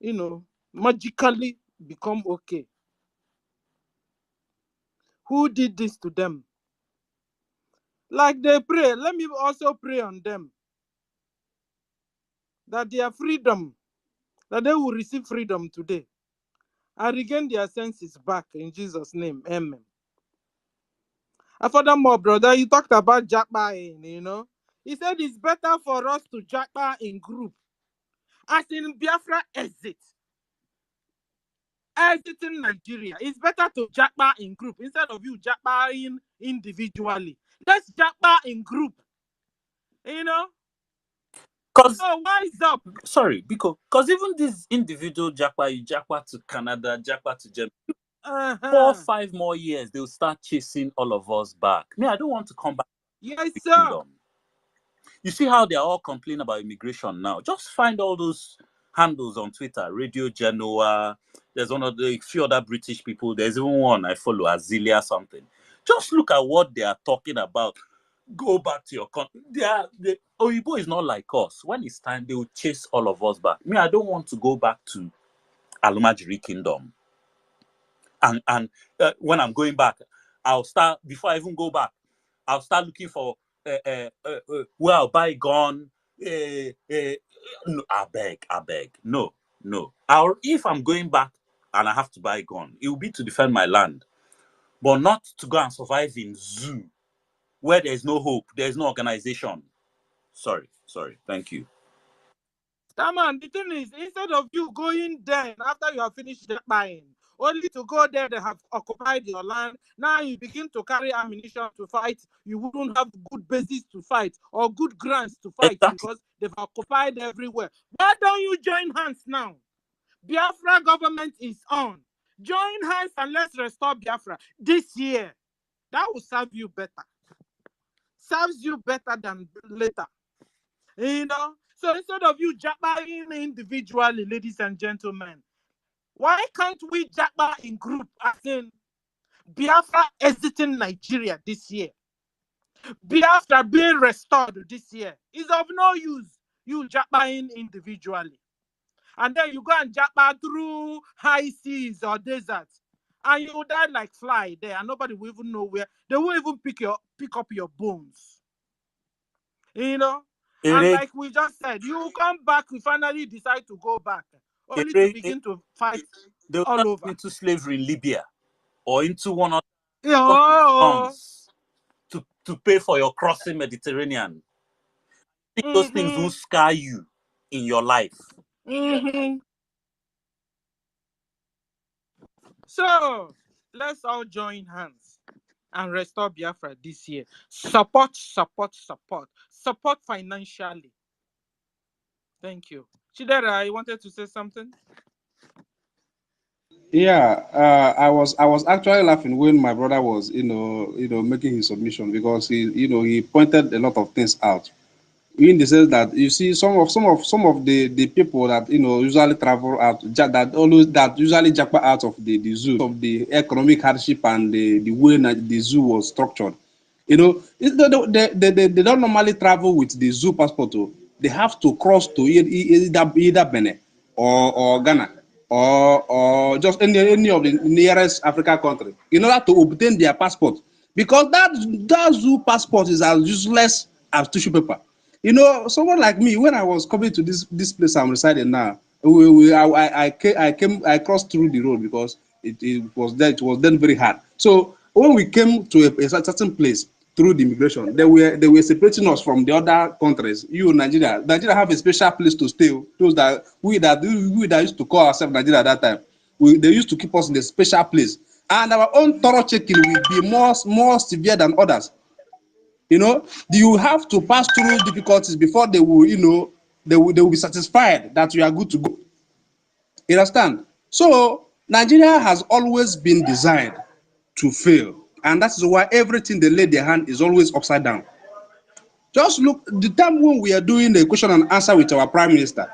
you know, magically become okay. Who did this to them? Like they pray, let me also pray on them. That their freedom, that they will receive freedom today and regain their senses back in Jesus' name. Amen. And furthermore, brother, you talked about Japa, you know. He said it's better for us to Japa in group. As in Biafra exit. Exiting Nigeria. It's better to Japa in group instead of you Japaing individually. Let's Japa in group. You know? Because So wise up. sorry, because even this individual Japa, you Japa to Canada, Japa to Germany, 4 or 5 more years, they'll start chasing all of us back. Me, I don't want to come back Yes, to the sir. kingdom. You see how they're all complaining about immigration now. Just find all those handles on Twitter, Radio Genoa. There's a few other British people. There's even one I follow, Azilia something. Just look at what they are talking about. Go back to your country. Oyibo is not like us. When it's time, they will chase all of us back. Me, I don't want to go back to Alumajiri Kingdom. And when I'm going back, I'll start, before I even go back, I'll start looking for where I'll buy gun. No, I beg. No. If I'm going back and I have to buy gun, it will be to defend my land, but not to go and survive in zoo where there's no hope, there's no organization. Sorry. Thank you. Staman, the thing is, instead of you going there after you have finished buying, only to go there, they have occupied your land. Now you begin to carry ammunition to fight. You wouldn't have good bases to fight or good grants to fight because they've occupied everywhere. Why don't you join hands now? Biafra government is on. Join hands and let's restore Biafra this year. That will serve you better. Serves you better than later. You know? So instead of you jabbing individually, ladies and gentlemen, why can't we jabba in group as in Biafra exiting Nigeria this year? Biafra being restored this year is of no use. You jabbaing individually. And then you go and jabba through high seas or deserts. And you die like fly there and nobody will even know where. They won't even pick up your bones. You know? And like we just said, you come back, you finally decide to go back, only to begin to fight all over. Into slavery in Libya or into one of the to pay for your crossing Mediterranean. Those things will scar you in your life. So let's all join hands and restore Biafra this year. Support financially. Thank you. Chidera, you wanted to say something? Yeah, I was actually laughing when my brother was, making his submission, because he pointed a lot of things out. In the sense that you see some of the people that usually travel out, that usually jackpot out of the zoo, of the economic hardship and the way the zoo was structured. They don't normally travel with the zoo passport. They have to cross to either Benin or Ghana or just any of the nearest African country in order to obtain their passport, because that zoo passport is as useless as tissue paper. Someone like me, when I was coming to this place I'm residing now, I crossed through the road because it was then very hard. So when we came to a certain place through the immigration, they were separating us from the other countries. Nigeria have a special place to stay. Those that we that used to call ourselves Nigeria at that time, they used to keep us in a special place, and our own thorough checking will be more severe than others. You have to pass through difficulties before they will be satisfied that you are good to go. You understand? So Nigeria has always been designed to fail, and that is why everything they lay their hand is always upside down. Just look the time when we are doing the question and answer with our prime minister.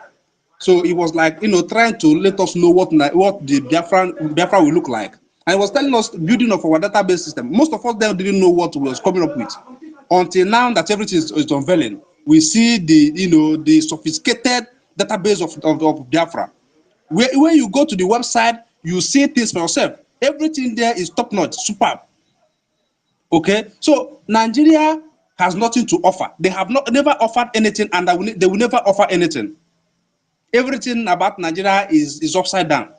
So it was like trying to let us know what the Biafra will look like, and it was telling us building of our database system. Most of us then didn't know what we was coming up with until now that everything is unveiling. We see the sophisticated database of Biafra. When you go to the website, you see things for yourself. Everything there is top notch, superb. Okay, so Nigeria has nothing to offer. They have never offered anything, and they will never offer anything. Everything about Nigeria is upside down.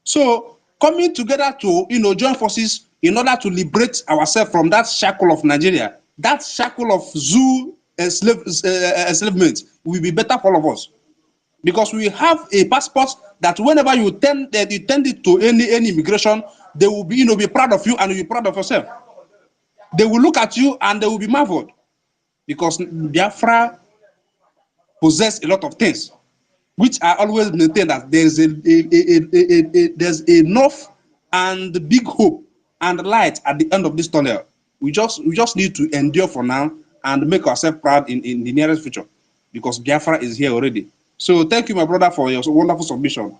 So coming together to join forces in order to liberate ourselves from that shackle of Nigeria, that shackle of zoo enslavement, will be better for all of us, because we have a passport that whenever you tend it to any immigration, they will be proud of you and you'll be proud of yourself. They will look at you and they will be marveled, because Biafra possess a lot of things, which I always maintain that there's there's enough and big hope and light at the end of this tunnel. We just need to endure for now and make ourselves proud in the nearest future, because Biafra is here already. So thank you, my brother, for your wonderful submission.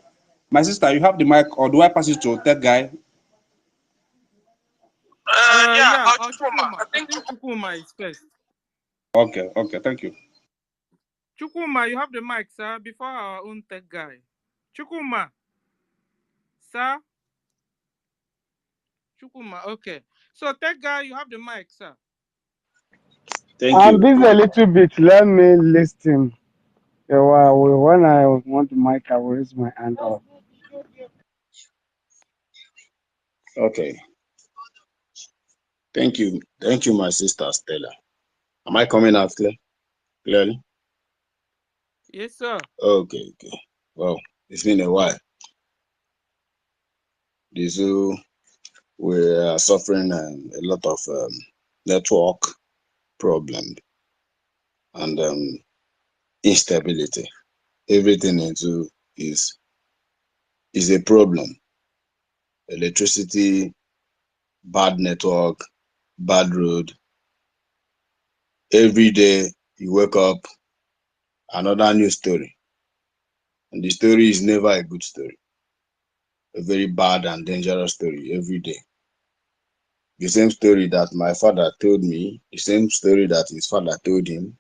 My sister, you have the mic, or do I pass it to that guy? Yeah, Chukuma. I think Chukuma is first. Okay, thank you. Chukuma, you have the mic, sir, before our own tech guy. Chukuma. Sir? Chukuma, okay. So tech guy, you have the mic, sir. Thank I'm you. busy a little bit. Let me listen. When I want the mic, I will raise my hand up. Okay. Thank you, my sister Stella. Am I coming out clearly? Yes, sir. Okay. Well, it's been a while. The zoo, we are suffering a lot of network problem and instability. Everything in zoo is a problem. Electricity, bad network, bad road. Every day you wake up, another new story. And the story is never a good story. A very bad and dangerous story every day. The same story that my father told me, the same story that his father told him,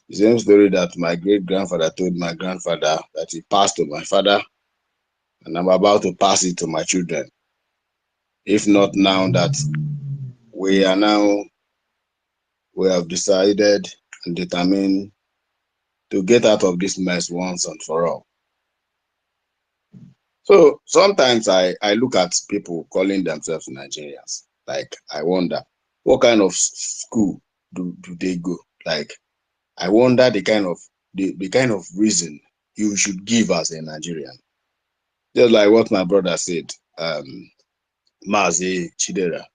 the same story that my great-grandfather told my grandfather, that he passed to my father, and I'm about to pass it to my children. If not now that we have decided and determined to get out of this mess once and for all. So sometimes I look at people calling themselves Nigerians. Like, I wonder, what kind of school do they go? Like, I wonder the kind of reason you should give as a Nigerian. Just like what my brother said, Mazi Chidera. A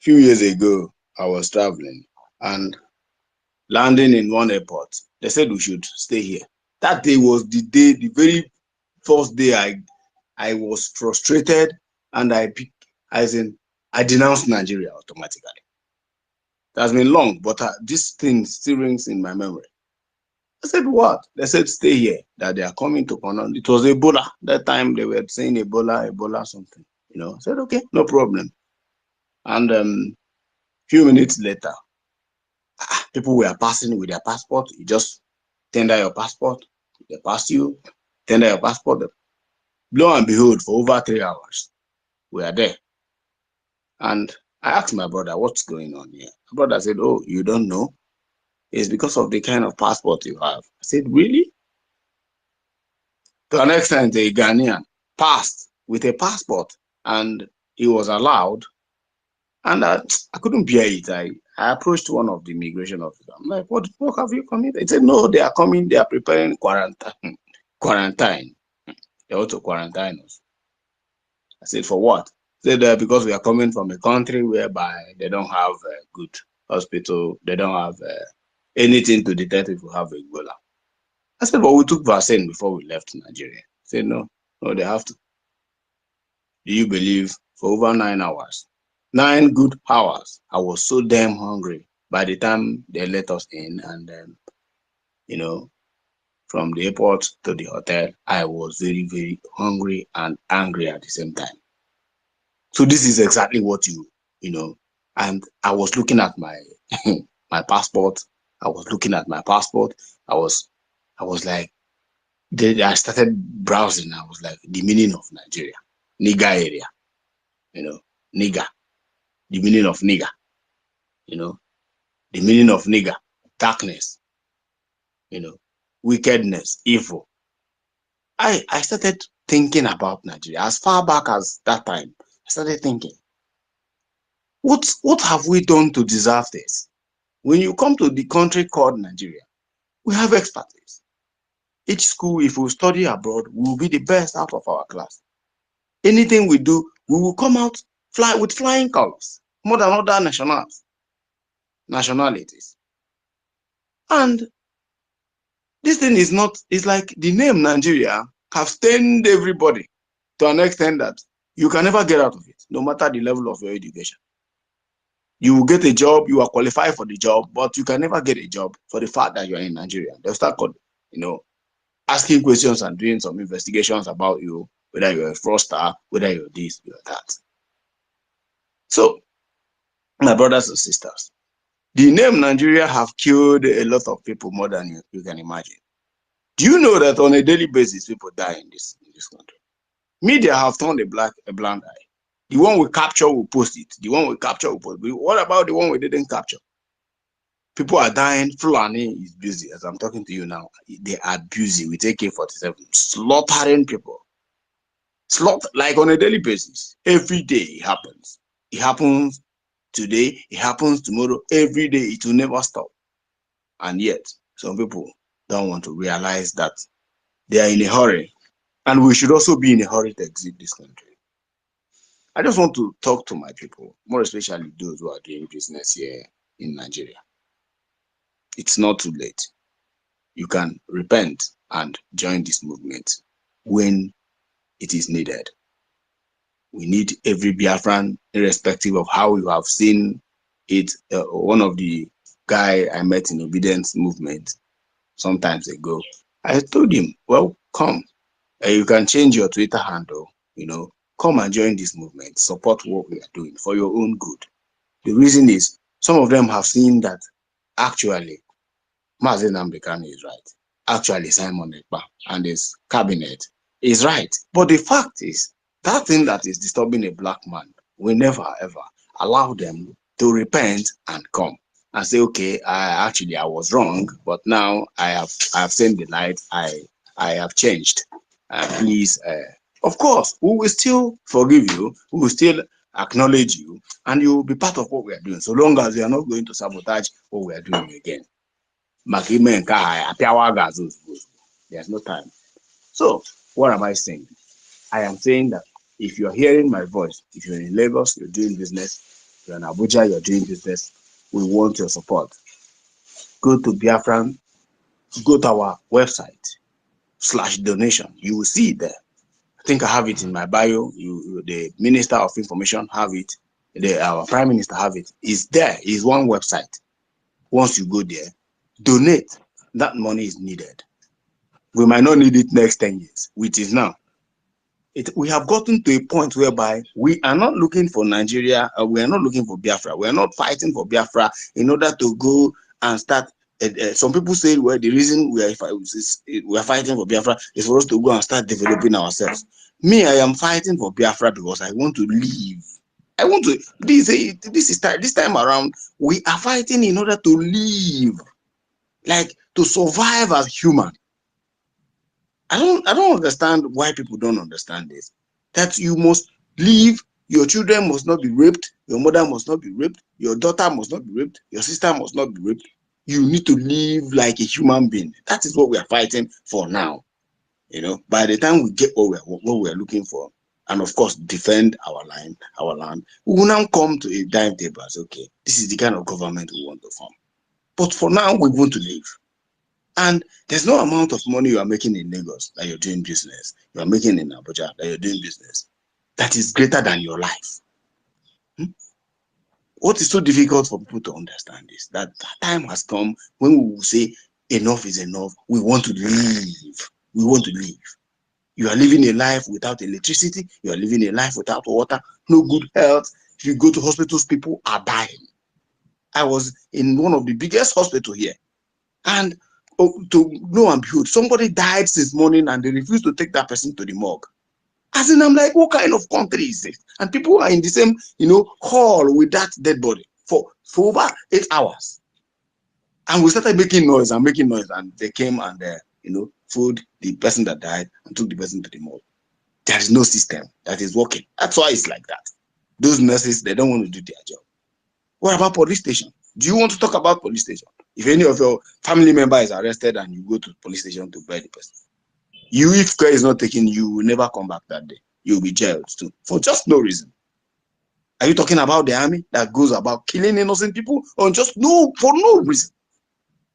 few years ago, I was traveling and landing in one airport. They said we should stay here. That day was the very first day I was frustrated, and I denounced Nigeria automatically. It has been long, but this thing still rings in my memory. I said, what? They said, stay here, that they are coming to Conan. It was Ebola. That time they were saying Ebola something. I said, okay, no problem. And few minutes later, people were passing with their passport. You just tender your passport. They pass you, tender your passport. Lo and behold, for over 3 hours, we are there. And I asked my brother, what's going on here? My brother said, oh, you don't know? It's because of the kind of passport you have. I said, really? To an extent, a Ghanaian passed with a passport and he was allowed. And I couldn't bear it. I approached one of the immigration officers. I'm like, what have you come here? He said, no, they are coming. They are preparing quarantine. They want to quarantine us. I said, for what? He said, because we are coming from a country whereby they don't have a good hospital. They don't have anything to detect if we have Ebola. I said, but we took vaccine before we left Nigeria. He said, no, they have to. Do you believe for over 9 hours, 9 good hours, I was so damn hungry by the time they let us in, and from the airport to the hotel, I was very, very hungry and angry at the same time. So this is exactly what and I was looking at my my passport. I was looking at my passport. I was like, I started browsing. I was like, the meaning of Nigeria, nigger area, nigger, the meaning of nigger, the meaning of nigger, darkness, wickedness, evil. I started thinking about Nigeria as far back as that time. I started thinking, what have we done to deserve this? When you come to the country called Nigeria, we have expertise. Each school, if we study abroad, we will be the best out of our class. Anything we do, we will come out with flying colors, more than other nationalities. And This thing is not, it's like the name Nigeria have stained everybody to an extent that you can never get out of it, no matter the level of your education. You will get a job, you are qualified for the job, but you can never get a job for the fact that you are in Nigeria. They'll start, asking questions and doing some investigations about you, whether you're a fraudster, whether you're this, you're that. So, my brothers and sisters, the name Nigeria have killed a lot of people more than you can imagine. Do you know that on a daily basis, people die in this country? Media have turned a blind eye. The one we capture will post it. The one we capture will post it. What about the one we didn't capture? People are dying. Fulani is busy. As I'm talking to you now, they are busy with AK-47, slaughtering people. Slaughter, like on a daily basis. Every day it happens. It happens today. It happens tomorrow. Every day it will never stop. And yet, some people don't want to realize that they are in a hurry. And we should also be in a hurry to exit this country. I just want to talk to my people, more especially those who are doing business here in Nigeria. It's not too late. You can repent and join this movement when it is needed. We need every Biafran, irrespective of how you have seen it. One of the guy I met in obedience movement sometimes ago, I told him, well, come. You can change your Twitter handle, come and join this movement, support what we are doing for your own good. The reason is, some of them have seen that actually, Mazi Nnamdi Kanu is right. Actually, Simon2Much and his cabinet is right. But the fact is, that thing that is disturbing a black man, we never ever allow them to repent and come and say, okay, I was wrong, but now I have seen the light, I have changed. Please, of course, we will still forgive you, we will still acknowledge you, and you will be part of what we are doing, so long as you are not going to sabotage what we are doing again. There's no time. So, what am I saying? I am saying that if you're hearing my voice, if you're in Lagos, you're doing business, you're in Abuja, you're doing business, we want your support. Go to Biafran, go to our website, /donation. You will see it there. I think I have it in my bio. The Minister of Information have it. Our Prime Minister have it. It's there. It's one website. Once you go there, donate. That money is needed. We might not need it next 10 years, which is now. We have gotten to a point whereby we are not looking for Nigeria. We are not looking for Biafra. We are not fighting for Biafra in order to go and start. Some people say, well, the reason we are fighting for Biafra is for us to go and start developing ourselves. Me, I am fighting for Biafra because I want to live. I want to. This time around, we are fighting in order to live, like to survive as human. I don't understand why people don't understand this. That you must live, your children must not be raped, your mother must not be raped, your daughter must not be raped, your sister must not be raped. You need to live like a human being. That is what we are fighting for now. By the time we get what we are looking for, and of course defend our land, we will now come to a dime table as, okay, this is the kind of government we want to form. But for now, we want to live. And there's no amount of money you are making in Lagos that you're doing business, you are making in Abuja that you're doing business, that is greater than your life. What is so difficult for people to understand is that time has come when we will say enough is enough. We want to live. We want to live. You are living a life without electricity. You are living a life without water, no good health. If you go to hospitals, people are dying. I was in one of the biggest hospitals here, and to lo and behold, somebody died since morning and they refused to take that person to the morgue. As in, I'm like, what kind of country is this? And people are in the same, hall with that dead body for over 8 hours. And we started making noise, and they came and, fooled the person that died and took the person to the morgue. There is no system that is working. That's why it's like that. Those nurses, they don't want to do their job. What about police station? Do you want to talk about police station? If any of your family member is arrested and you go to the police station to bury the person, if care is not taken, you will never come back that day. You'll be jailed too, for just no reason. Are you talking about the army that goes about killing innocent people for no reason?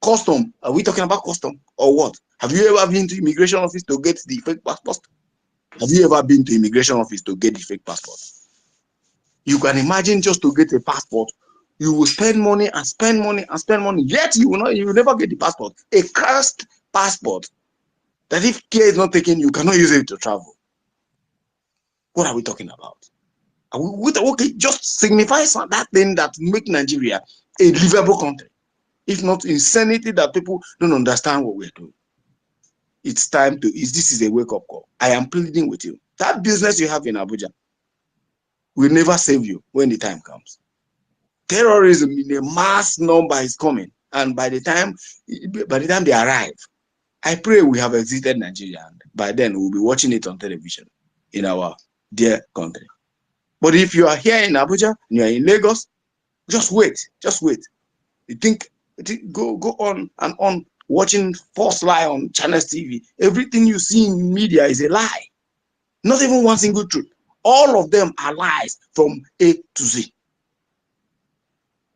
Custom. Are we talking about custom or what? Have you ever been to immigration office to get the fake passport? Have you ever been to immigration office to get the fake passport? You can imagine just to get a passport, you will spend money and spend money and spend money, yet you will never get the passport. A cursed passport that if care is not taken, you cannot use it to travel. What are we talking about? Okay, just signifies that thing that make Nigeria a livable country. If not insanity that people don't understand what we're doing. It's time to, this is a wake-up call. I am pleading with you. That business you have in Abuja will never save you when the time comes. Terrorism in a mass number is coming. And by the time they arrive, I pray we have exited Nigeria. And by then, we'll be watching it on television in our dear country. But if you are here in Abuja, and you are in Lagos, just wait. Just wait. You think go on and on watching false lie on Channels TV. Everything you see in media is a lie. Not even one single truth. All of them are lies from A to Z.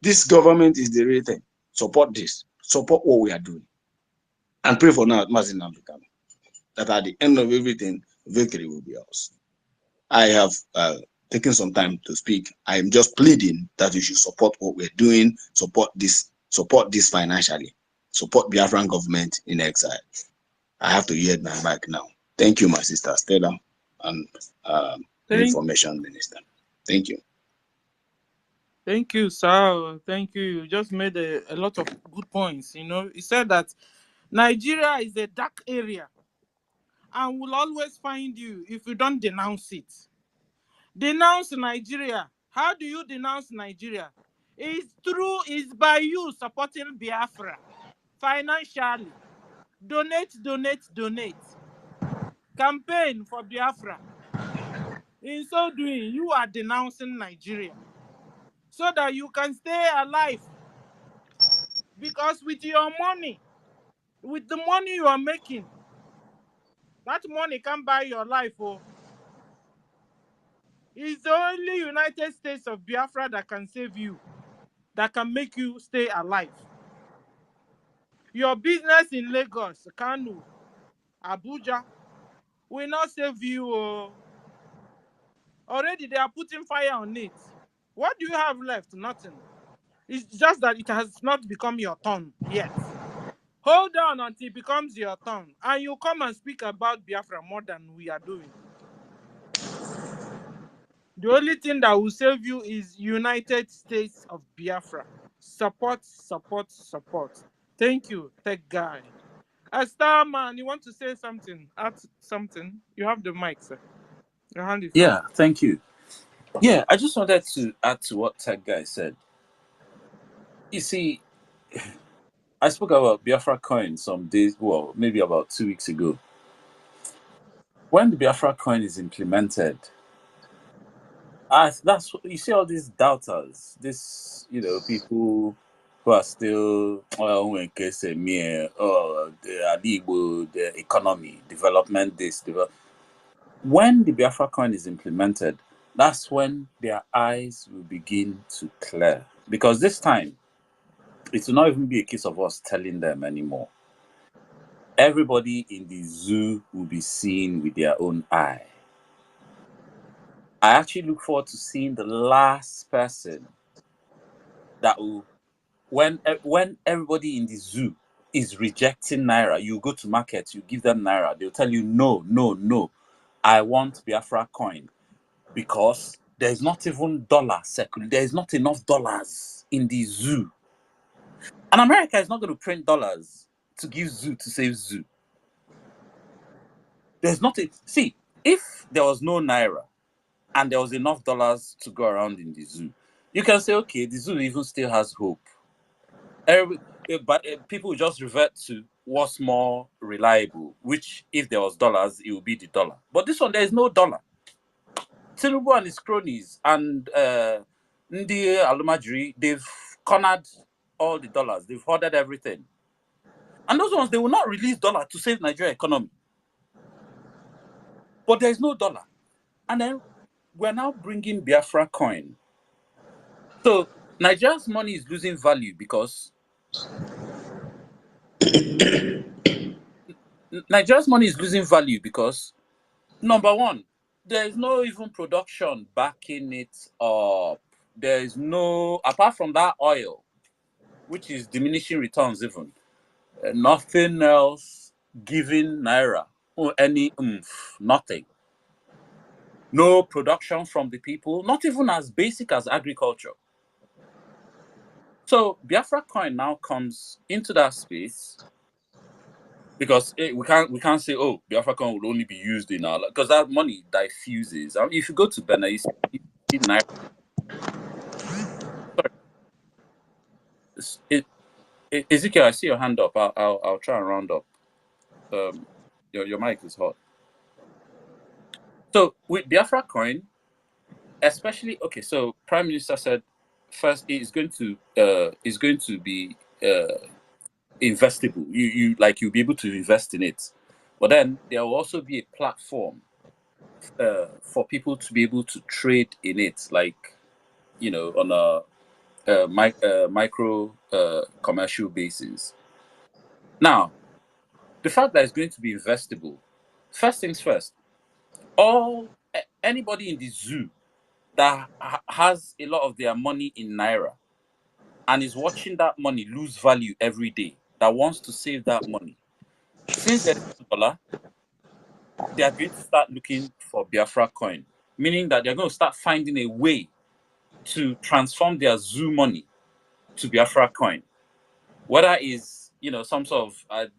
This government is the real thing. Support this. Support what we are doing. And pray for now, Mazin African, that at the end of everything, victory will be ours. I have taken some time to speak. I am just pleading that you should support what we're doing, support this financially, support Biafran government in exile. I have to yield my mic now. Thank you, my sister Stella, and Information Minister. Thank you. Thank you, sir. Thank you. You just made a lot of good points. You know, he said that Nigeria is a dark area and will always find you if you don't denounce it. Denounce Nigeria. How do you denounce Nigeria? It's by you supporting Biafra financially. Donate. Campaign for Biafra. In so doing, you are denouncing Nigeria so that you can stay alive. Because with your money, with the money you are making, that money can buy your life. Oh. It's the only United States of Biafra that can save you, that can make you stay alive. Your business in Lagos, Kano, Abuja will not save you. Oh. Already they are putting fire on it. What do you have left? Nothing. It's just that it has not become your turn yet. Hold on until it becomes your turn, and you come and speak about Biafra more than we are doing. The only thing that will save you is United States of Biafra. Support. Thank you, tech guy. Starman, you want to say something? Add something? You have the mic, sir. Your hand is up. Yeah, thank you. Yeah, I just wanted to add to what Tech Guy said. You see, I spoke about Biafracoin some days, well, maybe about 2 weeks ago. When the Biafracoin is implemented, that's you see all these doubters, people who are still when say me, the economy, development, when the Biafracoin is implemented, that's when their eyes will begin to clear. Because this time, it will not even be a case of us telling them anymore. Everybody in the zoo will be seen with their own eye. I actually look forward to seeing the last person that will, when everybody in the zoo is rejecting Naira, you go to market, you give them Naira, they'll tell you, no, I want Biafra coin because there's not even there's not enough dollars in the zoo. And America is not going to print dollars to give zoo to save zoo. There's nothing. See, if there was no Naira and there was enough dollars to go around in the zoo, you can say, okay, the zoo even still has hope. But people just revert to what's more reliable, which if there was dollars, it would be the dollar. But this one, there is no dollar. Tinubu and his cronies and Ndi Alumajiri, they've cornered all the dollars. They've hoarded everything. And those ones, they will not release dollar to save Nigeria economy. But there is no dollar. And then we're now bringing Biafra coin. So Nigeria's money is losing value because Nigeria's money is losing value because, number one, there is no even production backing it up. There is no, apart from that oil, which is diminishing returns even, nothing else giving Naira or any oomph, nothing. No production from the people, not even as basic as agriculture. So Biafra coin now comes into that space because we can't say, oh, Biafra coin will only be used in our, because that money diffuses. I mean, if you go to Benin, you see Naira. Sorry, Ezekiel, I see your hand up. I'll try and round up. Your mic is hot. So with Biafra coin, especially, okay, so Prime Minister said first it's going to be investable. You'll be able to invest in it, but then there will also be a platform for people to be able to trade in it, like, on a micro commercial basis. Now, the fact that it's going to be investable, first things first, anybody in the zoo that has a lot of their money in Naira and is watching that money lose value every day, that wants to save that money, since there's $1, they are going to start looking for Biafra coin, meaning that they're going to start finding a way to transform their zoo money to Biafra coin, whether is some sort of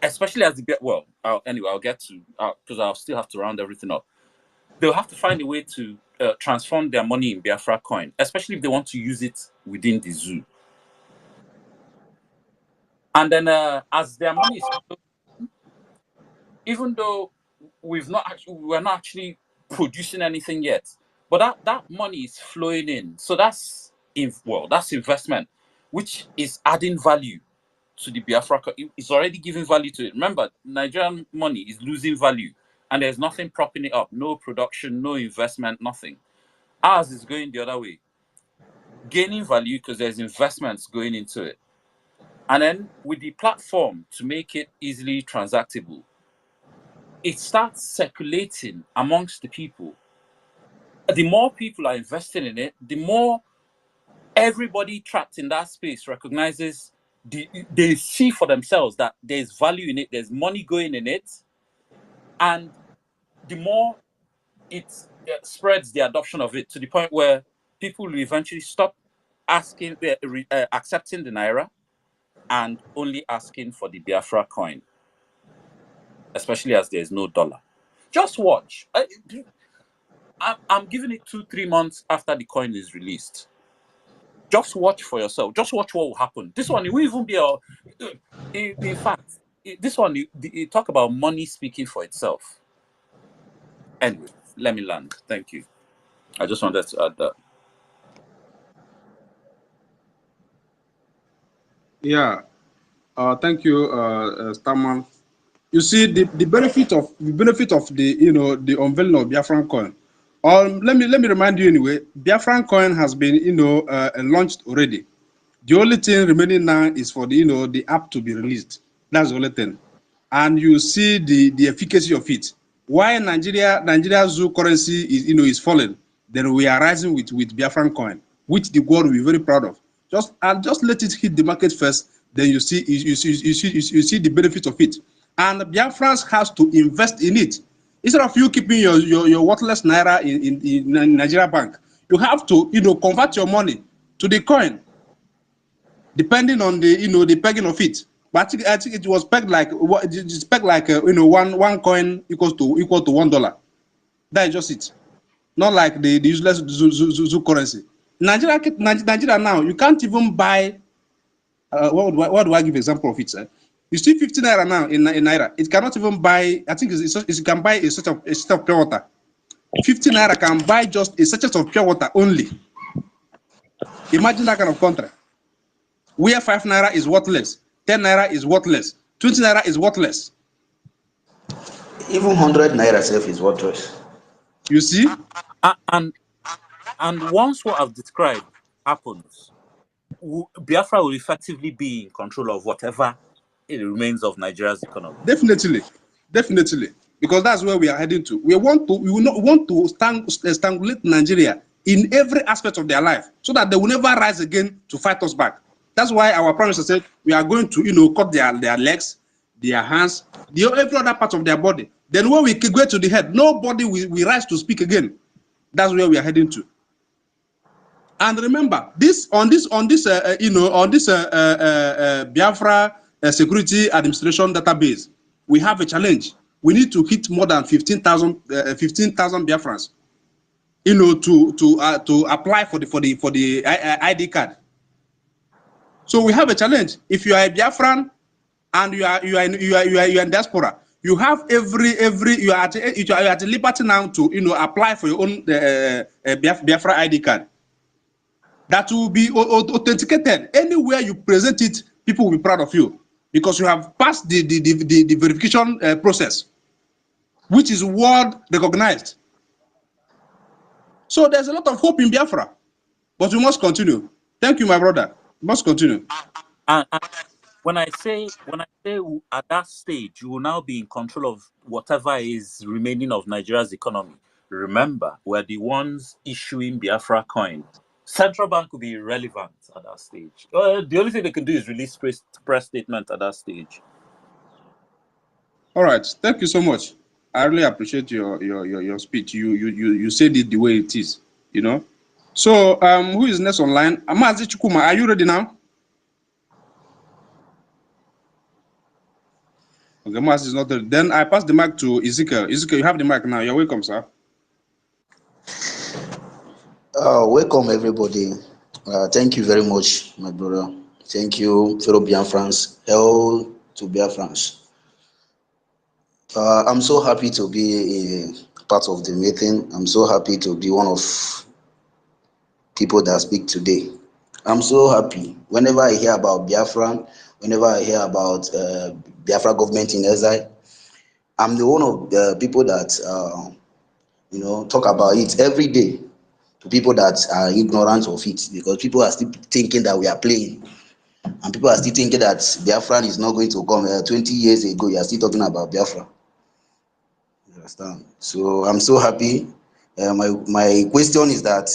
especially as the I'll get to, because I'll still have to round everything up. They'll have to find a way to transform their money in Biafra coin, especially if they want to use it within the zoo. And then as their money is, even though we're not actually producing anything yet, but that money is flowing in. So that's investment, which is adding value to the Biafra. It's already giving value to it. Remember, Nigerian money is losing value, and there's nothing propping it up. No production, no investment, nothing. Ours is going the other way, gaining value because there's investments going into it. And then with the platform to make it easily transactable, it starts circulating amongst the people. The more people are investing in it, the more everybody trapped in that space recognizes, they see for themselves that there's value in it, there's money going in it, and the more it spreads the adoption of it to the point where people will eventually stop accepting the Naira and only asking for the Biafra coin, especially as there's no dollar. Just watch. I'm giving it 2-3 months after the coin is released. Just watch for yourself. Just watch what will happen. This one, it will even be in fact, this one, you talk about money speaking for itself. Anyway, let me land. Thank you. I just wanted to add that. Yeah. Thank you, Starman. You see the benefit of the the unveiling of Biafran coin. Let me remind you anyway. Biafran coin has been launched already. The only thing remaining now is for the app to be released. That's the only thing, and you see the efficacy of it. Why Nigeria zoo currency is falling, then we are rising with Biafran coin, which the world will be very proud of. Just let it hit the market first, then you see the benefit of it. And Biafrans has to invest in it. Instead of you keeping your worthless Naira in Nigeria bank, you have to convert your money to the coin, depending on the pegging of it. But I think it was pegged like one coin equal to $1. That is just it. Not like the useless zoo currency. Nigeria now, you can't even buy. What do I give example of it? You see 50 naira now in naira. It cannot even buy. I think it can buy a set of pure water. 50 naira can buy just a sachet of pure water only. Imagine that kind of country, where 5 naira is worthless, 10 naira is worthless, 20 naira is worthless. Even 100 naira self is worthless. You see? And once what I've described happens, Biafra will effectively be in control of whatever it remains of Nigeria's economy. Definitely, definitely, because that's where we are heading to. We will not want to strangulate Nigeria in every aspect of their life, so that they will never rise again to fight us back. That's why our prime minister said we are going to, cut their legs, their hands, every other part of their body. Then when we go to the head, nobody will rise to speak again. That's where we are heading to. And remember, on this Biafra Security Administration database, we have a challenge. We need to hit more than 15,000 Biafrans, to apply for the ID card. So we have a challenge. If you are a Biafran and you are in diaspora, you have you are at liberty now to apply for your own Biafra ID card. That will be authenticated. Anywhere you present it, people will be proud of you because you have passed the verification process, which is world recognized. So there's a lot of hope in Biafra, but we must continue. Thank you, my brother. We must continue. And when I say at that stage, you will now be in control of whatever is remaining of Nigeria's economy. Remember, we're the ones issuing Biafracoin. Central bank will be irrelevant at that stage. The only thing they can do is release press statement at that stage. All right, thank you so much. I really appreciate your speech. You said it the way it is. So who is next online? Amazi Chukuma, are you ready now? Okay, Amazi is not ready. Then I pass the mic to Ezekiel. Ezekiel, you have the mic now. You're welcome, sir. Welcome, everybody. Thank you very much, my brother. Thank you, fellow Biafrans. Hell to Biafrans. I'm so happy to be a part of the meeting. I'm so happy to be one of people that speak today. I'm so happy. Whenever I hear about Biafra, whenever I hear about Biafra government in exile, I'm the one of the people that talk about it every day to people that are ignorant of it, because people are still thinking that we are playing, and people are still thinking that Biafra is not going to come. 20 years ago, you are still talking about Biafra. You understand? So I'm so happy. My question is that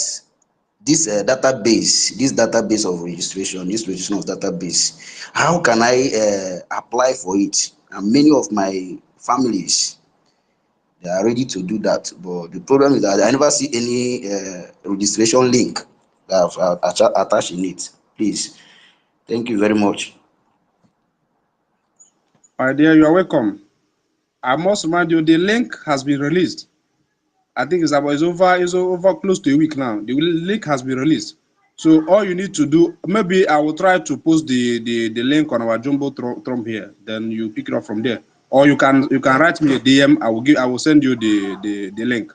this database of registration, this registration of database, how can I apply for it? And many of my families, they are ready to do that, but the problem is that I never see any registration link that I've attached in it. Please, thank you very much. My dear, you are welcome. I must remind you, the link has been released. I think it's over close to a week now. The link has been released. So all you need to do, maybe I will try to post the link on our Jumbo Trump here. Then you pick it up from there. Or you can write me a DM. I will send you the link.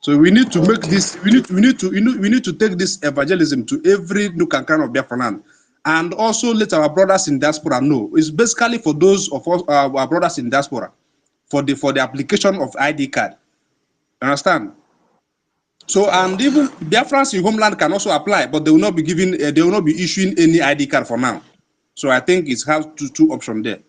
So we need to make this. We need to take this evangelism to every nook and cranny of Biafra land, and also let our brothers in diaspora know. It's basically for those of us, our brothers in diaspora, for the application of ID card. Understand? So, and even Biafrans in homeland can also apply, but they will not be giving, they will not be issuing any ID card for now. So I think it has two options there.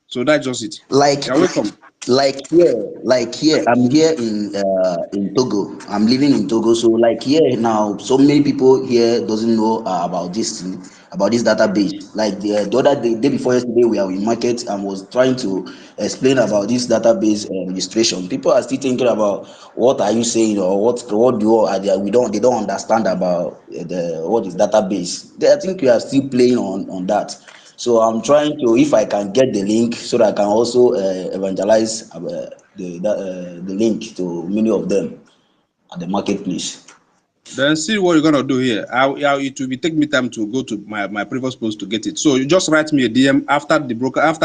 So that's just it. You're welcome. Like here, I'm here in Togo. I'm living in Togo, so like here now, so many people here doesn't know about this thing, about this database. Like the other day before yesterday, we are in market and was trying to explain about this database registration. People are still thinking about what are you saying, or what they don't understand about what is database. I think we are still playing on that. So I'm trying to, if I can get the link, so that I can also evangelize the link to many of them at the marketplace. Then see what you're gonna do here. It will take me time to go to my previous post to get it. So you just write me a DM after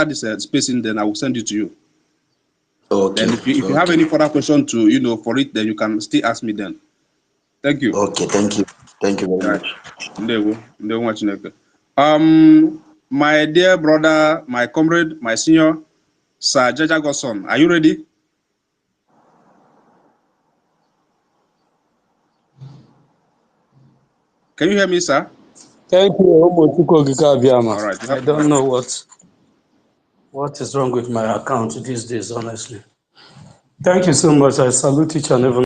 this spacing, then I will send it to you. Okay. Then if you have any further question to for it, then you can still ask me then. Thank you. Okay, thank you. Thank you very much. My dear brother, my comrade, my senior, Sir Jaja Gosson, are you ready? Can you hear me, sir? Thank you, Omotuko Gikabiama. All right. You I have the don't mic. know what is wrong with my account these days, honestly. Thank you so much. I salute each and every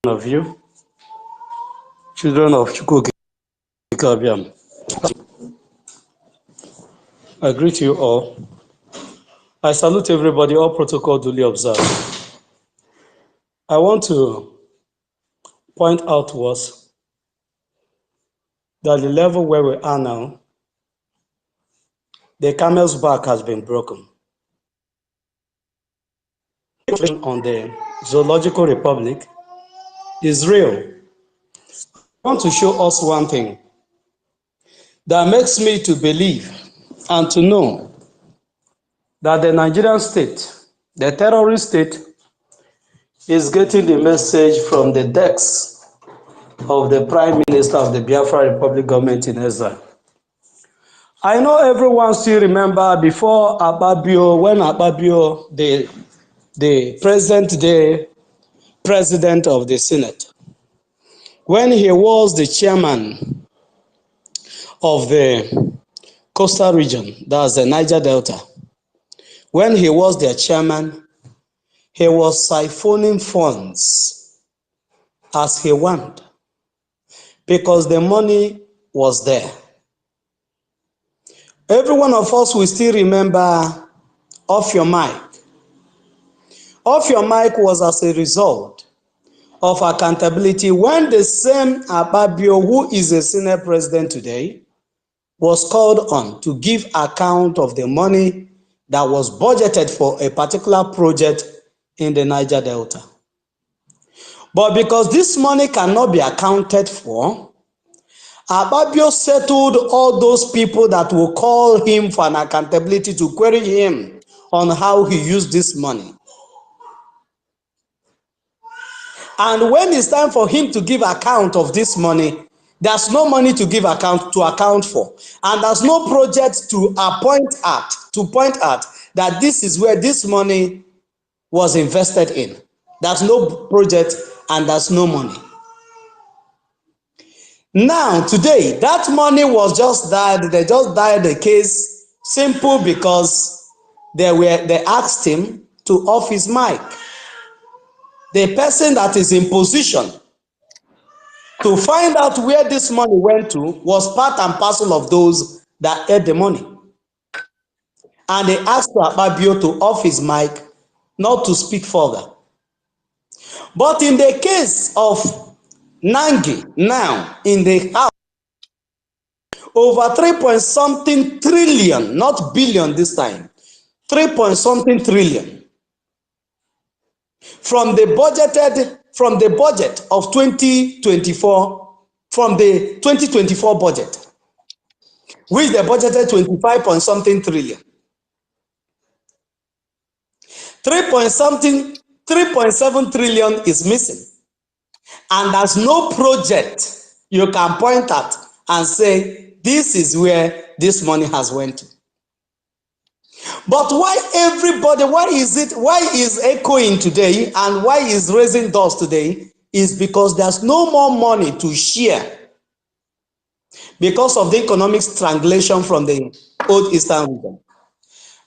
one of you, children of Chuko Gikabiam. I greet you all. I salute everybody, all protocol duly observed. I want to point out to us that the level where we are now, the camel's back has been broken. On the Zoological Republic is real. I want to show us one thing that makes me to believe and to know that the Nigerian state, the terrorist state, is getting the message from the decks of the Prime Minister of the Biafra Republic government in exile. I know everyone still remember before Akpabio, when Akpabio, the present-day president of the Senate, when he was the chairman of the coastal region, that's the Niger Delta, when he was their chairman, he was siphoning funds as he went because the money was there. Every one of us will still remember Off Your Mic. Off Your Mic was as a result of accountability when the same Akpabio, who is a Senate president today, was called on to give account of the money that was budgeted for a particular project in the Niger Delta. But because this money cannot be accounted for, Akpabio settled all those people that will call him for an accountability to query him on how he used this money. And when it's time for him to give account of this money, there's no money to give account for. And there's no project to point at that this is where this money was invested in. There's no project and there's no money. Now, today, that money was just died. They just died the case simple because they asked him to off his mic. The person that is in position to find out where this money went to was part and parcel of those that ate the money. And they asked Akpabio to off his mic, not to speak further. But in the case of Nangi, now in the house, over 3-point-something trillion, not billion this time, 3-point-something trillion from the budget of 2024, from the 2024 budget, which they budgeted 25-point-something trillion. 3.7 trillion is missing. And there's no project you can point at and say, this is where this money has went to. But why is echoing today and why is raising dust today is because there's no more money to share because of the economic strangulation from the old Eastern region.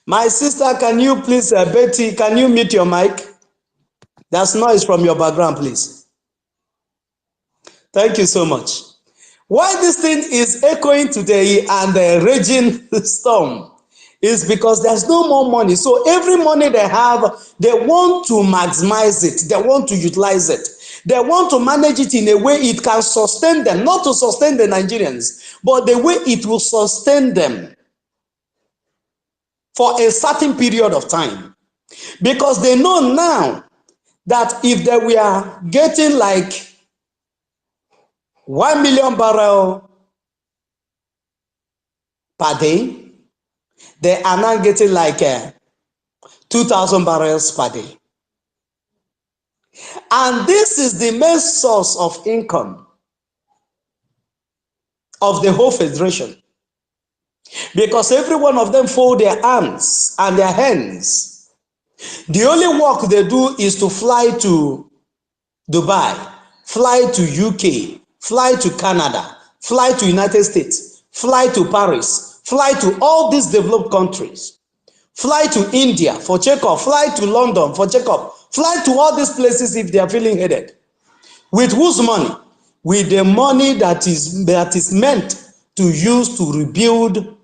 My sister, can you please, Betty, can you mute your mic? There's noise from your background, please. Thank you so much. Why this thing is echoing today and raging storm is because there's no more money. So every money they have, they want to maximize it. They want to utilize it. They want to manage it in a way it can sustain them, not to sustain the Nigerians, but the way it will sustain them for a certain period of time. Because they know now that if they were getting like 1 million barrels per day, they are now getting like 2,000 barrels per day. And this is the main source of income of the whole federation. Because every one of them fold their arms and their hands. The only work they do is to fly to Dubai, fly to UK, fly to Canada, fly to United States, fly to Paris, fly to all these developed countries, fly to India for checkup, fly to London for checkup, fly to all these places if they are feeling headed. With whose money? With the money that is meant to use to rebuild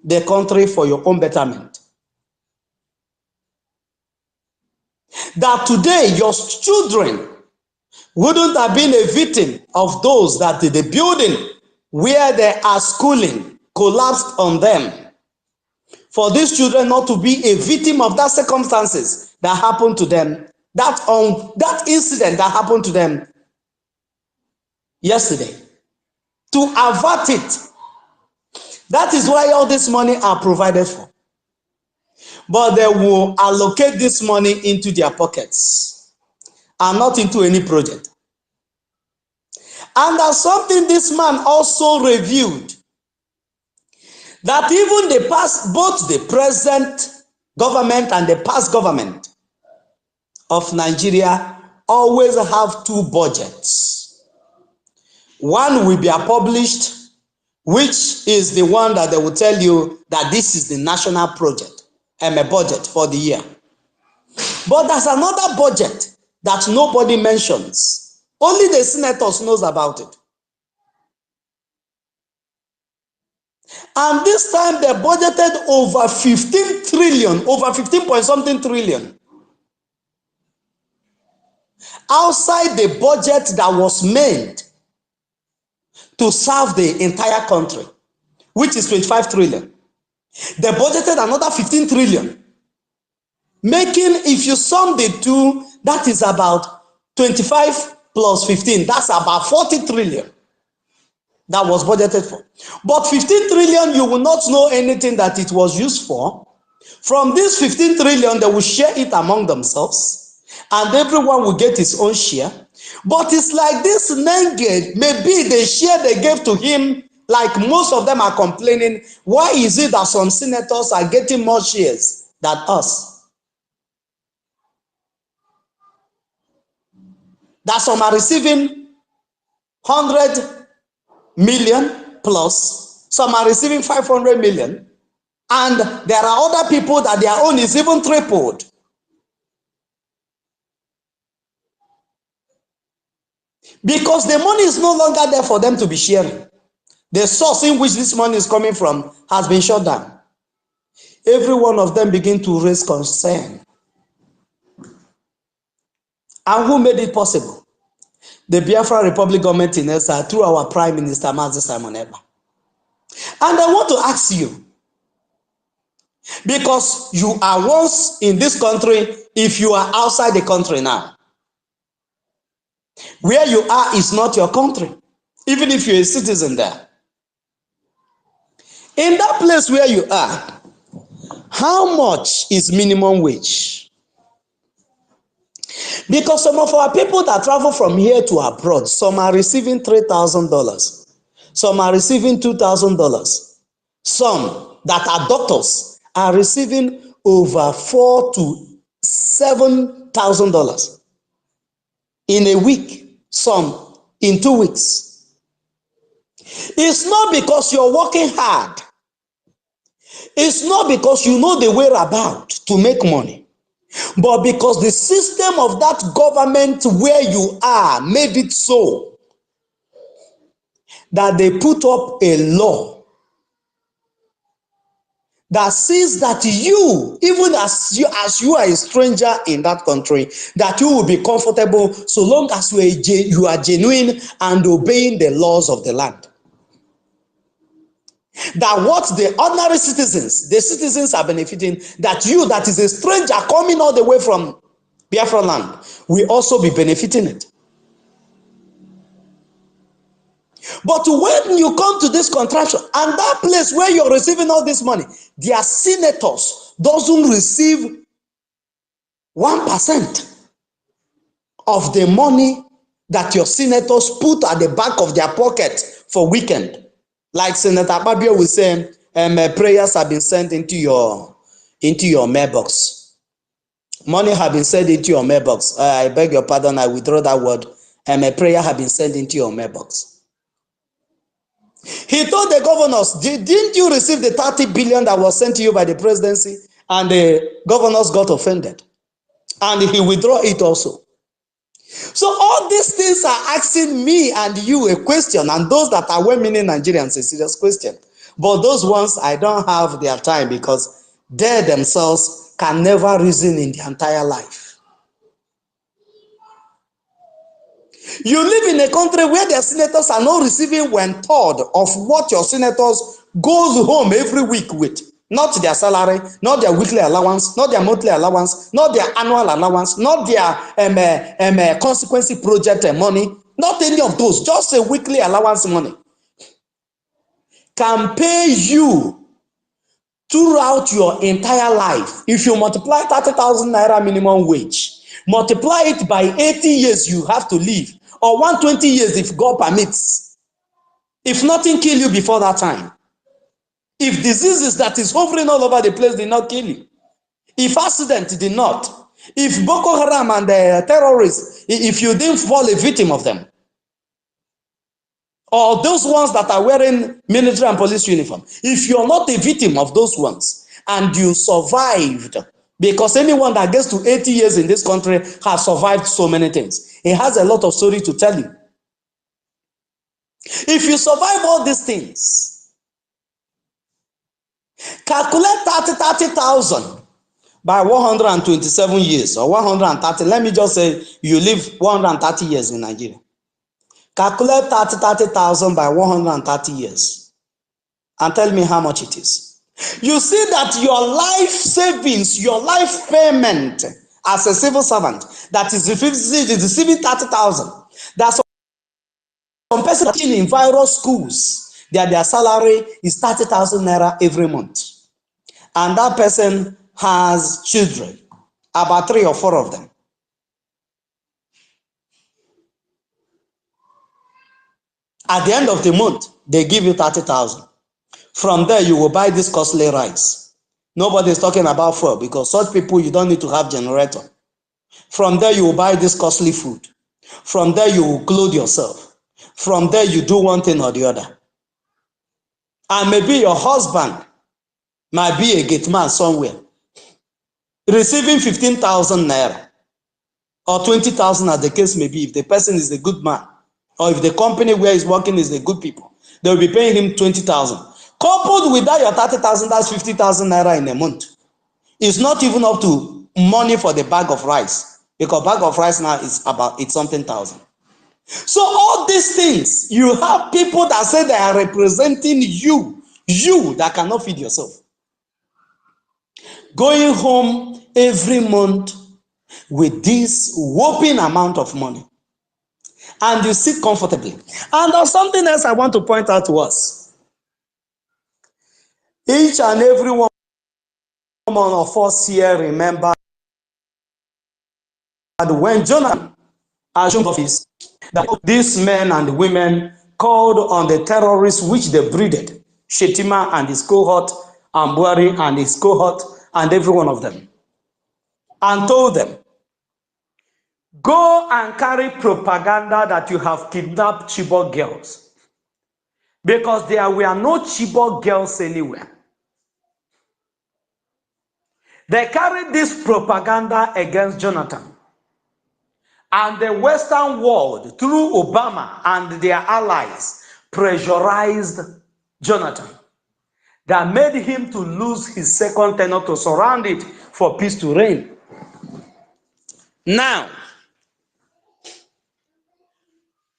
the country for your own betterment. That today your children wouldn't have been a victim of those that the building where they are schooling collapsed on them. For these children not to be a victim of that circumstances that happened to them, that incident that happened to them yesterday. To avert it. That is why all this money are provided for. But they will allocate this money into their pockets and not into any project. And that's something this man also reviewed, that even the past, both the present government and the past government of Nigeria always have two budgets. One will be published, which is the one that they will tell you that this is the national project and a budget for the year. But there's another budget that nobody mentions. Only the senators knows about it. And this time they budgeted over 15 trillion, over 15 point something trillion. Outside the budget that was meant to serve the entire country, which is 25 trillion. They budgeted another 15 trillion. Making, if you sum the two, that is about 25 plus 15. That's about 40 trillion that was budgeted for. But 15 trillion, you will not know anything that it was used for. From this 15 trillion, they will share it among themselves, and everyone will get his own share. But it's like this Nenge, maybe the share they gave to him, like most of them are complaining, why is it that some senators are getting more shares than us? That some are receiving 100 million plus, some are receiving 500 million, and there are other people that their own is even tripled. Because the money is no longer there for them to be sharing. The source in which this money is coming from has been shut down. Every one of them begin to raise concern. And who made it possible? The Biafra Republic government in ESA through our Prime Minister, Simon2Much. And I want to ask you, because you are once in this country, if you are outside the country now, where you are is not your country, even if you're a citizen there. In that place where you are, how much is minimum wage? Because some of our people that travel from here to abroad, some are receiving $3,000, some are receiving $2,000, some that are doctors are receiving over $4,000 to $7,000 in a week, some in 2 weeks. It's not because you're working hard. It's not because you know the way about to make money, but because the system of that government where you are made it so that they put up a law that says that you, even as you are a stranger in that country, that you will be comfortable so long as you are genuine and obeying the laws of the land. That what the ordinary citizens, the citizens are benefiting, that you that is a stranger coming all the way from Biafra land will also be benefiting it. But when you come to this contraction and that place where you're receiving all this money, their senators doesn't receive 1% of the money that your senators put at the back of their pocket for weekend. Like Senator Babio will say, prayers have been sent into your mailbox. Money have been sent into your mailbox. I beg your pardon, I withdraw that word. A prayer have been sent into your mailbox. He told the governors, didn't you receive the 30 billion that was sent to you by the presidency? And the governors got offended. And he withdrew it also. So all these things are asking me and you a question, and those that are well-meaning Nigerians a serious question. But those ones, I don't have their time because they themselves can never reason in their entire life. You live in a country where their senators are not receiving 1/3 of what your senators goes home every week with. Not their salary, not their weekly allowance, not their monthly allowance, not their annual allowance, not their consequence project money, not any of those, just a weekly allowance money. Can pay you throughout your entire life. If you multiply 30,000 naira minimum wage, multiply it by 80 years you have to live, or 120 years if God permits. If nothing kill you before that time. If diseases that is hovering all over the place did not kill you. If accident did not. If Boko Haram and the terrorists, if you didn't fall a victim of them. Or those ones that are wearing military and police uniform. If you're not a victim of those ones and you survived, because anyone that gets to 80 years in this country has survived so many things. He has a lot of story to tell you. If you survive all these things, calculate 30,000 by 127 years or 130. Let me just say you live 130 years in Nigeria. Calculate 30,000 by 130 years and tell me how much it is. You see that your life savings, your life payment as a civil servant that is receiving 30,000. That's some person teaching in various schools that their salary is 30,000 naira every month. And that person has children, about 3 or 4 of them. At the end of the month, they give you 30,000. From there, you will buy this costly rice. Nobody is talking about fuel because such people, you don't need to have generator. From there, you will buy this costly food. From there, you will clothe yourself. From there, you do one thing or the other. And maybe your husband might be a gate man somewhere, receiving 15,000 naira or 20,000 as the case may be, if the person is a good man. Or if the company where he's working is the good people, they'll be paying him 20,000. Coupled with that, your 30,000, that's 50,000 naira in a month. It's not even up to money for the bag of rice, because bag of rice now is about it's something thousand. So all these things, you have people that say they are representing you that cannot feed yourself, going home every month with this whopping amount of money. And you sit comfortably. And there's something else I want to point out to us. Each and every one of us here remember when Jonathan assumed office, that these men and women called on the terrorists which they breeded, Shetima and his cohort, Ambuari and his cohort, and every one of them, and told them, go and carry propaganda that you have kidnapped Chibok girls. Because there were no Chibok girls anywhere. They carried this propaganda against Jonathan. And the Western world, through Obama and their allies, pressurized Jonathan. That made him to lose his second tenure, to surround it for peace to reign. Now,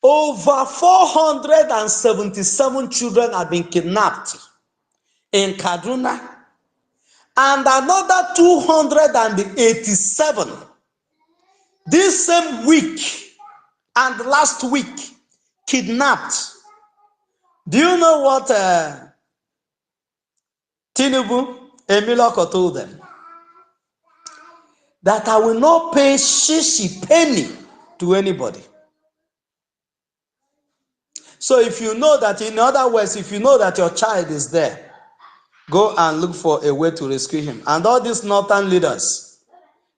over 477 children have been kidnapped in Kaduna, and another 287 this same week and last week kidnapped. Do you know what Tinubu Emiloko told them? That I will not pay shishi penny to anybody. So if you know that, in other words, if you know that your child is there, go and look for a way to rescue him. And all these northern leaders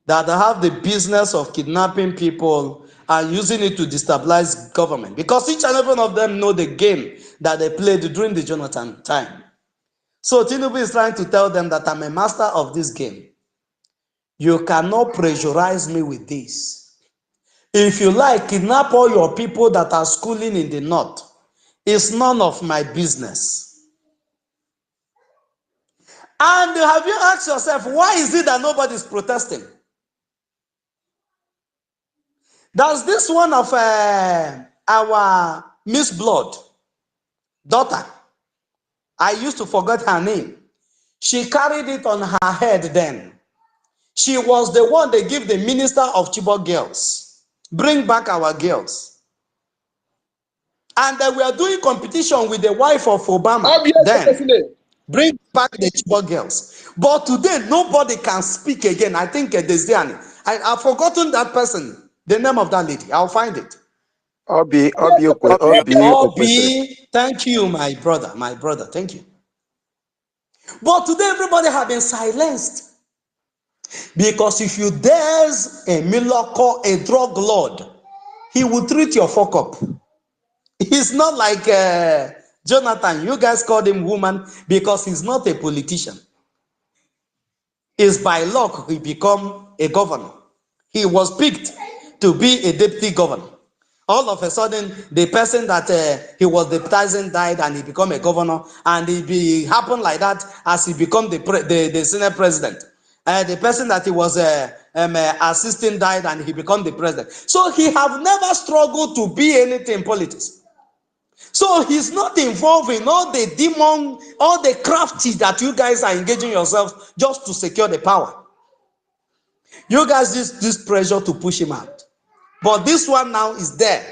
that have the business of kidnapping people and using it to destabilize government, because each and every one of them know the game that they played during the Jonathan time. So Tinubu is trying to tell them that I'm a master of this game. You cannot pressurize me with this. If you like, kidnap all your people that are schooling in the north. It's none of my business. And have you asked yourself, why is it that nobody's protesting? Does this one of our Miss Blood daughter, I used to forget her name, she carried it on her head then. She was the one they give the minister of Chibok girls. Bring back our girls. And they were doing competition with the wife of Obama then. Bring back the Chibok girls. But today, nobody can speak again. I think Desiani. I've forgotten that person, the name of that lady. I'll find it. Obi, thank you, my brother, thank you. But today, everybody has been silenced. Because if you dares a Miloko, a drug lord, he will treat your fuck up. He's not like Jonathan. You guys called him woman because he's not a politician. It's by luck he become a governor. He was picked to be a deputy governor. All of a sudden, the person that he was deputizing died and he became a governor, and it happened like that as he became the Senate president. The person that he was assisting died and he became the president. So he have never struggled to be anything in politics. So he's not involved in all the demon, all the crafty that you guys are engaging yourself just to secure the power. You guys use this pressure to push him out. But this one now is there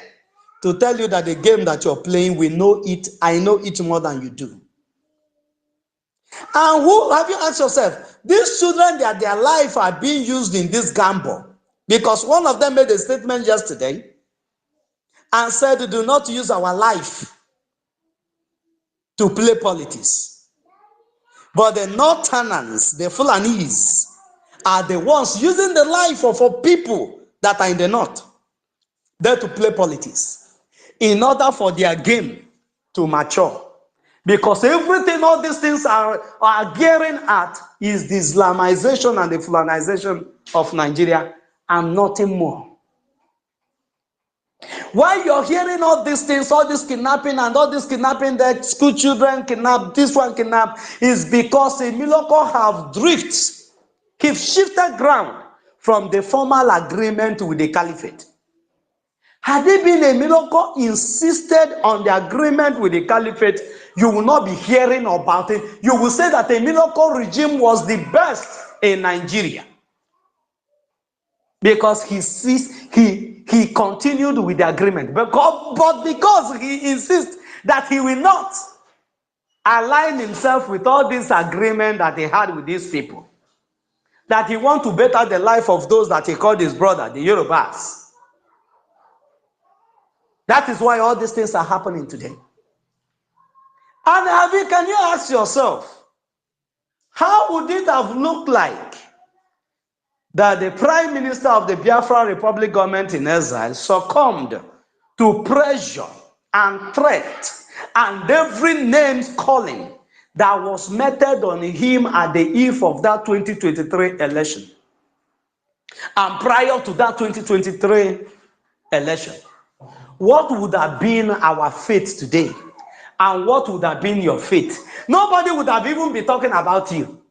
to tell you that the game that you're playing, we know it, I know it more than you do. And who have you asked yourself, these children that their life are being used in this gamble? Because one of them made a statement yesterday and said, do not use our life to play politics. But the Northerners, the Fulanis, are the ones using the life of people that are in the north there to play politics in order for their game to mature. Because everything, all these things are gearing at is the Islamization and the Fulanization of Nigeria and nothing more. Why you're hearing all these things, all this kidnapping and all this kidnapping, that school children kidnapped, this one kidnapped, is because the Miloko have drifted, have shifted ground from the formal agreement with the caliphate. Had it been a Miloko insisted on the agreement with the caliphate, you will not be hearing about it. You will say that the Miloko regime was the best in Nigeria. Because he continued with the agreement. But because he insists that he will not align himself with all this agreement that he had with these people, that he wants to better the life of those that he called his brother, the Yorubas. That is why all these things are happening today. And can you ask yourself, how would it have looked like that the Prime Minister of the Biafra Republic government in exile succumbed to pressure and threat and every name calling that was meted on him at the eve of that 2023 election? And prior to that 2023 election, what would have been our fate today? And what would have been your fate? Nobody would have even been talking about you.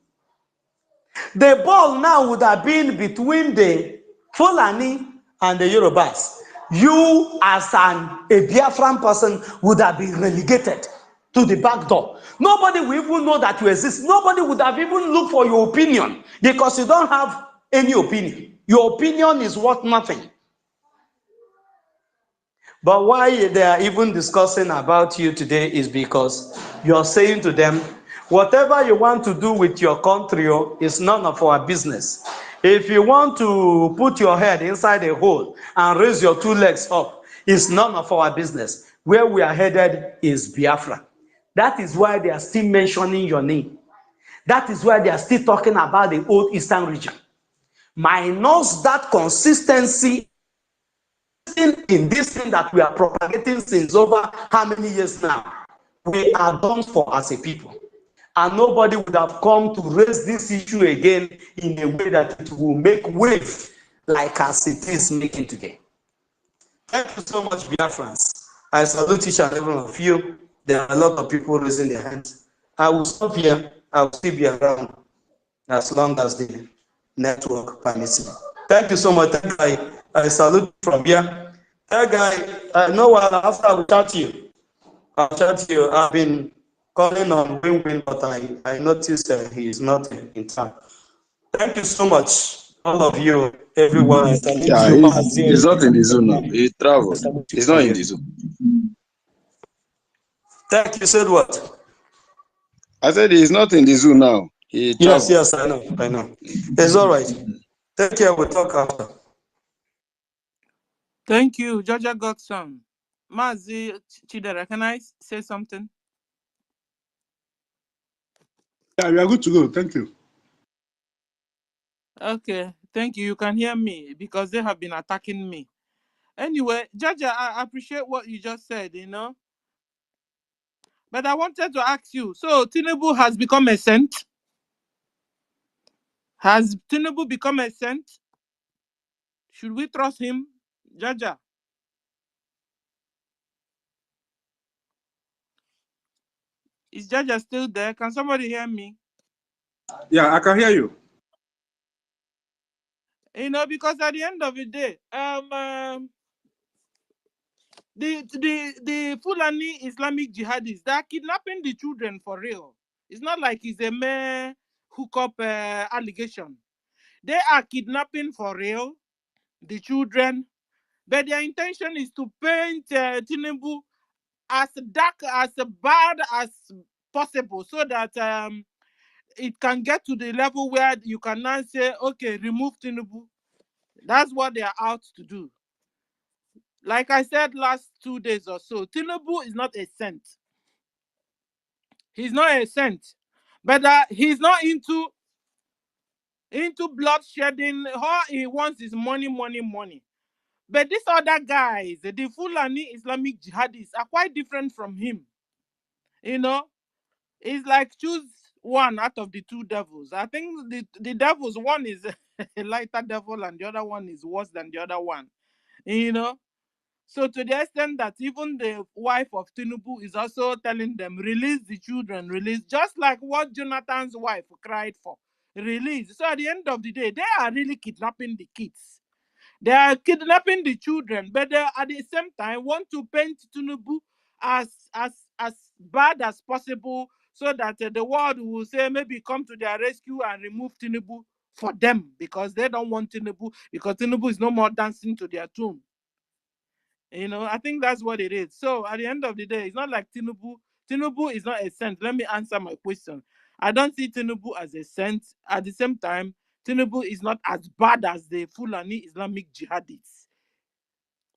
The ball now would have been between the Fulani and the Yorubas. You, as a Biafran person, would have been relegated to the back door. Nobody will even know that you exist. Nobody would have even looked for your opinion because you don't have any opinion. Your opinion is worth nothing. But why they are even discussing about you today is because you're saying to them, whatever you want to do with your country is none of our business. If you want to put your head inside a hole and raise your two legs up, it's none of our business. Where we are headed is Biafra. That is why they are still mentioning your name. That is why they are still talking about the old Eastern region. Minus that consistency again. This thing that we are propagating since over how many years now, we are done for as a people. And nobody would have come to raise this issue again in a way that it will make wave like as it is making today. Thank you so much, Biafrans. I salute each and every one of you. There are a lot of people raising their hands. I will stop here. I will still be around as long as the network permits me. Thank you so much. I salute from here. That guy, I know after I will chat to you. I'll chat to you. I've been calling on Win-Win, but I noticed he is not in town. Thank you so much, all of you, everyone. I salute Yeah, you, he's not in the zone now. He I traveled. salute you He's from not in here. the zone. Thank you. Said what? I said he's not in the zone now. He Yes, traveled. I know. It's all right. Take care. We'll talk after. Thank you, Jaja Godson. Mazi Chidera, can I say something? Yeah, we are good to go. Thank you. Okay, thank you. You can hear me because they have been attacking me. Anyway, Jaja, I appreciate what you just said, But I wanted to ask you, so Tinubu has become a saint? Has Tinubu become a saint? Should we trust him? Jaja? Is Jaja still there? Can somebody hear me? Yeah, I can hear you. Because at the end of the day, the Fulani Islamic jihadists, they are kidnapping the children for real. It's not like it's a mere hookup allegation. They are kidnapping for real the children, but their intention is to paint Tinubu as dark, as bad as possible, so that it can get to the level where you can now say, okay, remove Tinubu. That's what they are out to do. Like I said last 2 days or so, Tinubu is not a saint. He's not a saint. But he's not into bloodshedding. All he wants is money, money, money. But these other guys, the Fulani Islamic jihadists, are quite different from him. It's like choose one out of the two devils. I think the devils, one is a lighter devil and the other one is worse than the other one. So to the extent that even the wife of Tinubu is also telling them, release the children, release, just like what Jonathan's wife cried for, release. So at the end of the day, they are really kidnapping the kids. They are kidnapping the children, but they at the same time want to paint Tinubu as bad as possible, so that the world will say maybe come to their rescue and remove Tinubu for them, because they don't want Tinubu, because Tinubu is no more dancing to their tune. I think that's what it is. So at the end of the day, it's not like Tinubu is not a saint. Let me answer my question. I don't see Tinubu as a saint. At the same time, Tinubu is not as bad as the Fulani Islamic jihadists.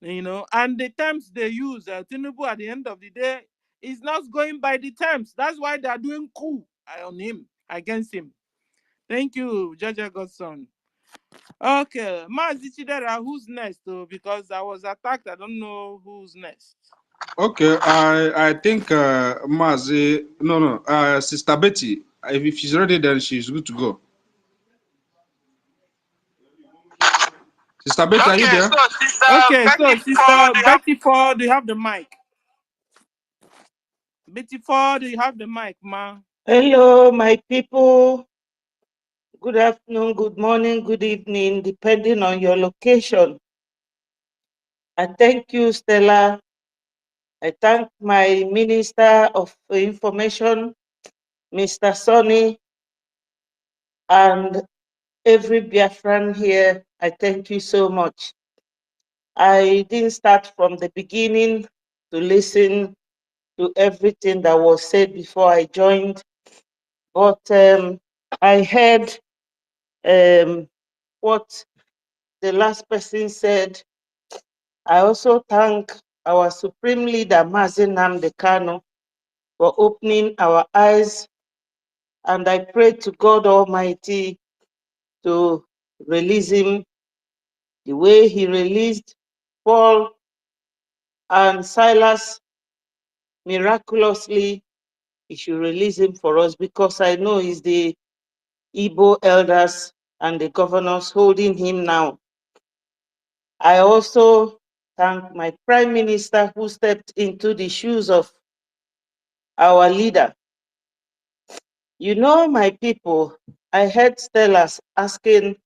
And the terms they use, Tinubu at the end of the day is not going by the terms. That's why they are doing coup on him, against him. Thank you, Jaja Godson. Okay, Mazi Chidera, who's next? Because I was attacked. I don't know who's next. Okay, I think Mazi, no, Sister Betty. If she's ready, then she's good to go. Sister Betty, are you there? So Sister Betty Ford, do you have the mic? Betty Ford, do you have the mic, ma? Hello, my people. Good afternoon, good morning, good evening, depending on your location. I thank you, Stella. I thank my Minister of Information, Mr. Sonny, and every Biafran here. I thank you so much. I didn't start from the beginning to listen to everything that was said before I joined, but I heard what the last person said. I also thank our Supreme Leader, Mazi Nnamdi Kanu, for opening our eyes, and I pray to God Almighty to release him the way he released Paul And Silas, miraculously, he should release him for us, because I know it's the Igbo elders and the governors holding him now. I also thank my Prime Minister, who stepped into the shoes of our leader. You know, my people, I heard Stellas asking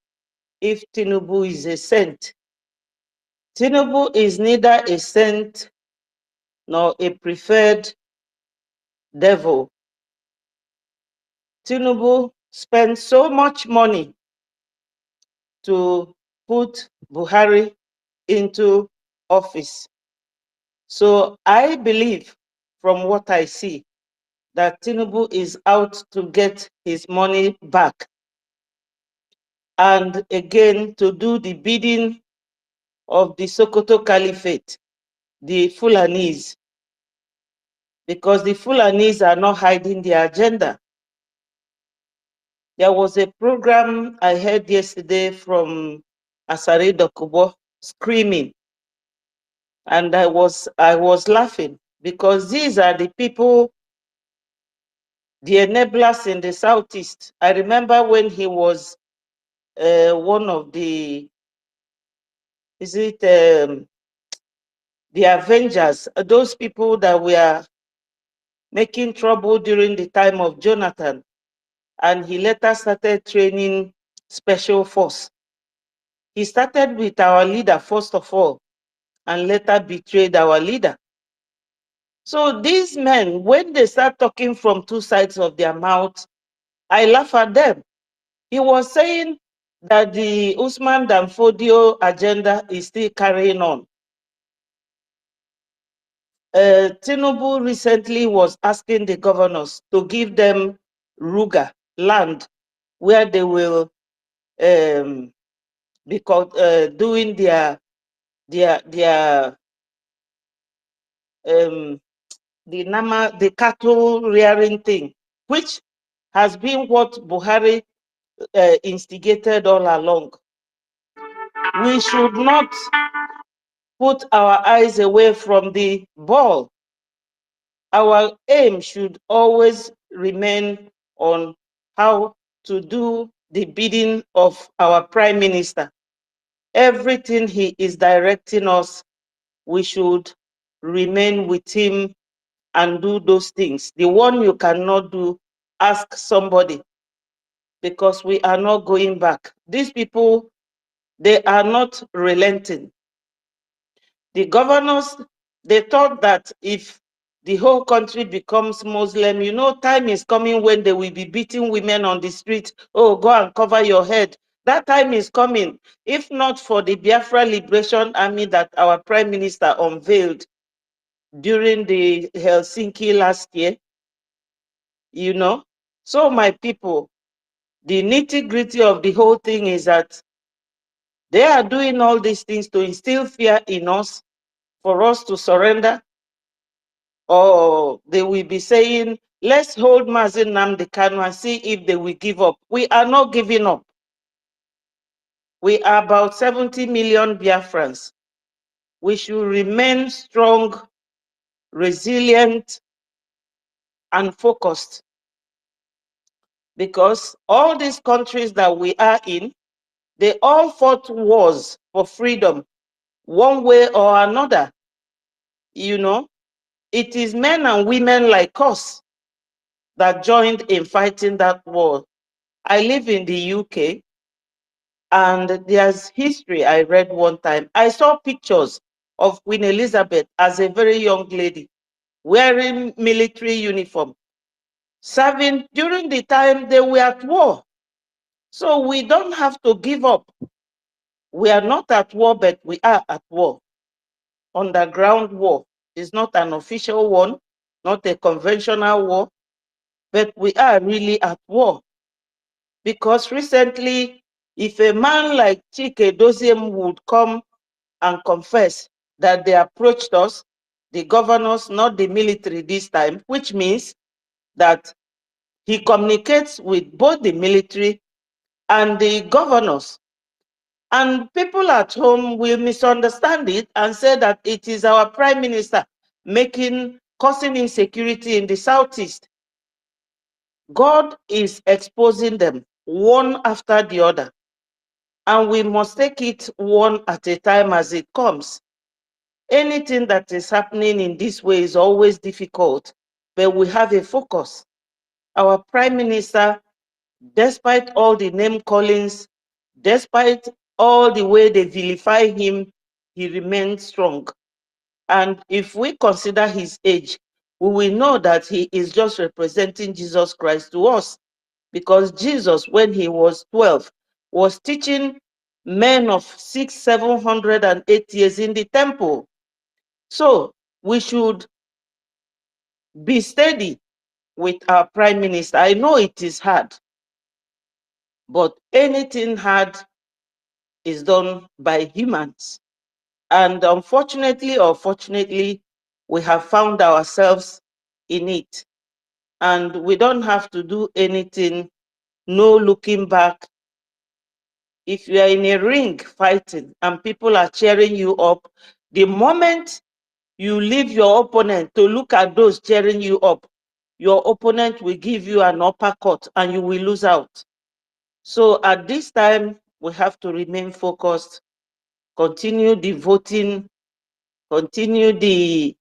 if Tinubu is a saint. Tinubu is neither a saint nor a preferred devil. Tinubu spent so much money to put Buhari into office. So I believe, from what I see, that Tinubu is out to get his money back, and again to do the bidding of the Sokoto Caliphate, the Fulanese, because the Fulanese are not hiding their agenda. There was a program I heard yesterday from Asare Dokubo screaming, and I was laughing, because these are the people, the enablers in the Southeast. I remember when he was one of the, the Avengers, those people that were making trouble during the time of Jonathan, and he later started training special force. He started with our leader first of all, and later betrayed our leader. So these men, when they start talking from two sides of their mouth, I laugh at them. He was saying that the Usman Danfodio agenda is still carrying on. Tinubu recently was asking the governors to give them Ruga land, where they will be doing their the cattle rearing thing, which has been what Buhari instigated all along. We should not put our eyes away from the ball. Our aim should always remain on how to do the bidding of our Prime Minister. Everything he is directing us, we should remain with him and do those things. The one you cannot do, ask somebody, because we are not going back. These people, they are not relenting. The governors, they thought that if the whole country becomes Muslim, you know, time is coming when they will be beating women on the street. Oh, go and cover your head. That time is coming. If not for the Biafra Liberation Army that our Prime Minister unveiled during the Helsinki last year, you know. So my people, the nitty-gritty of the whole thing is that they are doing all these things to instill fear in us, for us to surrender, or they will be saying, let's hold Mazi Nnamdi Kanu and see if they will give up. We are not giving up. We are about 70 million Biafrans. We should remain strong, resilient, and focused, because all these countries that we are in, they all fought wars for freedom, one way or another. You know, it is men and women like us that joined in fighting that war. I live in the UK, and there's history I read one time. I saw pictures of Queen Elizabeth as a very young lady, wearing military uniform, serving during the time they were at war. So we don't have to give up. We are not at war, but we are at war. Underground war is not an official one, not a conventional war, but we are really at war. Because recently, if a man like Chike Doziem would come and confess that they approached us, the governors, not the military this time, which means that he communicates with both the military and the governors. And people at home will misunderstand it and say that it is our prime minister causing insecurity in the southeast. God is exposing them one after the other, and we must take it one at a time as it comes. Anything that is happening in this way is always difficult, but we have a focus. Our prime minister, despite all the name callings, despite all the way they vilify him, he remains strong. And if we consider his age, we will know that he is just representing Jesus Christ to us. Because Jesus, when he was 12, was teaching men of 600, 700, and 8 years in the temple. So we should be steady with our prime minister. I know it is hard, but anything hard is done by humans. And unfortunately or fortunately, we have found ourselves in it. And we don't have to do anything, no looking back. If you are in a ring fighting and people are cheering you up, the moment you leave your opponent to look at those cheering you up, your opponent will give you an uppercut and you will lose out. So at this time, we have to remain focused, continue the voting, continue the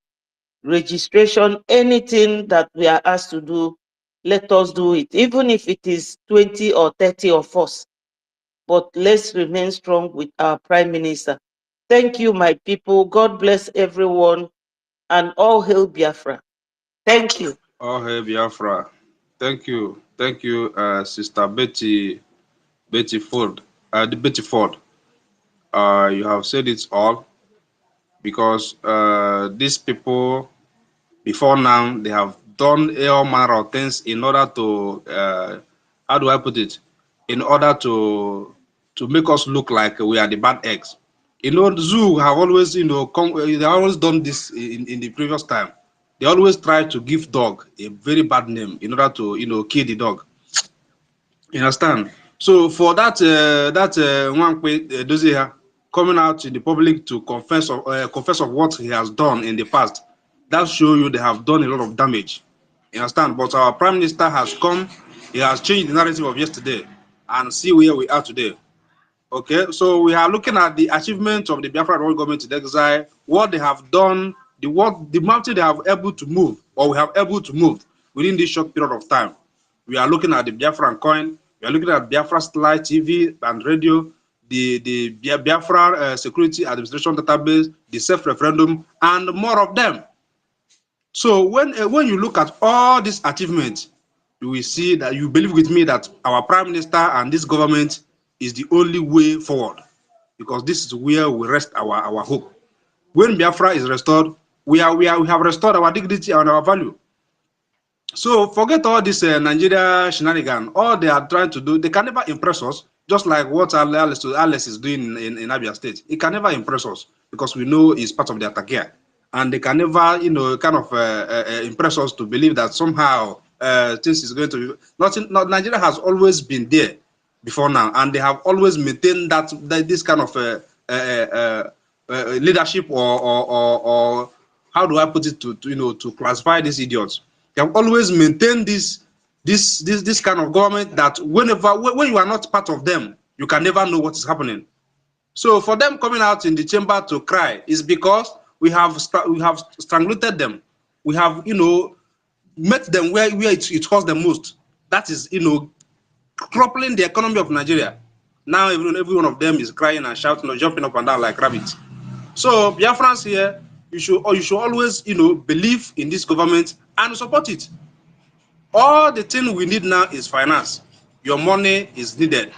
registration, anything that we are asked to do, let us do it, even if it is 20 or 30 of us. But let's remain strong with our Prime Minister. Thank you, my people. God bless everyone, and all hail Biafra. Thank you. Oh, hey, Biafra. Thank you. Thank you, Sister Betty Ford. Betty Ford. You have said it all because these people, before now, they have done all manner of things in order to, how do I put it? In order to make us look like we are the bad eggs. You know, the zoo have always, they always done this in the previous time. They always try to give dog a very bad name in order to, kill the dog. You understand? So for that one Dozier coming out in the public to confess of what he has done in the past, that show you they have done a lot of damage. You understand? But our prime minister has come, he has changed the narrative of yesterday, and see where we are today. Okay, so we are looking at the achievement of the Biafra royal government in exile, what they have done, the mountain they have able to move, or we have able to move within this short period of time. We are looking at the Biafracoin, we are looking at Biafra Satellite TV and radio, the Biafra Security Administration Database, the self-referendum, and more of them. So when you look at all these achievements, you will see that you believe with me that our prime minister and this government is the only way forward, because this is where we rest our hope. When Biafra is restored, we have restored our dignity and our value. So forget all this Nigeria shenanigan. All they are trying to do, they can never impress us. Just like what Alice is doing in Abia State, it can never impress us because we know it's part of their takia, and they can never, kind of impress us to believe that somehow things is going to be. Not Nigeria has always been there before now, and they have always maintained that this kind of leadership, or how do I put it to classify these idiots. They have always maintained this kind of government that when you are not part of them, you can never know what is happening. So for them coming out in the chamber to cry is because we have strangulated them. We have met them where it hurts them most. That is crippling the economy of Nigeria. Now every one of them is crying and shouting or jumping up and down like rabbits. So Biafrans here, you should always believe in this government and support it. All the thing we need now is finance. Your money is needed.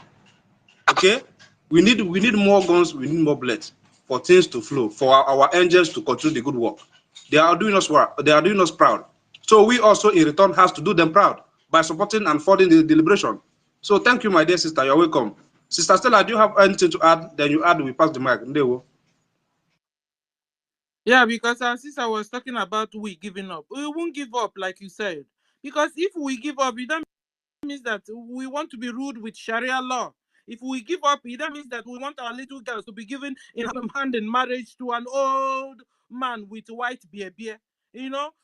Okay? We need more guns, we need more bullets for things to flow, for our angels to continue the good work. They are doing us proud. So we also in return has to do them proud by supporting and funding the deliberation. So thank you, my dear sister. You're welcome. Sister Stella, do you have anything to add? Then you add, we pass the mic. Ndewo. Yeah, because our sister was talking about we giving up. We won't give up, like you said. Because if we give up, it don't mean that we want to be ruled with Sharia law. If we give up, that means that we want our little girls to be given in hand in marriage to an old man with white beard.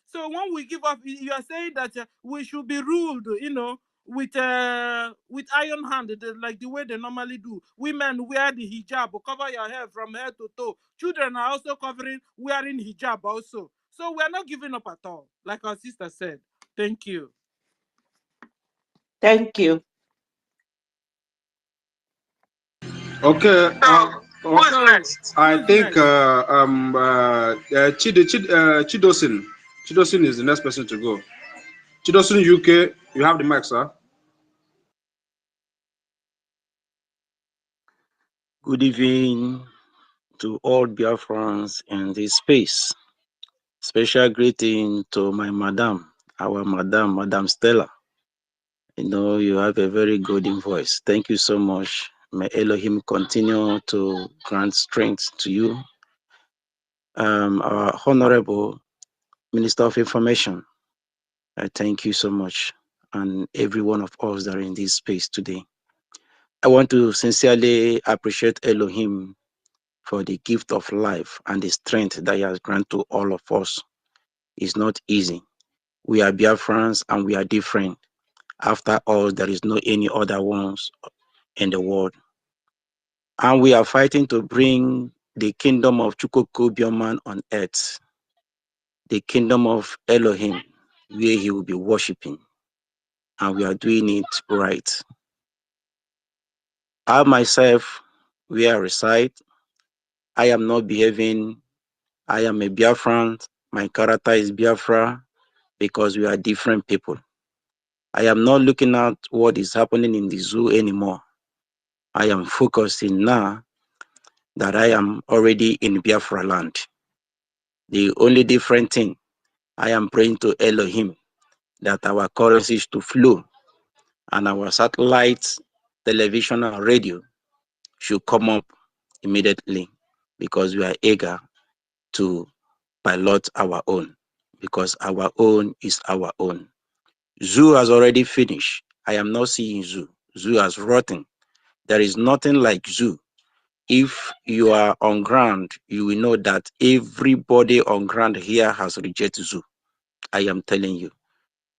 So when we give up, you are saying that we should be ruled, with iron hand, like the way they normally do. Women wear the hijab, cover your hair from head to toe. Children are also wearing hijab also. So we are not giving up at all, like our sister said. Thank you. Thank you. Okay. Who's next? I think Chidosin. Chidosin is the next person to go. Chidosin UK, you have the mic, sir. Good evening to all Biafrans in this space. Special greeting to my madam, Madam Stella. You have a very good voice. Thank you so much. May Elohim continue to grant strength to you. Our Honorable Minister of Information, I thank you so much, and every one of us that are in this space today. I want to sincerely appreciate Elohim for the gift of life and the strength that he has granted to all of us. It's not easy. We are Biafrans and we are different. After all, there is no any other ones in the world. And we are fighting to bring the kingdom of Chukokobioman on earth, the kingdom of Elohim, where he will be worshipping. And we are doing it right. I myself, where I reside, I am not behaving. I am a Biafran. My character is Biafra because we are different people. I am not looking at what is happening in the zoo anymore. I am focusing now that I am already in Biafra land. The only different thing, I am praying to Elohim that our currency is to flow and our satellite, television and radio should come up immediately because we are eager to pilot our own, because our own is our own. Zoo has already finished. I am not seeing zoo. Zoo has rotten. There is nothing like zoo. If you are on ground, you will know that everybody on ground here has rejected zoo. I am telling you.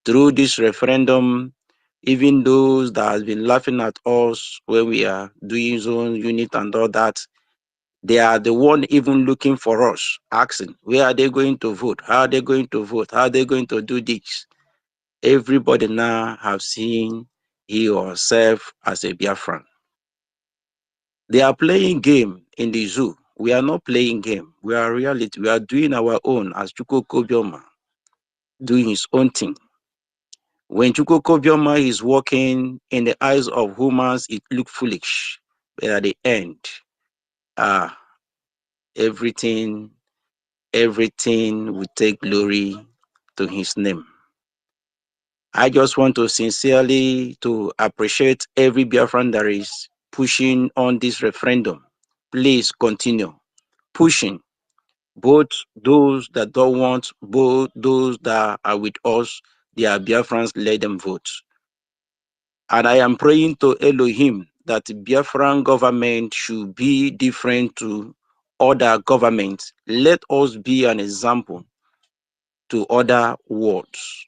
Through this referendum, even those that have been laughing at us when we are doing zone unit and all that, they are the one even looking for us, asking, where are they going to vote? How are they going to vote? How are they going to do this? Everybody now have seen he or herself as a Biafran. They are playing game in the zoo. We are not playing game. We are reality. We are doing our own as Chuko Kobioma, doing his own thing. When Chuko Kobioma is walking in the eyes of humans, it looks foolish. But at the end, everything will take glory to his name. I just want to sincerely to appreciate every Biafran that is pushing on this referendum. Please continue pushing. Both those that don't want, both those that are with us, they are Biafrans, let them vote. And I am praying to Elohim that Biafran government should be different to other governments. Let us be an example to other worlds,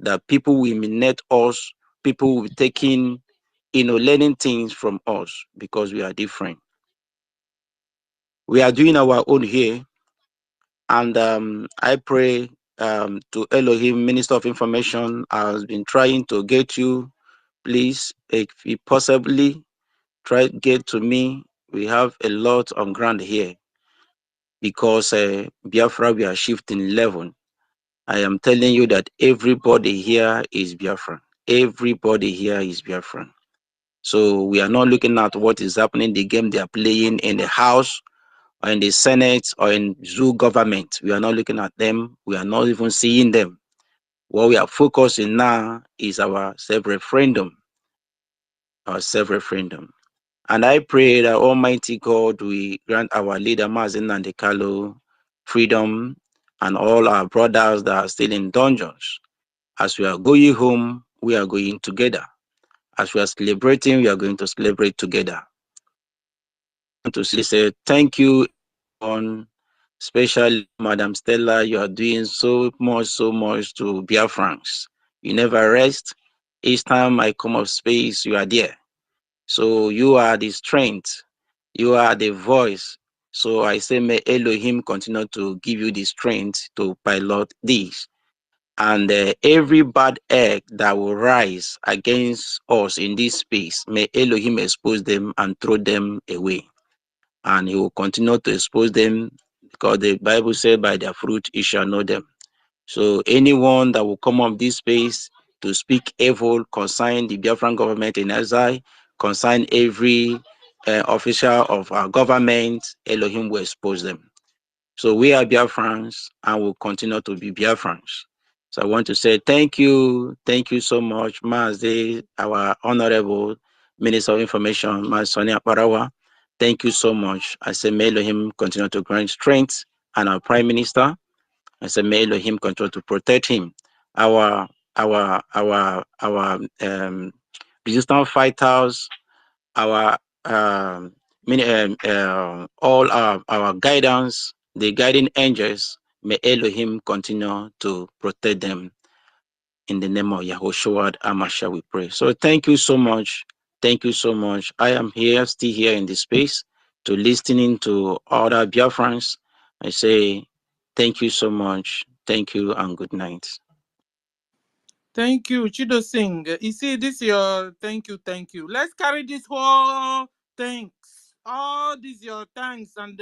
that people will emanate us, people will be taking, learning things from us because we are different. We are doing our own here. And I pray to Elohim, Minister of Information, has been trying to get you. Please, if you possibly try to get to me. We have a lot on ground here because Biafra, we are shifting level. I am telling you that everybody here is Biafran. Everybody here is Biafran. So we are not looking at what is happening, the game they are playing in the House or in the Senate or in zoo government. We are not looking at them. We are not even seeing them. What we are focusing now is our self-referendum. Our self-referendum. And I pray that Almighty God will grant our leader Mazen Nandekalo freedom and all our brothers that are still in dungeons. As we are going home, we are going together. as we are celebrating, we are going to celebrate together. To say thank you on, especially Madam Stella. You are doing so much to Biafrans. You never rest. Each time I come up space, you are there. So you are the strength. You are the voice. So I say, may Elohim continue to give you the strength to pilot this. And every bad egg that will rise against us in this space, may Elohim expose them and throw them away. And he will continue to expose them, because the Bible said, by their fruit you shall know them. So anyone that will come up this space to speak evil concerning the Biafran government in exile, concerning every official of our government, Elohim will expose them. So we are Biafrans and will continue to be Biafrans. So I want to say thank you so much, Mazi, our honorable Minister of Information, Mas Sonia Parawa. Thank you so much. I say may Elohim continue to grant strength, and our Prime Minister, I say may Elohim continue to protect him. Our resistance fighters, our all our guidance, the guiding angels, may Elohim continue to protect them. In the name of Yahushua Amasha, we pray. So thank you so much. Thank you so much. I am here, still here in this space, to listening to other Biafrans. I say thank you so much. Thank you and good night. Thank you, Chido Singh. You see, this your thank you. Let's carry this whole thanks. All this your thanks and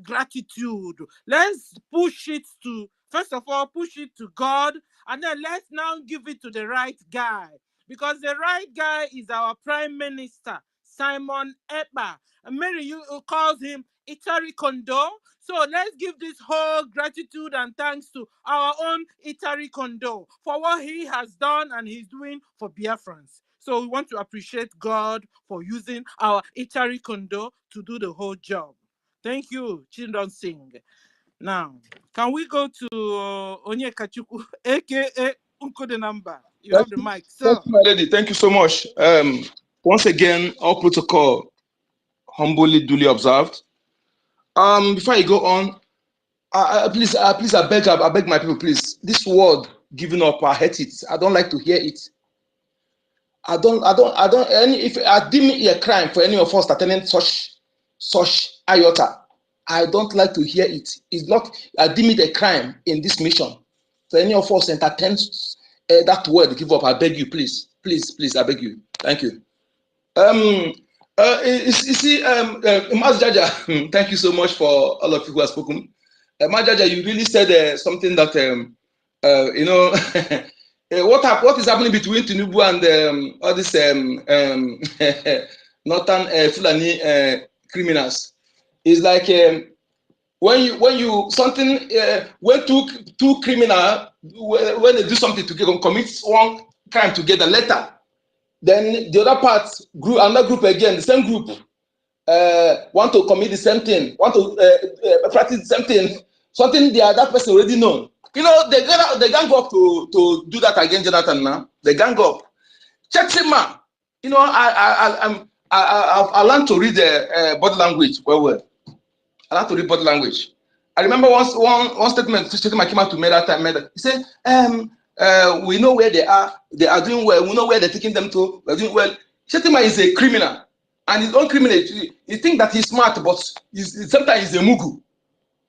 gratitude. Let's push it to, first of all, push it to God, and then let's now give it to the right guy. Because the right guy is our Prime Minister, Simon Ekpa. And Mary, you calls him Itari Kondo. So let's give this whole gratitude and thanks to our own Itari Kondo for what he has done and he's doing for Biafrans. So we want to appreciate God for using our Itari Kondo to do the whole job. Thank you, Children Sing. Now, can we go to Onye Kachuku, aka Unko the Number? You have the mic, sir. Thank you, my lady. Thank you so much. Once again, all protocol humbly, duly observed. Before I go on, please, I beg my people, please. This word giving up, I hate it. I don't like to hear it. If I deem it a crime for any of us attending such iota, I don't like to hear it. It's not, I deem it a crime in this mission. For any of us entertain that word, give up, I beg you, please, I beg you. Thank you. You see, Mas Jaja, thank you so much for all of you who have spoken. Mas Jaja, you really said something that, you know, what is happening between Tinubu and all these northern Fulani criminals is like when two criminals, when they do something together, commit one crime together, later, then the other part another group again, the same group, want to commit the same thing, want to practice the same thing, something the other person already know. You know, they gang up to do that against Jonathan now. They gang up. Check him out. You know, I learned to read the body language well. I learned to read body language. I remember one statement came out to me that time. He said, we know where they are doing well, we know where they're taking them to, they're doing well. Shetima is a criminal, and his own criminal. You think that he's smart, but sometimes he's a mugu.